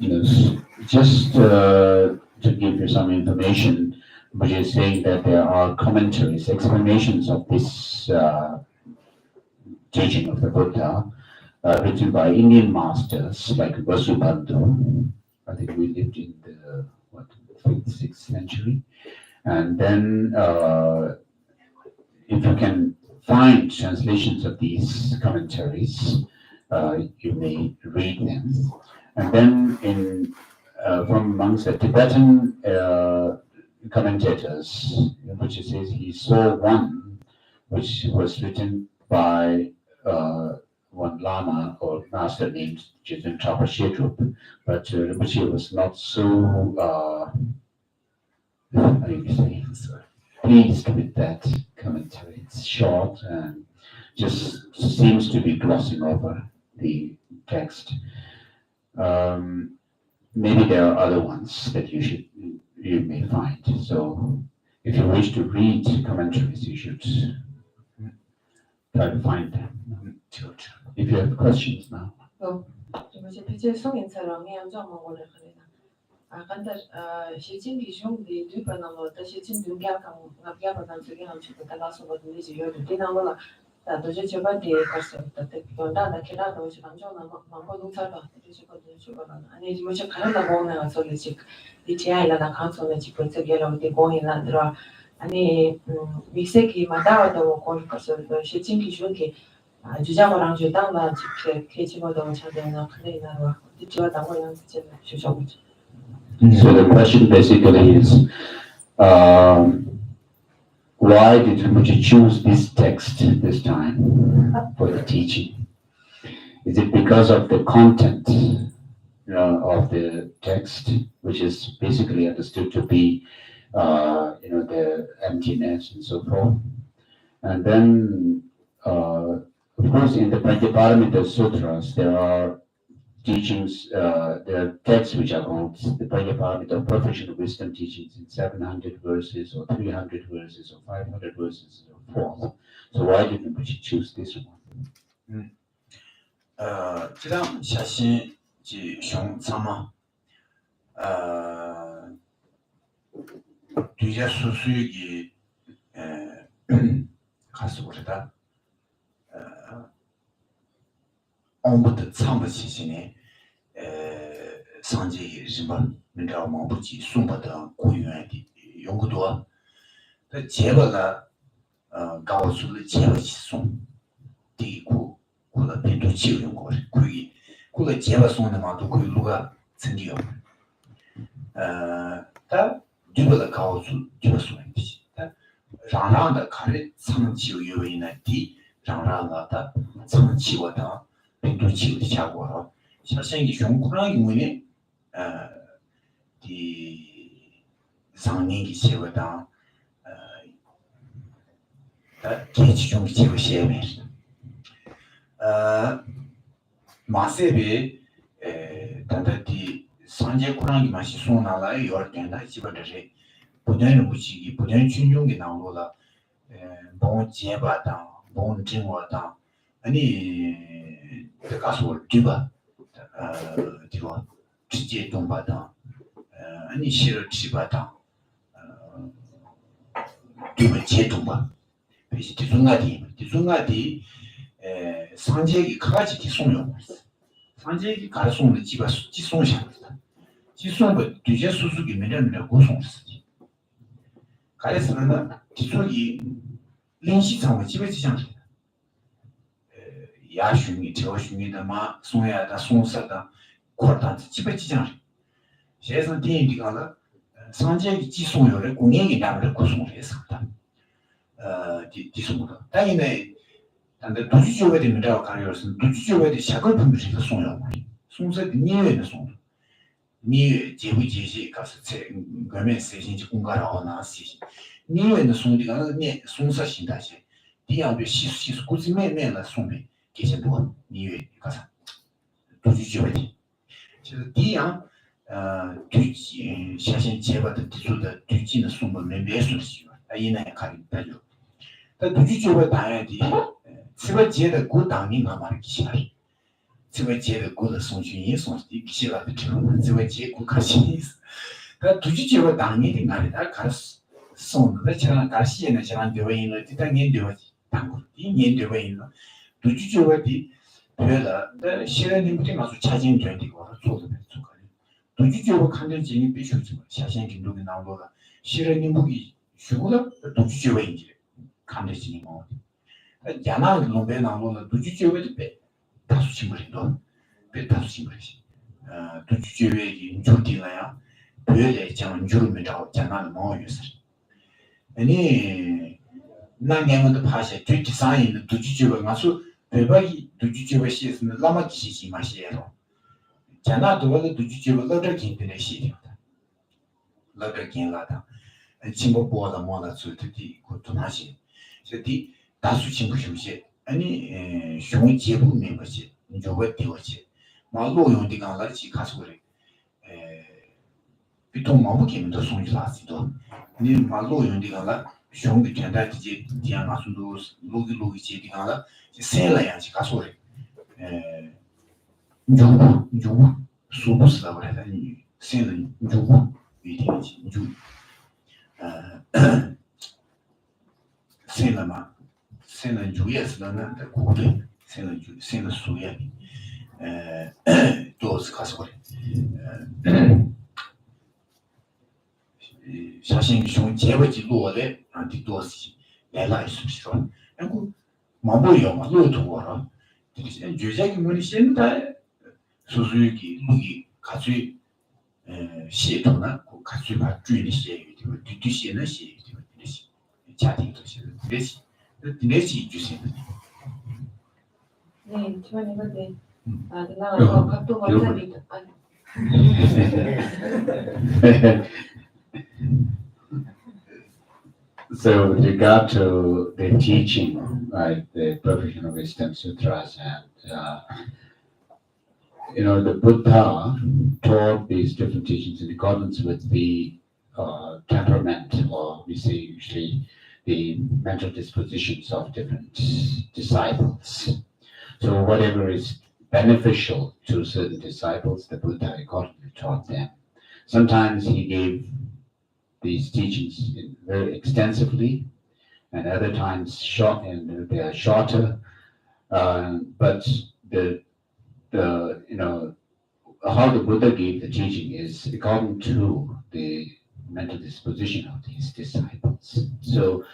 Yes. Just to give you some information, which is saying that there are commentaries, explanations of this teaching of the Buddha, written by Indian masters like Vasubandhu. I think we lived in the 5th, 6th century. And then, if you can find translations of these commentaries, you may read them. And then, from amongst the Tibetan commentators, which it says he saw one which was written by one Lama or master named Jiten Trapashedrup, but Rinpoche was not so, how do you say, pleased with that commentary. It's short and just seems to be glossing over the text. Maybe there are other ones that you may find. So if you wish to read commentaries, you should try to find them. If you have questions now. 이제 비제 성인처럼 양정 먹으려 그래나. 근데 시진 기준이 뒤편은 뭐 시진 중간강 나비하고는 저기 한 주도 달라서 뭐 이제 요즘 되나고라. 도저히 저번에 갔을 때 나나 기라도 이제 감정은 뭐도 살아. 이제 거기 주거나 아니 지금 저 가는다 보면 저기 지금 이제야이나 강소는 지금 저기로 돼 고인나 들어. 아니 미세기 마다도 거기 가서 시진 기준이 주장을 주당만 직접 계집어도 차대나 그래나 뒤집어 당고는 진짜 주장. So the question basically is, why did Rinpoche choose this text this time for the teaching? Is it because of the content, of the text, which is basically understood to be, the emptiness and so forth? And then, of course, in the Prajnaparamita Sutras, there are teachings, there are texts which are called the Prajnaparamita Professional Wisdom teachings in 700 verses or 300 verses or 500 verses and so forth. So why did Rinpoche choose this one? 这张写信即熊参嘛，对些属于还是我知道，我们的参不起些呢，上届什么，你知道吗？不及送不得雇员的用不多，他结果呢，搞我说的结果起送，第一股。过了变多气用过可以，过了结巴送的嘛都可以录个成绩用。他对不了高处就不送问题，他让的看的长期有原因的低，让的他长期我的变多气的效果了，像生意上可能因为呢，的上年的结果当，阶级中的结果写没是。마세베 단다디 산제 쿠랑이 마시 소나라 요르텐다 지바데레 보전을 무시기 보전 춘중이 나오고라 본 제바다 본 증와다 아니 가서 뒤바 뒤와 지제 동바다 아니 시를 지바다 뒤바 제동바 비시 뒤중가디 상제기 가지 기송용 상제기 가송의 지바 지송샤다 지송의 뒤제 수수기 매년에 고송스지 가레스는 뒤쪽이 린시상의 지바 지장이다 야슝이 저슝이다 마 송야다 송사다 코르단지 지바 지장이 제선 대인디가라 상제기 지송요를 공행이 나를 고송을 했었다 디송도 당연히 근데 두지조에 되는 데가 가려서 두지조에 대 샤걸 품질이 송요. 송세 니에는 송. 니 제부지지 가서 제 거면 세신지 공가라고 나시. 니에는 송디가 니 송사신다시. 디양도 시수 고지매매나 송매 계신도 니에 가서 두지조에 돼. 그래서 디양 두지 샤신 제바의 뒤쪽의 뒤지는 송을 매매수지. 아이네 가리다죠. 또 두지주가 당연히 지바제의 그 당인가 말이야. 지바제의 그 송준이 송이 기시라도 좀 지바제 그 가시니. 그 두지주가 당연히 말이다. 가서 송도 제가 가시에는 제가 되어 있는 디당이 되어 당고 이 되어 있는 두지주가 디 별다 실현님께 가서 찾은 되고 저도 그렇게 두지주가 간전진이 비슈지 자신 긴도에 나오고 실현님이 쉬고도 두지주가 이제 간전진이 뭐 야나 논배 나오는 두지주가 다수 친구들도 다수 친구들이 두지주가 인조디나야 별에 장 주름이라고 장난 뭐 있어 아니 나냥도 파세 뒤디사인 두지주가 가서 대박이 두지주가 시에서는 라마지시 마시에로 자나도 두지주가 러더긴데 시디다 러더긴라다 친구 보다 뭐다 줄듯이 고통하시 저디 다수 친구 휴시 아니 쇼이 제부는 것이 저거 되었지 말로 용디가 같이 가서 그래 비통 마부기면도 손이 나시도 니 말로 용디가 쇼이 전달지 디아마수도 로기 제디가 세라야지 가서 그래 누구 수부스라고 해야 되니 세는 누구 이디지 누구 세나마 세는 주에서는 고대 세는 수에 도스 가서 그래 자신 좀 제버지 로데 안티 도스 내가 있으시죠 그리고 마보요 마로도 와라 이제 주제기 문이 신다 수수기 무기 같이 시도나 같이 봐 주의 시에 되고 뒤뒤시는 시에 되고 이렇게 자팅도 시에 그래서 디네시 주세요. 네, 주변에 이건데 나가 각도 감사합니다. So with regard to the teaching, like the Perfection of Wisdom Sutras, and the Buddha taught these different teachings in accordance with the temperament, or we say usually the mental dispositions of different disciples. So whatever is beneficial to certain disciples, the Buddha accordingly taught them. Sometimes he gave these teachings very extensively, and other times short, and they are shorter. But how the Buddha gave the teaching is according to the mental disposition of these disciples. So,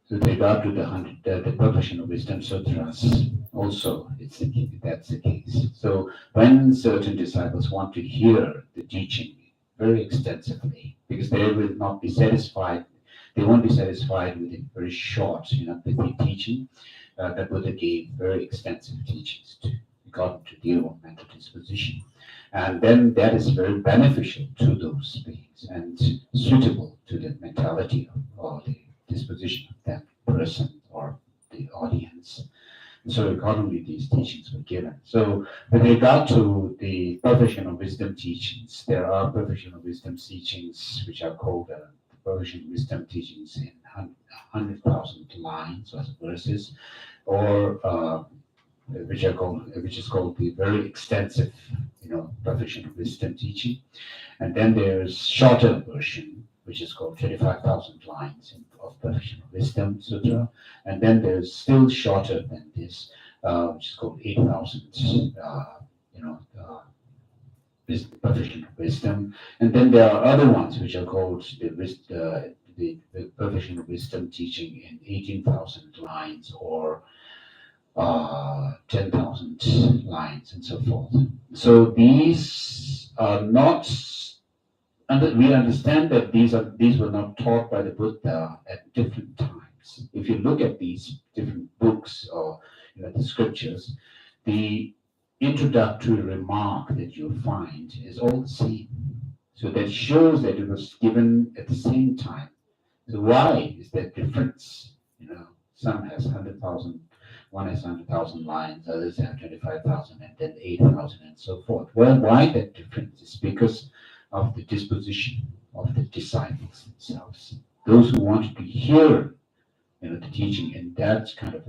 with regard to the Perfection of Wisdom Sutras, also that's the case. So, when certain disciples want to hear the teaching very extensively, because they will not be satisfied, they won't be satisfied with a very short, pithy teaching. The Buddha gave very extensive teachings according to their own mental disposition. And then that is very beneficial to those beings and suitable to the mentality or the disposition of that person or the audience. And so accordingly, these teachings were given. So with regard to the Perfection of Wisdom teachings, there are Perfection of Wisdom teachings which are called Perfection of Wisdom teachings in 100,000 lines or verses, or which is called the very extensive, Perfection of Wisdom teaching. And then there's shorter version, which is called 35,000 lines of Perfection of Wisdom Sutra. And then there's still shorter than this, which is called 8,000, Perfection of Wisdom. And then there are other ones which are called the Perfection of Wisdom teaching in 18,000 lines, or 10,000 lines, and so forth. So these are not, and we understand that these were not taught by the Buddha at different times. If you look at these different books or the scriptures, the introductory remark that you find is all the same. So that shows that it was given at the same time. So why is that difference? Some has 100,000. One has 100,000 lines, others have 25,000, and then 8,000, and so forth. Well, why that difference is because of the disposition of the disciples themselves. Those who wanted to hear, the teaching in that kind of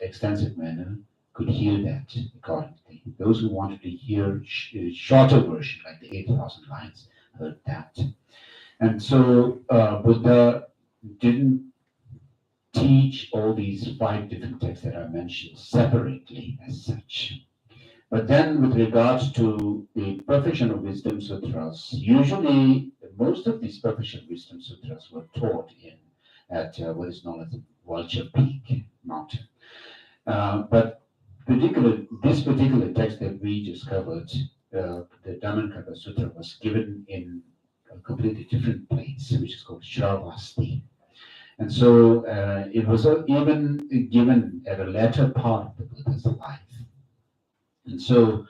extensive manner could hear that accordingly. Those who wanted to hear shorter version, like the 8,000 lines, heard that. And so Buddha didn't teach all these 5 different texts that I mentioned separately as such. But then with regards to the Perfection of Wisdom Sutras, usually most of these Perfection of Wisdom Sutras were taught at what is known as the Vulture Peak Mountain. But this particular text that we just covered, the Dhammapada Sutra, was given in a completely different place, which is called Shravasti. And so it was even given at a later part of the Buddha's life. And so,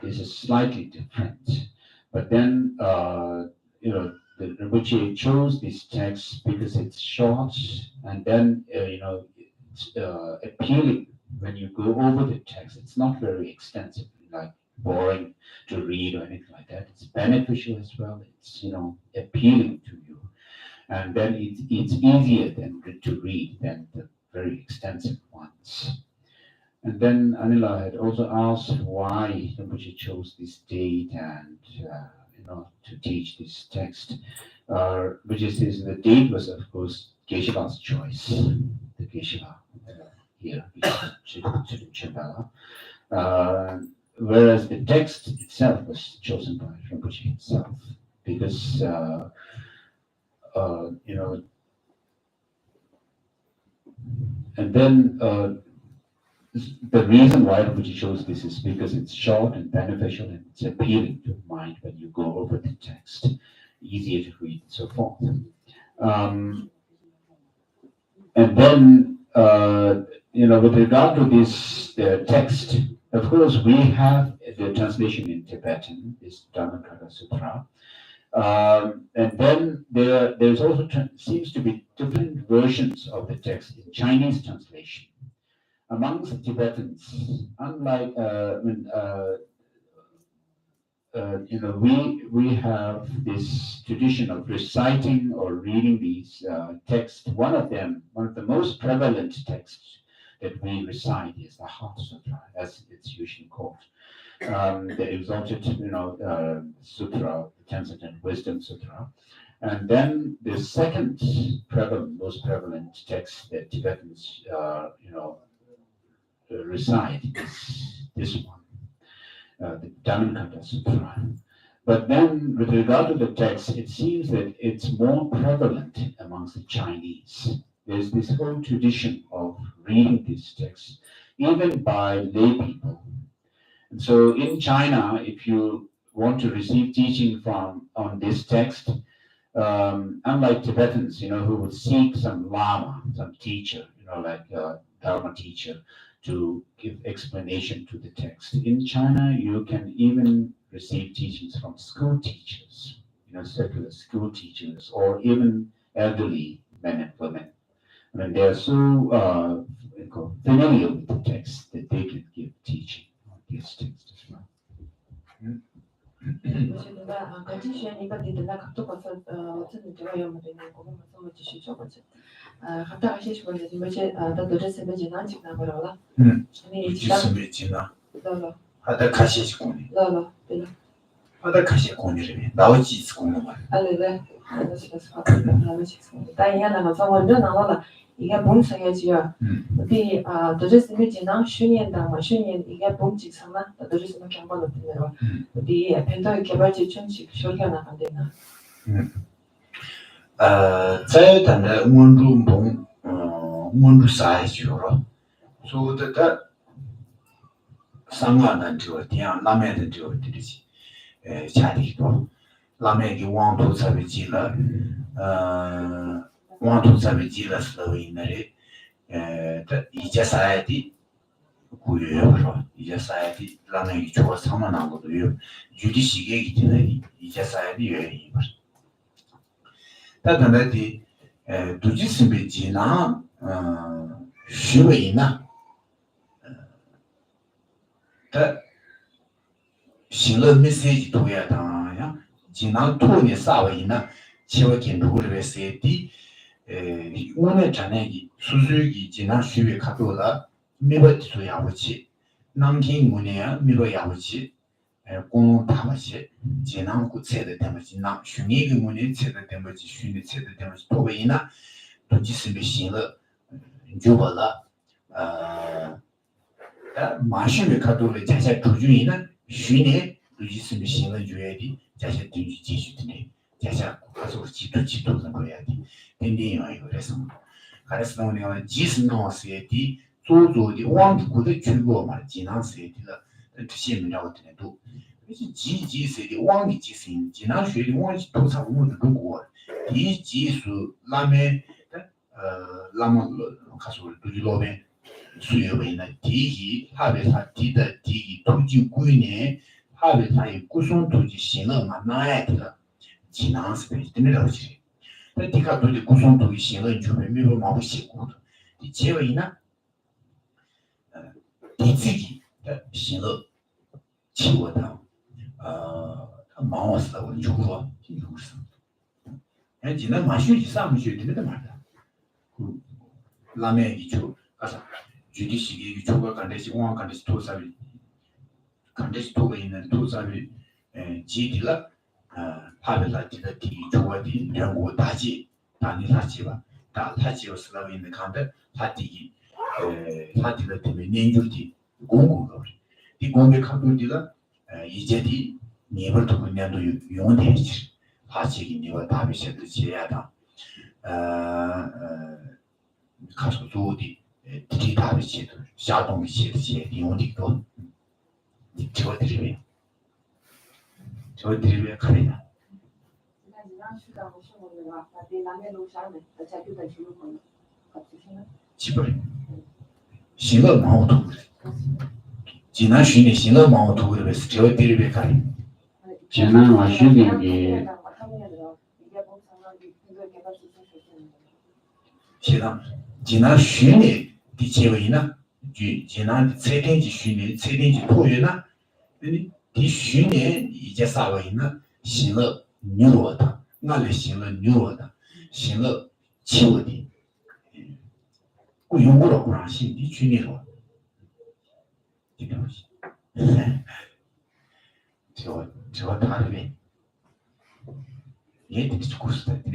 this is slightly different. But then, the Rinpoche chose this text because it's short, and then, it's appealing when you go over the text. It's not very extensive, like boring to read or anything like that. It's beneficial as well. It's, appealing to you. And then it's easier to read than the very extensive ones. And then Anila had also asked why Rinpoche chose this date and to teach this text. Which is the date was, of course, Geshe-la's choice. The Geshe-la here, Chidampa. Whereas the text itself was chosen by Rinpoche himself because and then the reason why Rinpoche chose this is because it's short and beneficial and it's appealing to the mind when you go over the text, easier to read and so forth. And then, with regard to this text, of course, we have the translation in Tibetan, this Dhammapada Sutra. And then there's also seems to be different versions of the text in Chinese translation. Amongst the Tibetans, unlike we have this tradition of reciting or reading these texts. One of the most prevalent texts that we recite is the Heart Sutra, as it's usually called. The exalted, sutra, the Transcendental Wisdom Sutra. And then the second most prevalent text that Tibetans, recite is this one, the Dhammapada Sutra. But then with regard to the text, it seems that it's more prevalent amongst the Chinese. There's this whole tradition of reading this text, even by lay people. And so in China, if you want to receive teaching on this text, unlike Tibetans, who would seek some lama, some teacher, like a Dharma teacher, to give explanation to the text. In China, you can even receive teachings from school teachers, secular school teachers, or even elderly men and women. I mean, they are so familiar with the text that they can give teaching on this text as well. 이게 봉성해지요. 어디 도저스미 지난 슈니엔당마 슈니엔 이게 봉직상나 도저스미 경관 어디로 어디 펜더 개발지 정식 쇼견나 간대나. 在咱的温度봉温度啥就了，所以的상관은 저 대한 남에는 저 되듯이 차리고 남에게 왕도 잡지라 왕도 잡지라 스로이너리 이제 사야지 구여요. 이제 사야지 남에게 좋아 상만한 것도요. 유리시계이기 때문에 이제 사야지 왜 다단다디 두지스베지나 슈웨이나 다 신뢰 메시지 도야다야 진앙 토니 사와이나 치와긴 루르베세디 오늘 전에기 수수기 진앙 슈베 카도라 미버티도 야부치 남긴 문이야 미버 야부치 공동 다마시 진앙 구체의 때문에 나 슈니기 문이 체의 때문에 슈니 체의 때문에 도베이나 도지스미 신의 주발라 마시베 카도르 자세 주주인은 슈니 도지스미 신의 주에디 자세 뒤지 지주드네 자세 가서 지도는 거야디 딘디요 그래서 가르스는 우리가 지스노스에디 조조디 왕구의 주고 말 지나세디가 뜻이라고 되는도 그래서 지지세디 왕이 지신 지나쉐디 왕이 도사무도 누구 이 지수 라메 라몬 가서 두리로베 수요베나 디기 하베사 디다 디기 도지 구이네 하베사의 구성 도지 신을 만나야 되다 지나스페이스 되는 지 디가 도지 구성 도지 신을 주면 미로 마부시고 이 제외이나 디지기 신을 치워다 마워스라고 주고 이거스 엔진은 마슈지 사무시 되는 말다 라메 이쪽 가서 주디시기 주가 간데시 공항 간데시 도사비 간데시 도가 있는 도사비 지디라 파벨라 디다티 주와디 연구 다지 다니사지와 다 사지오스라고 있는 간데 사디기 사디가 때문에 년주디 공공가 이 공개 카드디가 이제디 니버도 그냥도 용되지 파지기 니와 다비셔도 지야다 가서 조디 디다비시도 샤동시도 용디도 저들이 가리나 집을 신을 마음도 그래 지난 쉬니 신을 마음도 그래 저들이 가리 지난 와슈딩 게 지난 쉬니 디체웨이나 지난 세텐지 쉬니 세텐지 토요나 디 쉬니 이제 사와이나 신을 뉴로다 나를 신을 뉴로다 신을 치워디 그 용어로 그러신 디 쉬니로 이거지 저 다르게 얘들이 죽었을 때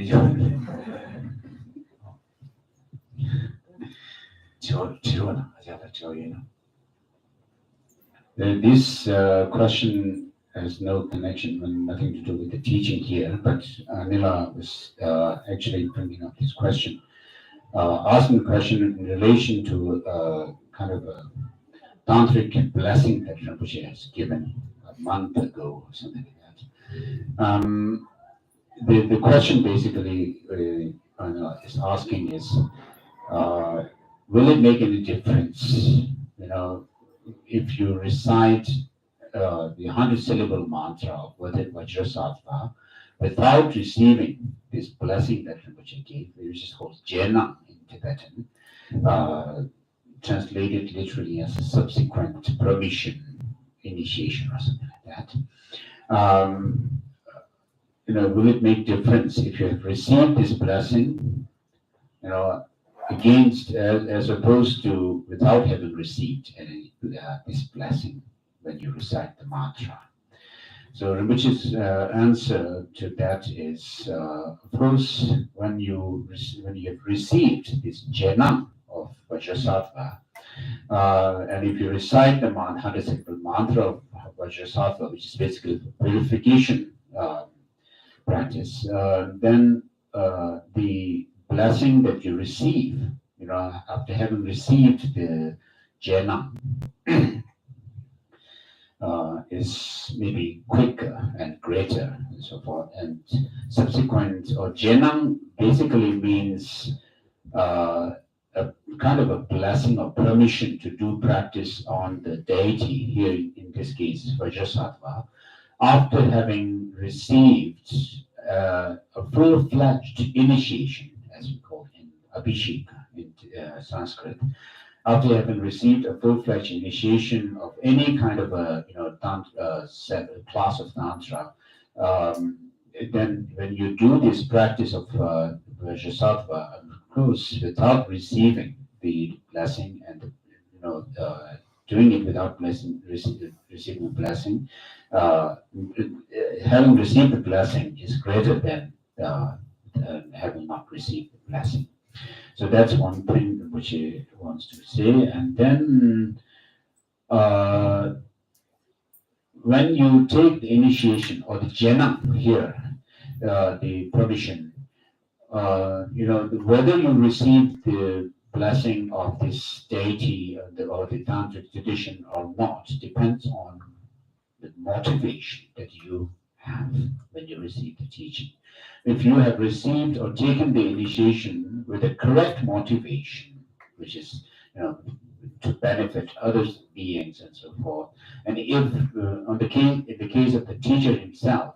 This question has no connection and nothing to do with the teaching here, but Nila was actually bringing up this question, asking the question in relation to kind of a Tantric blessing that Rinpoche has given a month ago or something like that. The question basically is asking is, will it make any difference, if you recite the 100-syllable mantra of Vajrasattva without receiving this blessing that Rinpoche gave, which is called Jena in Tibetan, translated literally as a subsequent permission, initiation, or something like that. Will it make difference if you have received this blessing, against as opposed to without having received any this blessing when you recite the mantra? So Rinpoche's answer to that is, of course, when you have received this jena of Vajrasattva, and if you recite the 100-syllable mantra of Vajrasattva, which is basically the purification practice, then the blessing that you receive, after having received the jena, is maybe quicker and greater and so forth. And subsequent, or jena basically means a kind of a blessing or permission to do practice on the deity, here in this case Vajrasattva, after having received a full-fledged initiation, as we call it in Abhisheka in Sanskrit. After having received a full-fledged initiation of any kind of a class of tantra, then when you do this practice of Vajrasattva, of course, without receiving the blessing and doing it without receiving the blessing, having received the blessing is greater than having not received the blessing. So that's one thing which he wants to say. And then when you take the initiation or the jhana here, the permission, whether you receive the blessing of this deity or the tantric tradition or not depends on the motivation that you have when you receive the teaching. If you have received or taken the initiation with the correct motivation, which is to benefit other beings and so forth, and if in the case of the teacher himself,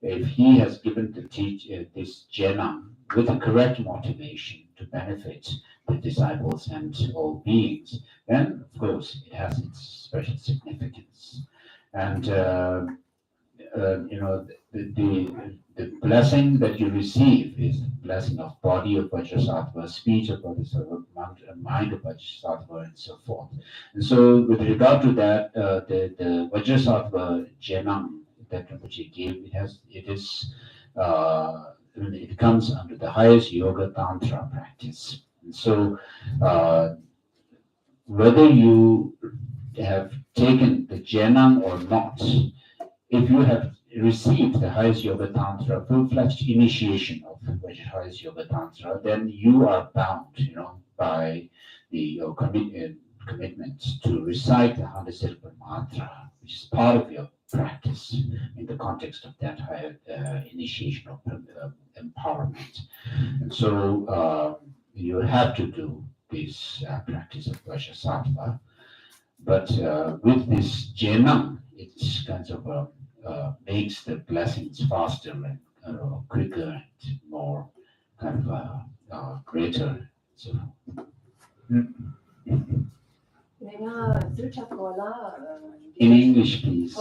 if he has given this jhana with the correct motivation to benefit the disciples and all beings, then of course it has its special significance. And the blessing that you receive is the blessing of body of Vajrasattva, speech of Vajrasattva, mind of Vajrasattva, and so forth. And so, with regard to that, the Vajrasattva Jnanam that Rinpoche gave, it comes under the highest yoga tantra practice. And so, whether you have taken the jnana or not, if you have received the highest yoga tantra, full-fledged initiation of the highest yoga tantra, then you are bound, by your commitment to recite the 100-syllable mantra, which is part of your practice in the context of that higher initiation of empowerment. And so you have to do this practice of Vajrasattva. But with this jnana, it's kind of makes the blessings faster and quicker and more kind of greater. So. In English, please.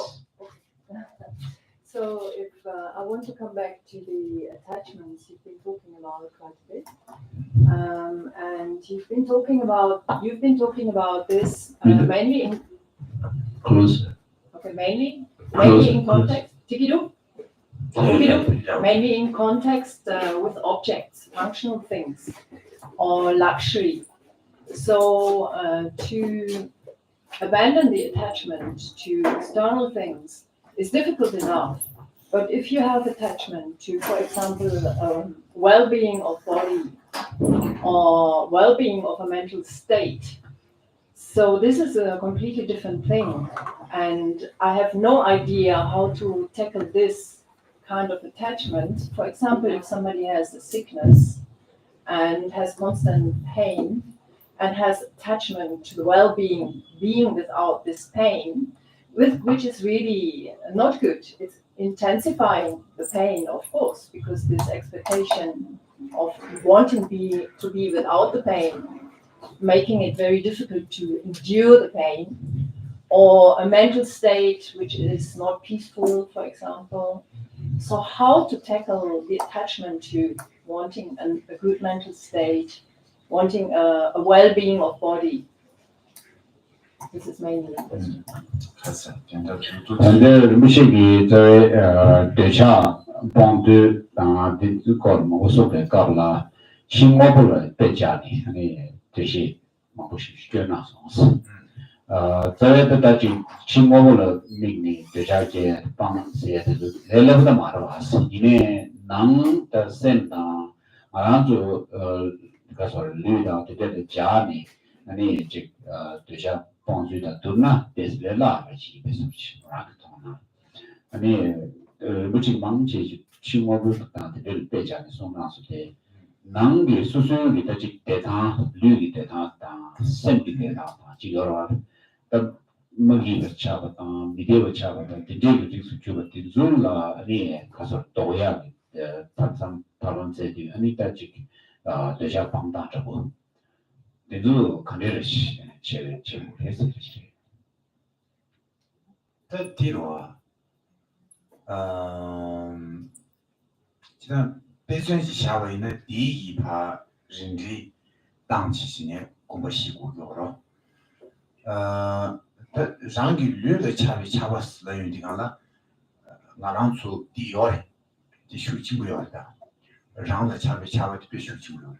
So if I want to come back to the attachments you've been talking about quite a bit, and you've been talking about this mainly in closer. Okay, mainly in context. Mainly in context with objects, functional things, or luxury. So to abandon the attachment to external things is difficult enough. But if you have attachment to, for example, well-being of body or well-being of a mental state, so this is a completely different thing. And I have no idea how to tackle this kind of attachment. For example, if somebody has a sickness and has constant pain and has attachment to the well-being, being without this pain, which is really not good. It's intensifying the pain, of course, because this expectation of wanting to be without the pain, making it very difficult to endure the pain, or a mental state which is not peaceful, for example. So how to tackle the attachment to wanting a good mental state, wanting a well-being of body? This is mainly the question. And the Rinpoche Decha Bondu the called also the Kabla Chimobula Pejani, and Deshi Mabushi Jonas. The Dutching Chimobula Migni Deja Bang said, they left the Maravas in Nang the Senta around to because of Lida to get the journey and he Deja. Ponzuda Durna, there's Lela, which is Rakatona. I mean, which is Manchi, Chimobu, and the little page and so on. Nangi, Susu, Litachi Deta, Ludi Deta, Senti Deta, Chigora, the Magi Chavata, Medieval Chavata, the David Juba, the Zula, Casor Toya, the Tatsam Talonze, and Itachi, the Japan Dantable. They do Kanerish. 그 뒤로 지금 배선지 샤워에는 디이파 rinri 당치 시네 공부시고 요로 장기 류의 차비 차봤을 유디가라 나랑수 디요레 디슈치고요다 장의 차비 차바디 비슈치고요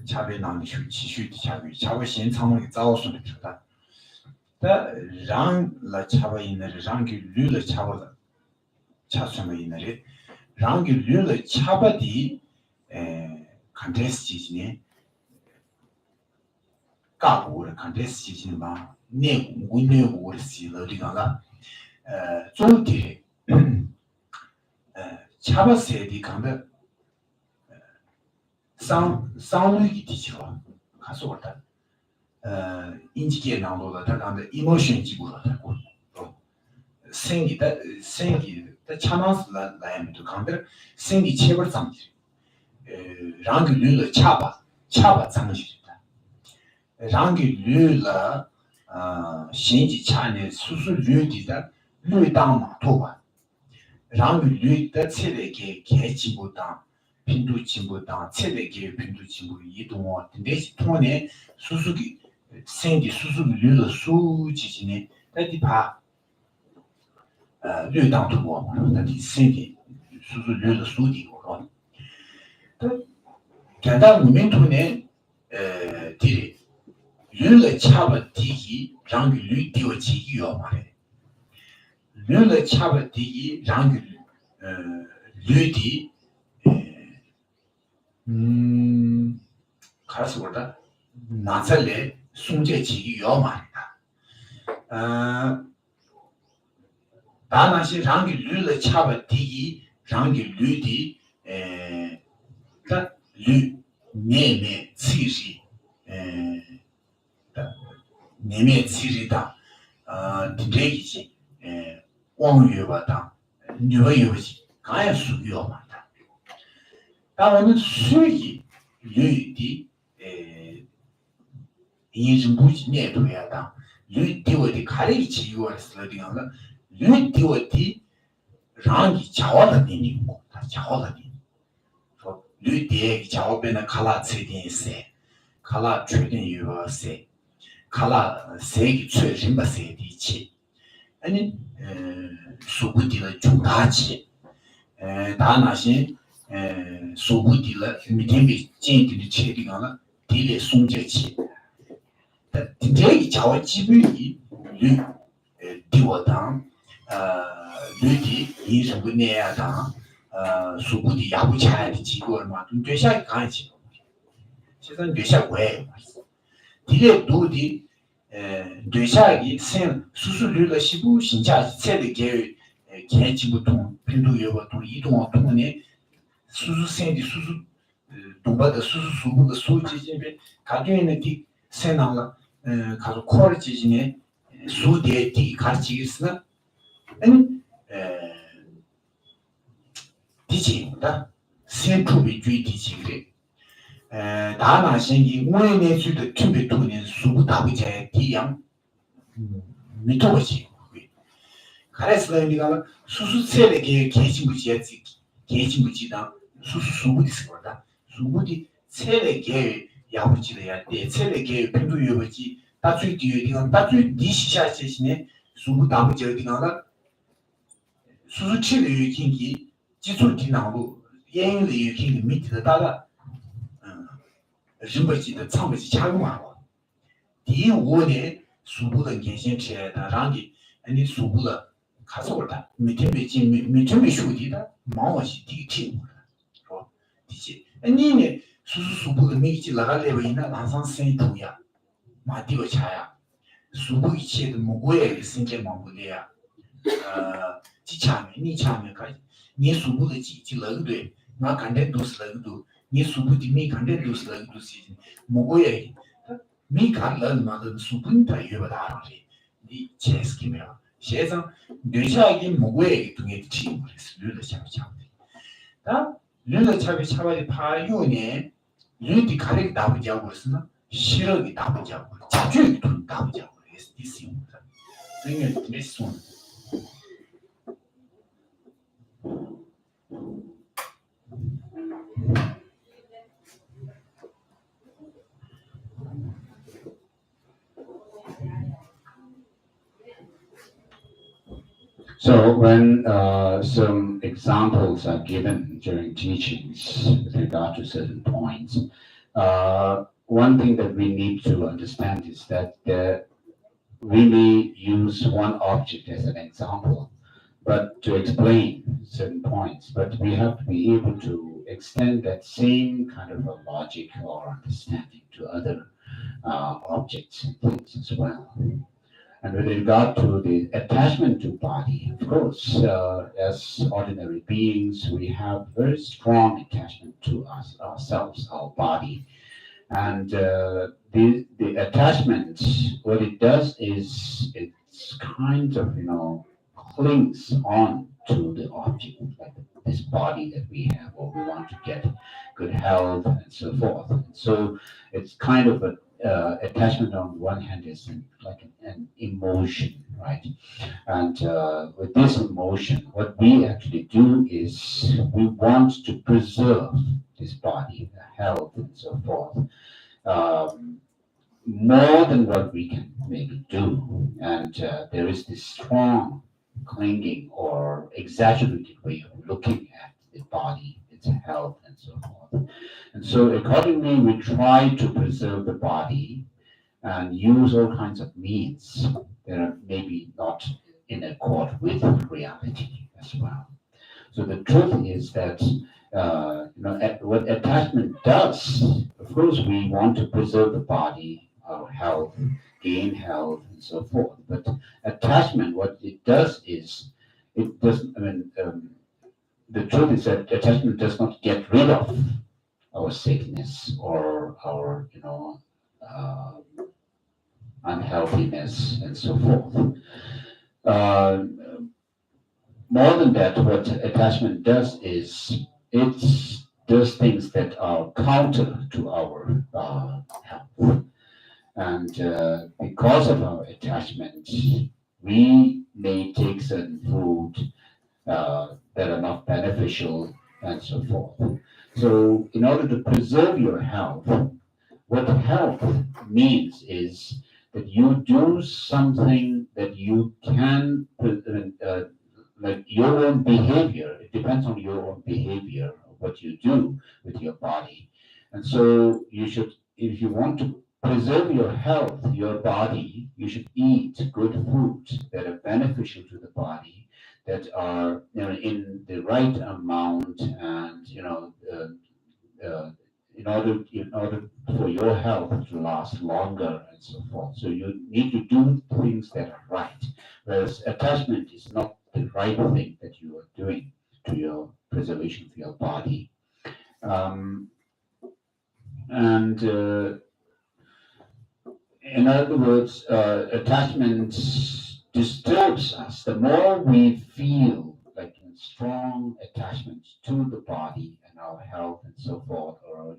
차비 나는 슈치슈디 차비 차비 신창의 자오스는 주다 랑 차바 있는 장기 류의 차바 차스면 있는 장기 류의 차바디 컨테스트 지진에 가고를 컨테스트 지진에 막 내고를 쓰는 리가가 좀디 차바세디 간다 상상이 뒤지고 가서 왔다 인지계 나오다 다간다 이모션 지구로 하고 생기다 차만스라 라임도 간다 생기 체벌 상지 랑기 류의 차바 상지다 랑기 류의 신지 차네 수수 류디다 류당마 도바 랑기 류의 체력의 개지보다 빈도 진보다 체력의 빈도 진보 이동어 대시 통에 수수기 생기 수수 류의 수지진에 다디파 류당 도바 다디 생기 수수 류의 수디고 간단 모멘트네 디리 류의 차바 디기 랑기 류 디오 지기요 말해 류의 차바 디기 랑기 류디 가서보다 나살레 숨제 지기요 말이다 다나시 랑기 류의 차바 디기 랑기 류디 류 내내 치시 내내 치리다 디레기지 왕유바다 뉴유지 가야 수요마다 다음은 수기 류디 인증부지 내도야다 류디오디 가리기 지요를 되는 류디오디 랑기 자와다 되니고 다 자와다 류디에 자오베나 칼라 체딘세 칼라 트레딩 유어세 칼라 세기 최림바세 디치 아니 수부디의 중다치 다나신 수부디의 미템비 진디의 체리가나 딜의 송제치 딘제기 자와 지불이 류 디워당 류디 인생분내야당 수부디 야부차의 지구를 막좀 되샤기 가야지. 세상 되샤고 해. 디레 도디 되샤기 생 수술류가 시부 신차 세대 계 개지부통 빈도여부통 이동화 통에 수수생디 수수 동바의 수수 수부의 수지진에 가지고 있는 디 세나가 가서 코어 지진에 수대에 디 가르치기스나 아니 디지다 센투비 주의 디지그래 다나신이 우에네 주의 투비 투는 수부다부제 디양 미토지 가레스라니가 수수세력의 계신부지다 수수수부디스거다 수부디 세력의 야부지래야 돼 세력의 빈도여부지 다주의 뒤에 다주의 디시샤시네 수부다부제 어디가나 수수치의 긴기 지출 기능으로 예인의 유행의 밑에 다가 rinpoche 창부지 작용하고 이 5년에 수부의 gen신체다 랑기 아니 수부의 가서다 밑에 슈디다 마워시 디티 어 디지 아니네 수부의 미지 나갈래고 있나 항상 생투야 마디고 차야 수부 이체도 뭐고에 생계 망고래야 지참에 니 참에까지 니 수부의 지지 러그도 나 간데 도스러그도 니 수부디 미 간데 도스러그도 시 뭐고에 미 간런 마도 수분다 여바다리 니 제스키메라 세상 뇌샤기 뭐고에 등에 팀을 르르 잡자 다 르르 잡이 파요네 르디 가릭 나부자고 했으나 실력이 나부자고 자주이 돈 나부자고 했으니까 생일 메시온 So when some examples are given during teachings with regard to certain points, one thing that we need to understand is that we may use one object as an example, but to explain certain points, but we have to be able to extend that same kind of a logic or understanding to other objects and things as well. And with regard to the attachment to body, of course, as ordinary beings, we have very strong attachment to us, ourselves, our body. And the attachment, what it does is it's kind of, clings on to the object, like this body that we have, or we want to get good health and so forth. And so it's kind of a attachment on one hand is like an emotion, right? And with this emotion, what we actually do is we want to preserve this body, the health and so forth, more than what we can maybe do. And there is this strong clinging or exaggerated way of looking at the body, its health, and so forth. And so accordingly, we try to preserve the body and use all kinds of means that are maybe not in accord with reality as well. So the truth is that what attachment does, of course, we want to preserve the body, our health, gain health, and so forth. But attachment, what it does is, it doesn't. The truth is that attachment does not get rid of our sickness or our, unhealthiness and so forth. More than that, what attachment does is it does things that are counter to our health. And because of our attachment, we may take certain food that are not beneficial and so forth. So in order to preserve your health, what health means is that you do something that you can, like your own behavior, it depends on your own behavior, what you do with your body. And so you should, if you want to preserve your health, your body, you should eat good foods that are beneficial to the body, that are in the right amount, and in order for your health to last longer and so forth. So you need to do things that are right, whereas attachment is not the right thing that you are doing to your preservation of your body. And in other words, attachment disturbs us. The more we feel like strong attachment to the body and our health and so forth, or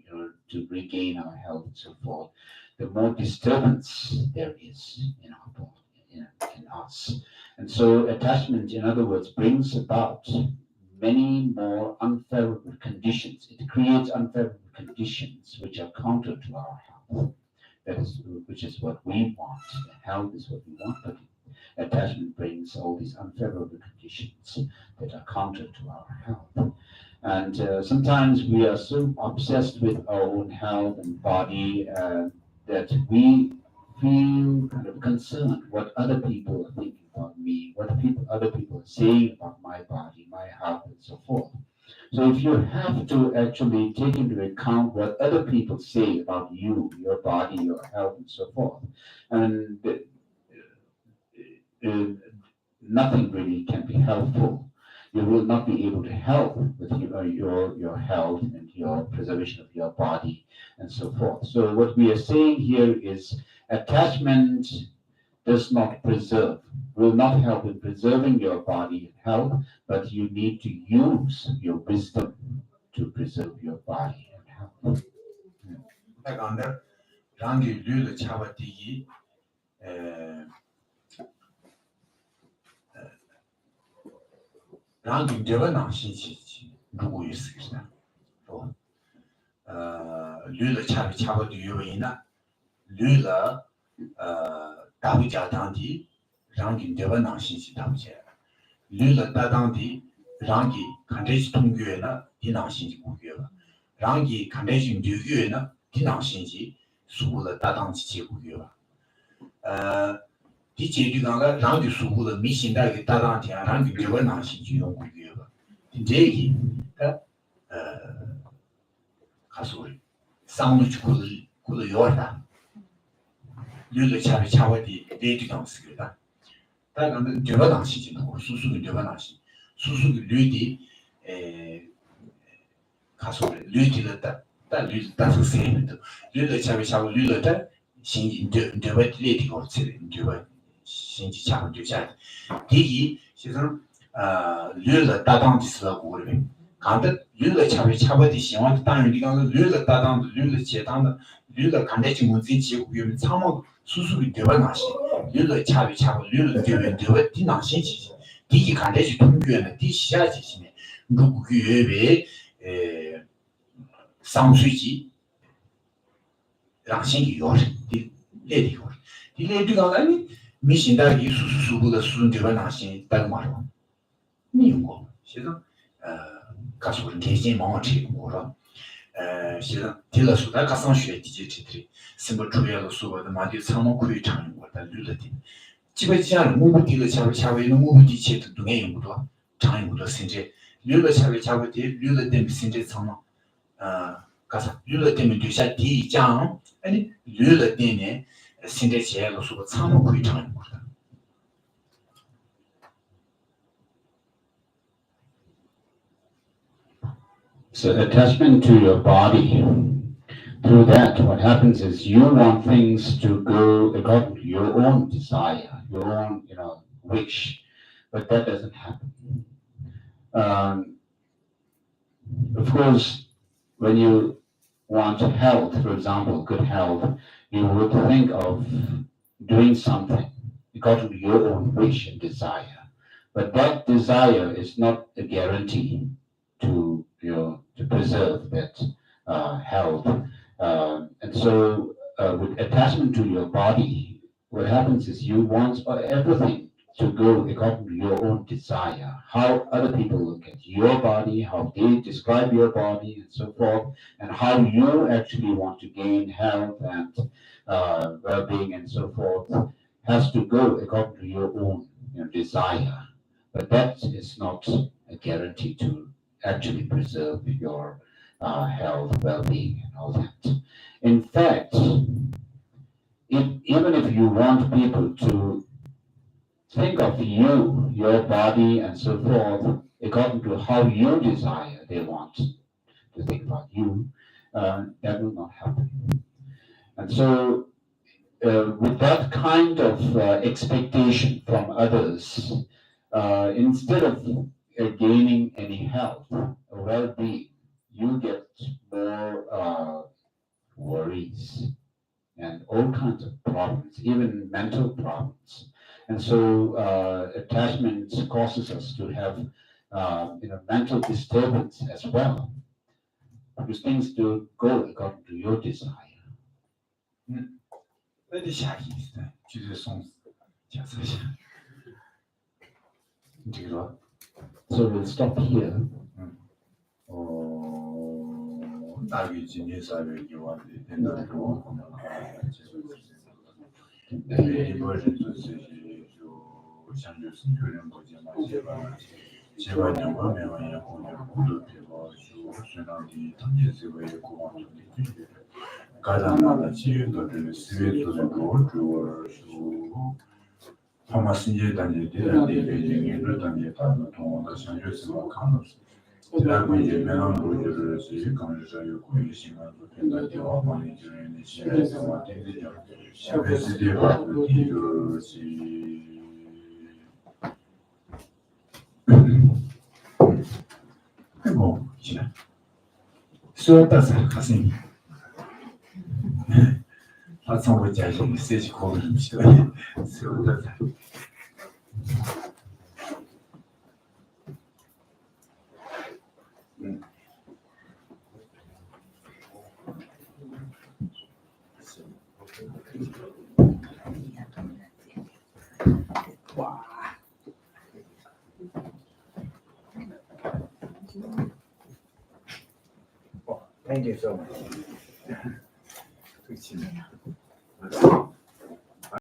to regain our health and so forth, the more disturbance there is in our body, in us. And so attachment, in other words, brings about many more unfavorable conditions. It creates unfavorable conditions which are counter to our health. Which is what we want. Health is what we want, but attachment brings all these unfavorable conditions that are counter to our health. And sometimes we are so obsessed with our own health and body that we feel kind of concerned what other people are thinking about me, what other people are saying about my body, my health, and so forth. So if you have to actually take into account what other people say about you, your body, your health, and so forth, and nothing really can be helpful. You will not be able to help with your health and your preservation of your body and so forth. So what we are saying here is attachment does not preserve, will not help in preserving your body and health, but you need to use your wisdom to preserve your body and health. Like under Rangi Lulu Chavati, Rangi Devana Shichi, Rugu is 거. 류의 차비도 유인나 류의 다부자당디 랑긴 대반낭 신시 다부제 류의 다당디 랑기 간대지 통교에나 디낭 신시 고교가 랑기 간대지 류교에나 디낭 신시 수고의 다당지 제고교가 디 제주강가 랑기 수고의 미신다기 다당티야 랑기 대반낭 신시 용고교가 이제기 가서 상도 고도 요하다 류의 차비디 데이트강 쓰기다 다가는 대반낭 신시도 수수의 대반낭 신 수수의 류디 가서 류디를 다 류디 다 쓰세요 류의 차비 류의 다 신기 대바디 레디고 쓰는 대바 신기 차고 되자 디기 시선 류의 다당지스라고 그래 간데 류의 차비디 시원 땅이 리가 류의 다당 류의 제당 류의 간대지 문제 지고 요 참모 수수의 대반낭 신 류의 차비 류의 대바디 낭 신시 디기 간대지 통교에는 디 시야지시네 누구의 상수지 랑신기 요리 디 레디 요리 디 레디가 아니 미신다기 수수수고의 수준 대반낭신 다른 말로 미용고 그래서 가수를 계신 마음이 뭐라 그래서 딜러수다 가상슈에 디지털이 심벌 주요로 수고의 마디 상모 구이 장인 거다 류르디 집에지한 무부디를 차베는 무부디 체도 등의 용도 장인도 신제 류르 차베디 류르 댐 신제 상모 가서 류르 댐이 되샤 디장 아니 류르 댐에 신제 제로 수고 상모 구이 장인 거다 So attachment to your body, through that, what happens is you want things to go according to your own desire, your own, wish, but that doesn't happen. Of course, when you want health, for example, good health, you would think of doing something according to your own wish and desire, but that desire is not a guarantee to preserve that health. And so with attachment to your body, what happens is you want everything to go according to your own desire, how other people look at your body, how they describe your body, and so forth, and how you actually want to gain health and well-being and so forth, has to go according to your own desire. But that is not a guarantee to actually preserve your health, well-being, and all that. In fact, even if you want people to think of you, your body, and so forth, according to how you desire they want to think about you, that will not happen. And so, with that kind of expectation from others, instead of gaining any health or well-being, you get more worries and all kinds of problems, even mental problems. And so attachment causes us to have mental disturbance as well, because things do go according to your desire. So we'll stop here. Thank you so much. 对不起